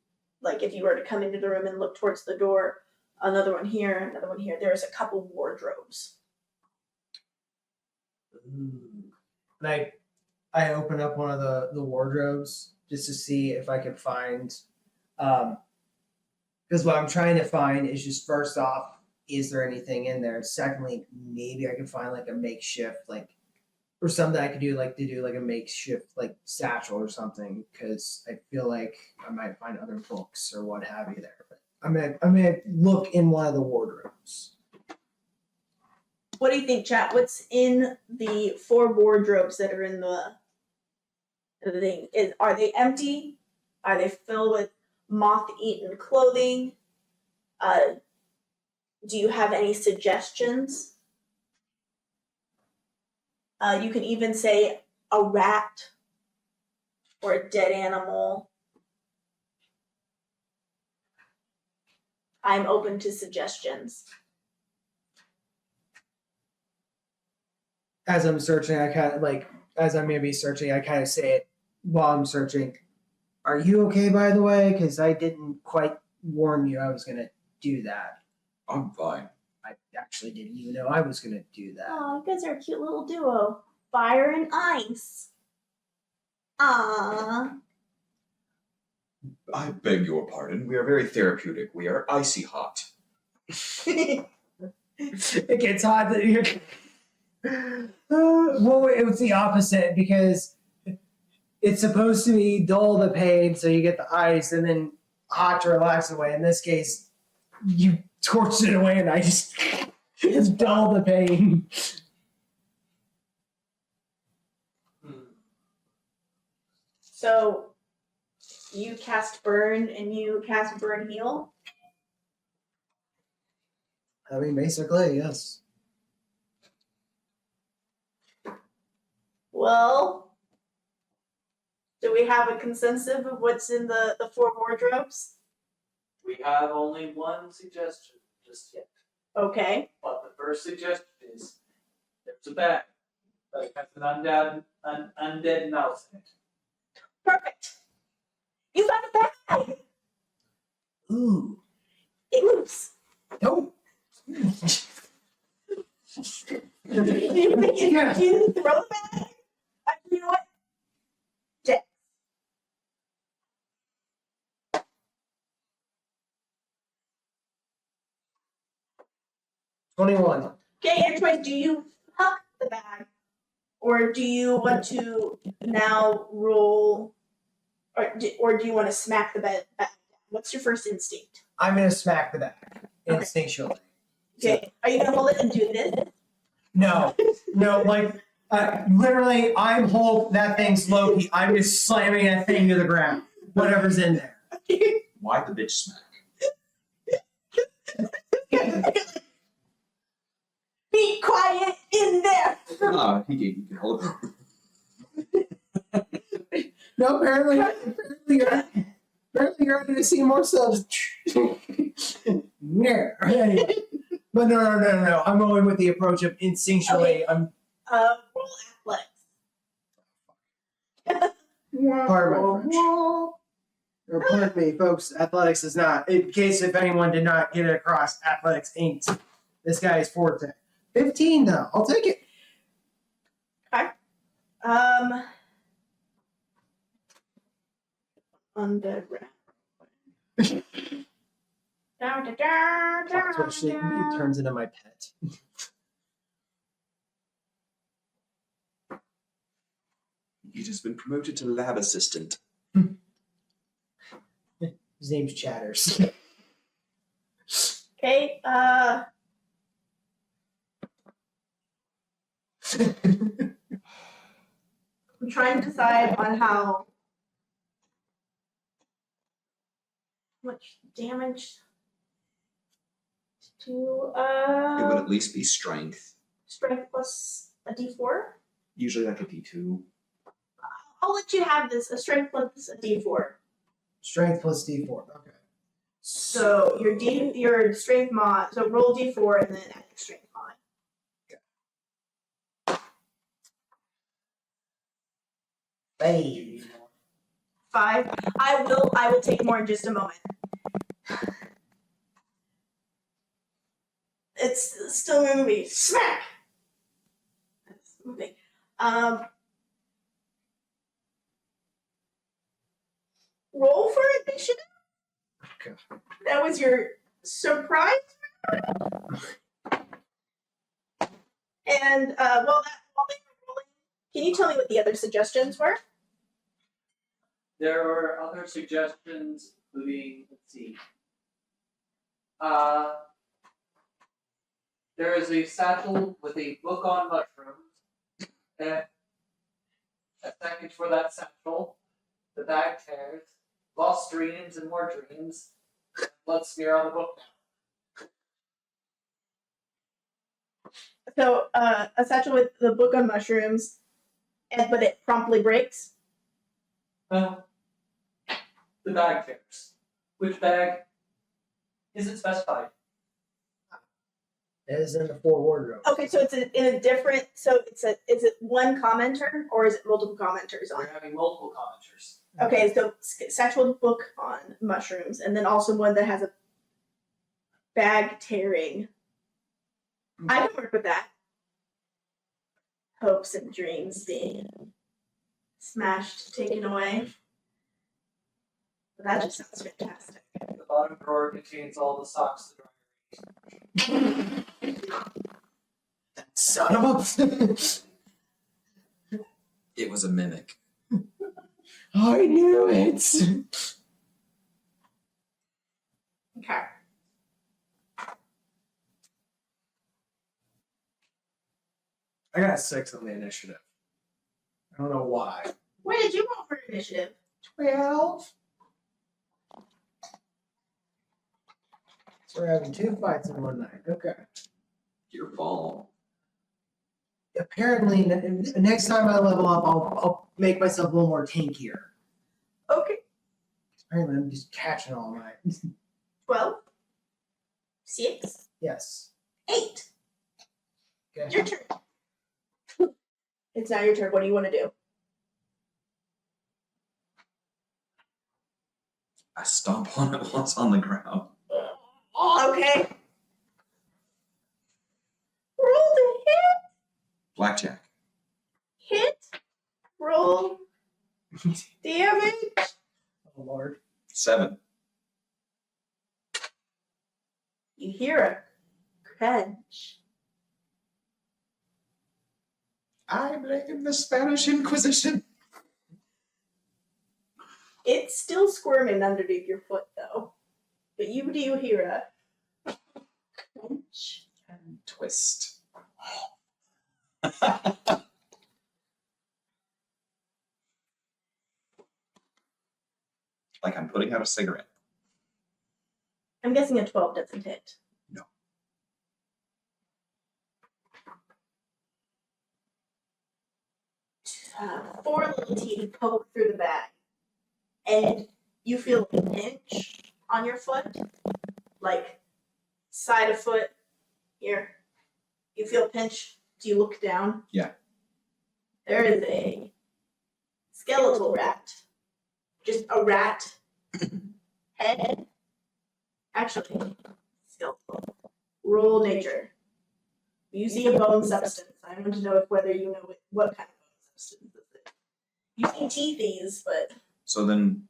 like if you were to come into the room and look towards the door, another one here, there's a couple wardrobes. And I open up one of the wardrobes just to see if I could find, because what I'm trying to find is just first off, is there anything in there? Secondly, maybe I can find like a makeshift, like, or something I could do, like to do like a makeshift like satchel or something, because I feel like I might find other books or what have you there. But I'm gonna look in one of the wardrobes. What do you think, chat? What's in the 4 wardrobes that are in the thing? Are they empty? Are they filled with moth-eaten clothing? Do you have any suggestions? You can even say a rat or a dead animal. I'm open to suggestions. As I'm searching, I kind of like, as I'm gonna be searching, I kind of say it while I'm searching. Are you okay, by the way? Because I didn't quite warn you I was gonna do that. I'm fine. I actually didn't even know I was gonna do that. Oh, you guys are a cute little duo. Fire and ice. Ah. I beg your pardon. We are very therapeutic. We are icy hot. It gets hot. Well, it was the opposite because it's supposed to be dull the pain, so you get the ice, and then hot to relax away. In this case, you torched it away, and I just dull the pain. So you cast burn and you cast burn heal. I mean, basically, yes. Well, do we have a consensus of what's in the 4 wardrobes? We have only one suggestion just yet. Okay. But the first suggestion is there's a bag that has an undead mouse in it. Perfect. You got the bag. Ooh. It moves. Nope. You make it, you throw the bag. Actually, you know what? Dex. $21. Okay, your choice. Do you huck the bag, or do you want to now roll, or do you want to smack the bag down? What's your first instinct? I'm gonna smack the back Okay. instinctually. Okay, are you gonna hold it and do this? No, like literally, I'm Hulk. That thing's Loki. I'm just slamming that thing to the ground. Whatever's in there. Why the bitch smack? Be quiet in there. Ah, he can hold it. No, apparently you're going to see more subs. Yeah. Anyway. But no. I'm going with the approach of instinctually. I'm Roll athletics. pardon my French. Or pardon me, folks. Athletics is not. In case if anyone did not get it across, athletics ain't. This guy is forte. 15 though. I'll take it. Undead rat. Especially it turns into my pet. He just been promoted to lab assistant. His name's Chatters. Okay, I'm trying to decide on how much damage to It would at least be strength. strength plus a d4. Usually like a D2. I'll let you have this, a strength plus a d4. Strength plus D4. Okay. So your strength mod, so roll d4 and then add your strength mod. 5. I will take more in just a moment. It's still moving. Smack! It's moving. Roll for initiative. Okay. That was your surprise. And while they were rolling, can you tell me what the other suggestions were? There were other suggestions, including, let's see. There is a satchel with a book on mushrooms. And a second for that satchel. The bag tears. Lost dreams and more dreams. Blood smear on the book now. So a satchel with the book on mushrooms, but it promptly breaks. The bag tears. Which bag isn't specified? It is in the 4 wardrobe. Okay, so it's in a different. So is it one commenter or is it multiple commenters on We're it? having multiple commenters. Okay, so satchel with book on mushrooms, and then also one that has a bag tearing. I can work with that. Hopes and dreams being smashed, taken away. That just sounds fantastic. The bottom drawer contains all the socks the dryer. Son of a. It was a mimic. I knew it. Okay. I got a 6 on the initiative. I don't know why. What did you roll for initiative? 12. So we're having 2 fights in one night. Okay. Your ball. Apparently, next time I level up, I'll make myself a little more tankier. Okay. Apparently, I'm just catching all night. 12. 6. Yes. 8. Okay. Your turn. It's now your turn. What do you want to do? I stomp on it while it's on the ground. Okay. Roll to Blackjack. hit. Roll damage. Oh, Lord. 7. You hear a crunch. I blame the Spanish Inquisition. It's still squirming underneath your foot, though. But you do hear a crunch. And twist. Like I'm putting out a cigarette. I'm guessing a 12 doesn't hit. No. Four little teeth poke through the bag, and you feel a pinch on your foot, like side of foot here. You feel a pinch. Do you look down? Yeah. There is a skeletal rat. Just a rat head. Actually, skeletal. Roll nature. You see a bone substance. I want to know whether you know what kind of bone substance is it. You see teethies, but So then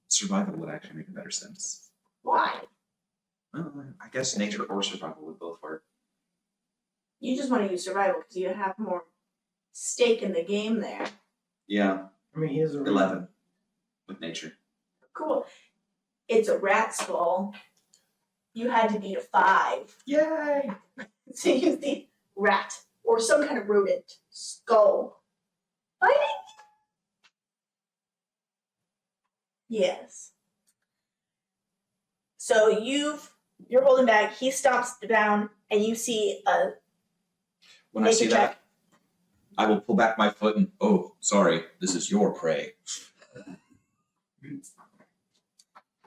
survival would actually make a better sense. why? Well, I guess nature or survival would both work. You just want to use survival because you have more stake in the game there. Yeah, I mean, he is a 11 with nature. Cool. It's a rat skull. You had to beat a 5. Yay! So you see rat or some kind of rodent skull fighting. Yes. So you're holding back. He stomps down, and you see a When I Make a see check. that, I will pull back my foot and, oh, sorry, this is your prey.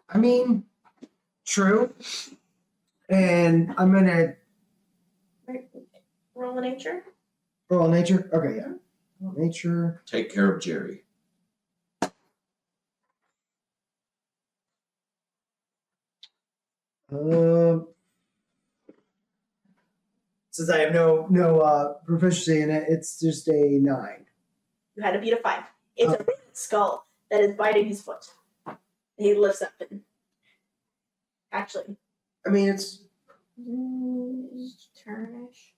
I mean, true. And I'm gonna roll of nature. roll nature. Okay, yeah. Roll nature. Take care of Jerry. Since I have no proficiency in it, it's just a 9. You had to beat a 5. It's a rodent skull that is biting his foot. He lifts up and actually I mean, it's turnish.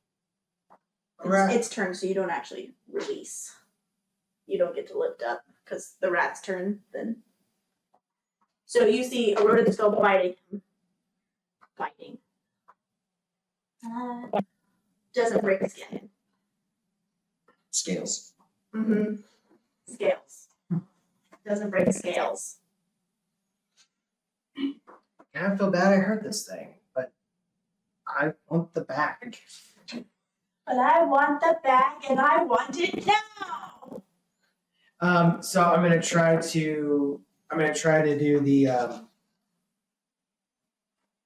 rat. It's turn, so you don't actually release. You don't get to lift up because the rat's turn then. So you see a rodent skull biting him. Biting. Doesn't break the skin. Scales. Mm-hmm. Scales. Doesn't break scales. I kind of feel bad I hurt this thing, but I want the bag. But I want the bag and I want it now. So I'm gonna try to do the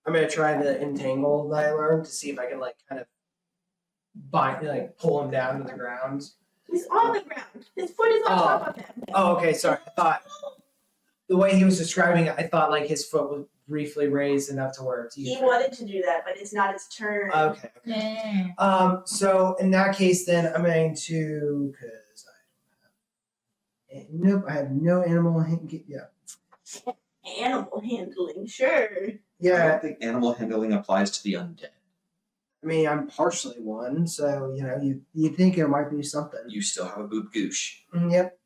I'm gonna try the entangle that I learned to see if I can like kind of pull him down to the ground. He's on the ground. His foot is on top of him. Oh, okay, sorry. I thought the way he was describing it, I thought like his foot was briefly raised enough to where it's He wanted to do that, but it's not his turn. Okay. So in that case, then I'm going to because I don't have. Nope, I have no animal. Yeah. Animal handling, sure. I Yeah, don't think animal handling applies to the undead. I mean, I'm partially one, so you think it might be something. You still have a boob goosh. Yep.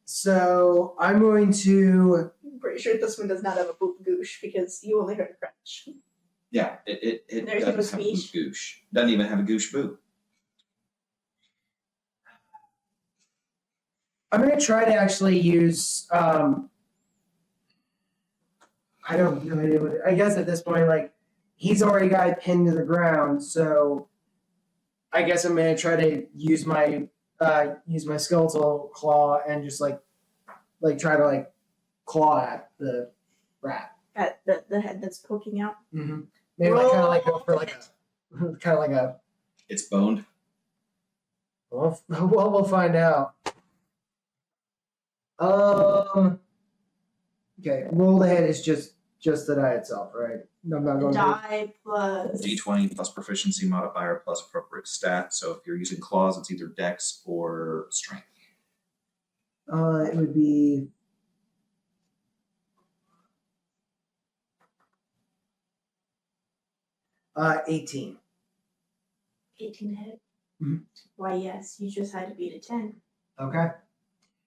So I'm going to. I'm pretty sure this one does not have a boop goosh because you only heard a crunch. Yeah, it There's doesn't no have a boob speech. goosh. Doesn't even have a goosh boob. I'm going to try to actually use. I don't know. I guess at this point, like, he's already got it pinned to the ground, so I guess I'm going to try to use my skeletal claw and just like try to like claw at the rat. At the head that's poking out. Mm-hmm. Maybe like kind of like go for like a. It's boned. Well, we'll find out. Okay, roll the head is just the die itself, right? I'm not going to. Die plus. D20 plus proficiency modifier plus appropriate stat. So if you're using claws, it's either dex or strength. It would be. 18. 18 to hit. Mhm. Why, yes, you just had to beat a 10. Okay.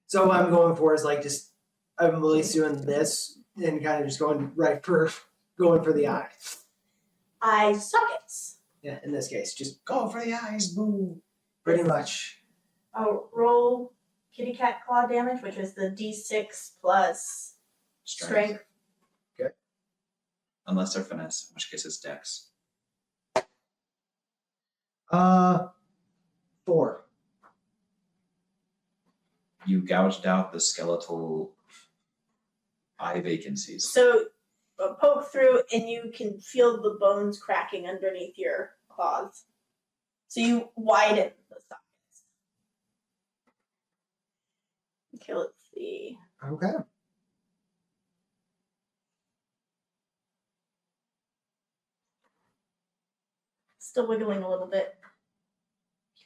So what I'm going for is like just I'm at least doing this and kind of just going for the eye. Eye sockets. Yeah, in this case, just go for the eyes, boo. Pretty much. Roll kitty cat claw damage, which is the d6 plus strength. Unless they're finesse, in which case it's dex. 4. You gouged out the skeletal eye vacancies. So poke through and you can feel the bones cracking underneath your claws. So you widen the sockets. Okay, let's see. Okay. Still wiggling a little bit.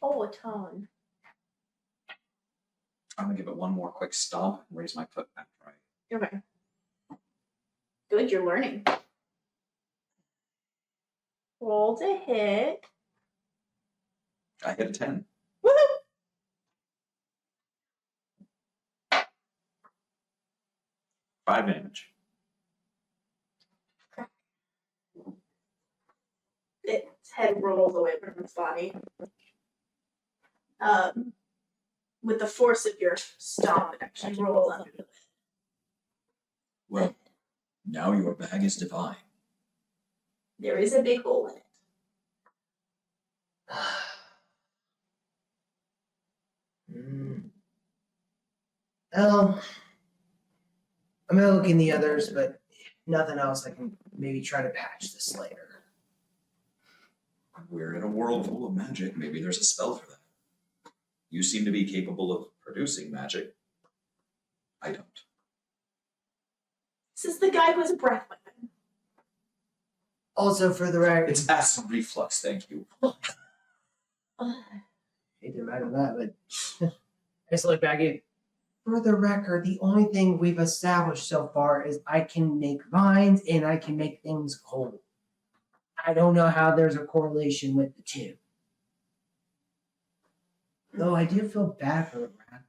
Oh, a tone. I'm gonna give it one more quick stomp and raise my foot back right. Okay. Good, you're learning. Roll to hit. I hit a 10. Woohoo! Five damage. Its head rolls away from its body. With the force of your stomp, it actually rolls under the bed. Well, now your bag is divine. There is a big hole in it. Well, I'm gonna look in the others, but nothing else. I can maybe try to patch this later. We're in a world full of magic. Maybe there's a spell for that. You seem to be capable of producing magic. I don't. This is the guy who has a breath weapon. Also, for the record, It's acid reflux, thank you. it didn't matter that, but I just look back at. For the record, the only thing we've established so far is I can make vines and I can make things cold. I don't know how there's a correlation with the two. Though I do feel bad for the rat.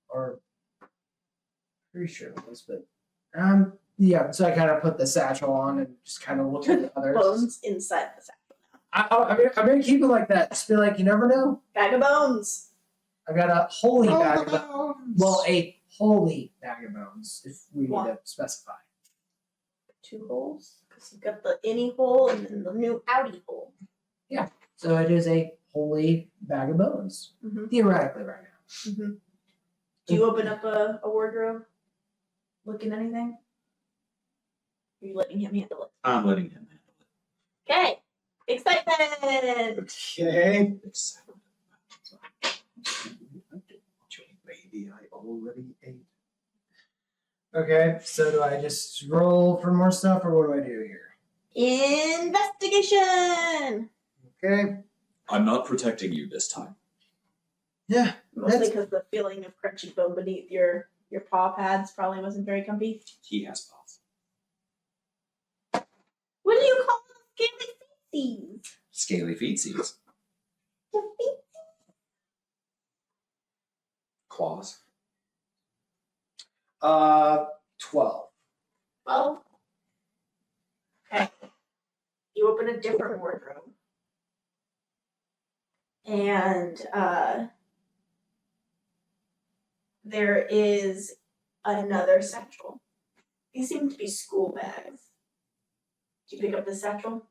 Or pretty sure it was, but yeah, so I kind of put the satchel on and just kind of look at the others. Bones inside the sack. I'm gonna keep it like that. Just be like, you never know. Bag of bones. I got a holy bag of bones. Well, a holy bag of bones, if we need to specify. 2 holes. Because you've got the innie hole and then the new outie hole. So it is a holy bag of bones, Mhm. theoretically, right now. Mm-hmm. Do you open up a wardrobe? Looking at anything? Are you letting him handle it? I'm letting him handle it. Okay. Excitement! Okay. Excited. Baby, I already ate. Okay, so do I just roll for more stuff, or what do I do here? Investigation! Okay. I'm not protecting you this time. Yeah. Mostly That's- because the feeling of crunchy bone beneath your Your paw pads probably wasn't very comfy. He has paws. What do you call them? Scaly feetsies. Scaly feetsies. The feet. Claws. 12. Well, okay. You open a different wardrobe. And there is another satchel. These seem to be school bags. Do you pick up the satchel?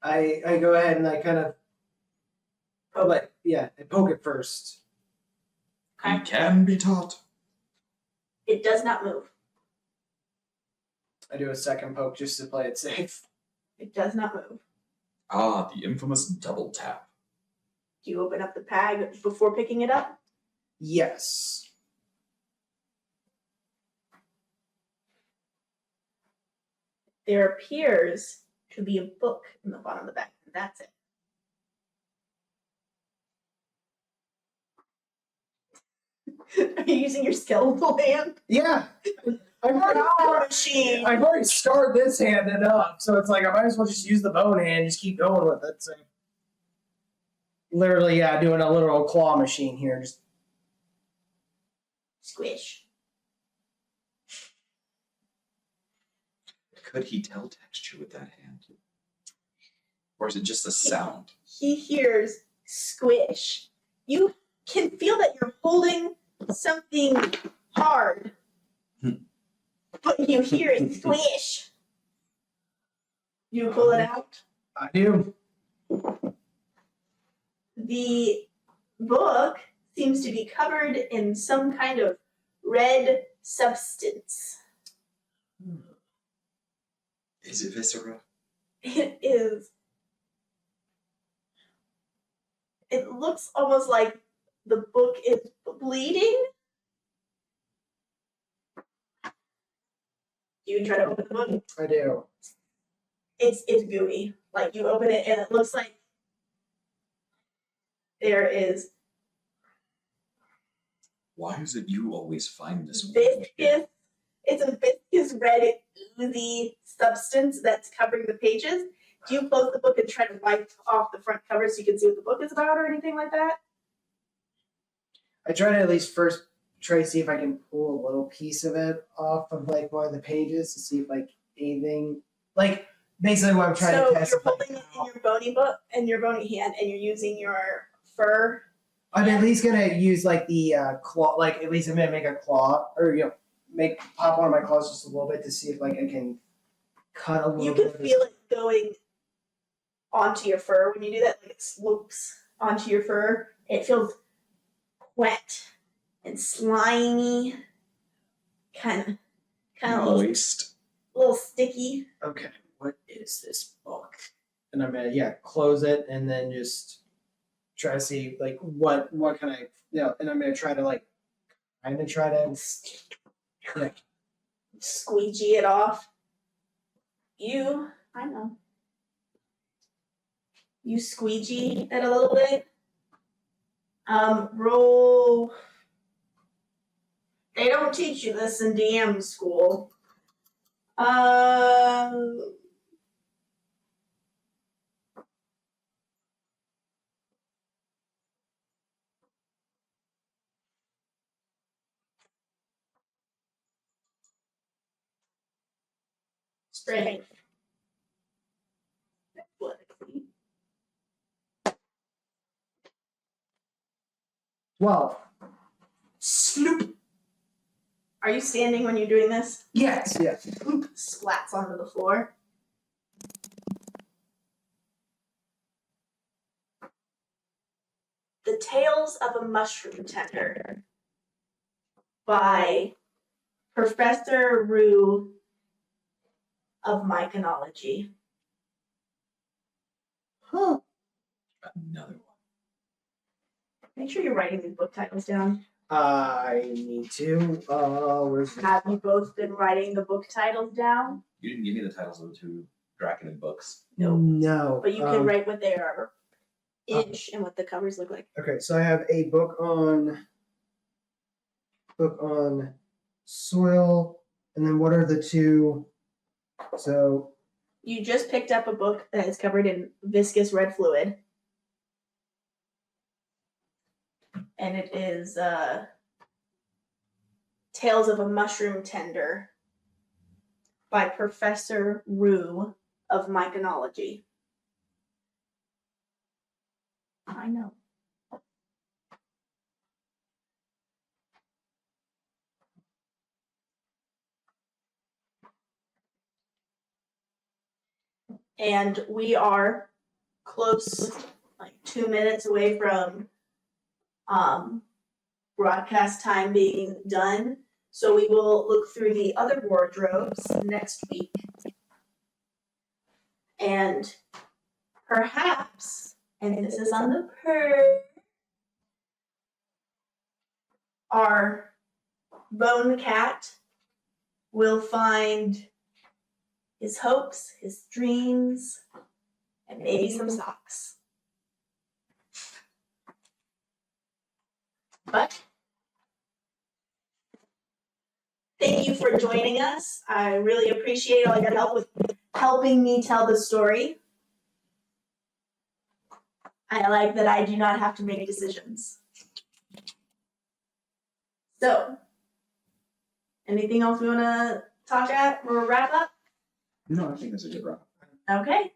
I go ahead and I kind of, I poke it first. He can be taught. It does not move. I do a second poke just to play it safe. It does not move. Ah, the infamous double tap. Do you open up the bag before picking it up? Yes. There appears to be a book in the bottom of the bag, and that's it. Are you using your skeletal hand? Yeah. I've already, Machine. I've already scarred this hand enough, so it's like I might as well just use the bone hand, just keep going with it. So literally, yeah, doing a literal claw machine here. Just Squish. Could he tell texture with that hand? Or is it just a sound? He hears squish. You can feel that you're holding something hard, but you hear it squish. You pull it out. I do. The book seems to be covered in some kind of red substance. Is it viscera? It is. It looks almost like the book is bleeding. You try to open the book. I do. It's gooey. Like you open it and it looks like there is Why is it you always find this one? viscous. It's a viscous red oozy substance that's covering the pages. Do you close the book and try to wipe off the front cover so you can see what the book is about or anything like that? I try to at least first try to see if I can pull a little piece of it off of like one of the pages to see if like anything like basically what I'm trying So to test. you're holding it in your bony book and your bony hand and you're using your fur. I'm at least gonna use like the claw, like at least I'm gonna make a claw or pop one of my claws just a little bit to see if like I can cut a little You bit. can feel it going onto your fur when you do that, like it slopes onto your fur. It feels wet and slimy, kind of a Moist. little sticky. Okay, what is this book? And I'm gonna close it and then just try to see like what can I and I'm gonna try to Squeegee it off. I know. You squeegee it a little bit. Roll. They don't teach you this in DM school. Strength. Athletically. 12. Sloop. Are you standing when you're doing this? Yes. Sloop splats onto the floor. The Tales of a Mushroom Tender by Professor Rue of Myconology. Huh. Another one. Make sure you're writing these book titles down. I need to. Where's Have you both been writing the book titles down? You didn't give me the titles of the two Draken books. Nope. No. But you can write what they are inch and what the covers look like. Okay, so I have a book on book on soil, and then what are the two? So You just picked up a book that is covered in viscous red fluid. And it is Tales of a Mushroom Tender by Professor Rue of Myconology. I know. And we are close, like 2 minutes away from broadcast time being done. So we will look through the other wardrobes next week. And perhaps, and this is on the our bone cat will find his hopes, his dreams, and maybe some socks. But thank you for joining us. I really appreciate all your help with helping me tell the story. I like that I do not have to make decisions. So, anything else we want to talk at or wrap up? No, I think that's a good wrap. Okay.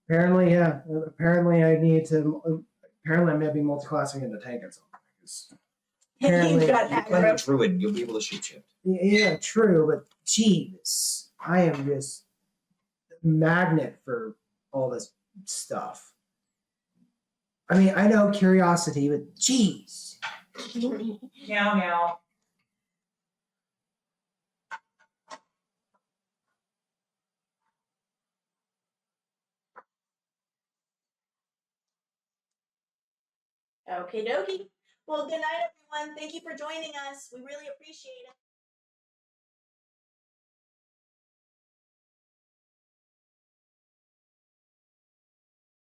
apparently, yeah. Apparently, I need to. Apparently, I'm gonna be multi-classing into tank at some point. 'Cause Apparently, You've got You play a aggro. druid, you'll be able to shoot shit. Yeah, true, but jeez, I am just a magnet for all this stuff. I mean, I know curiosity, but jeez. Meow meow. Okie dokie. Well, good night, everyone. Thank you for joining us. We really appreciate it.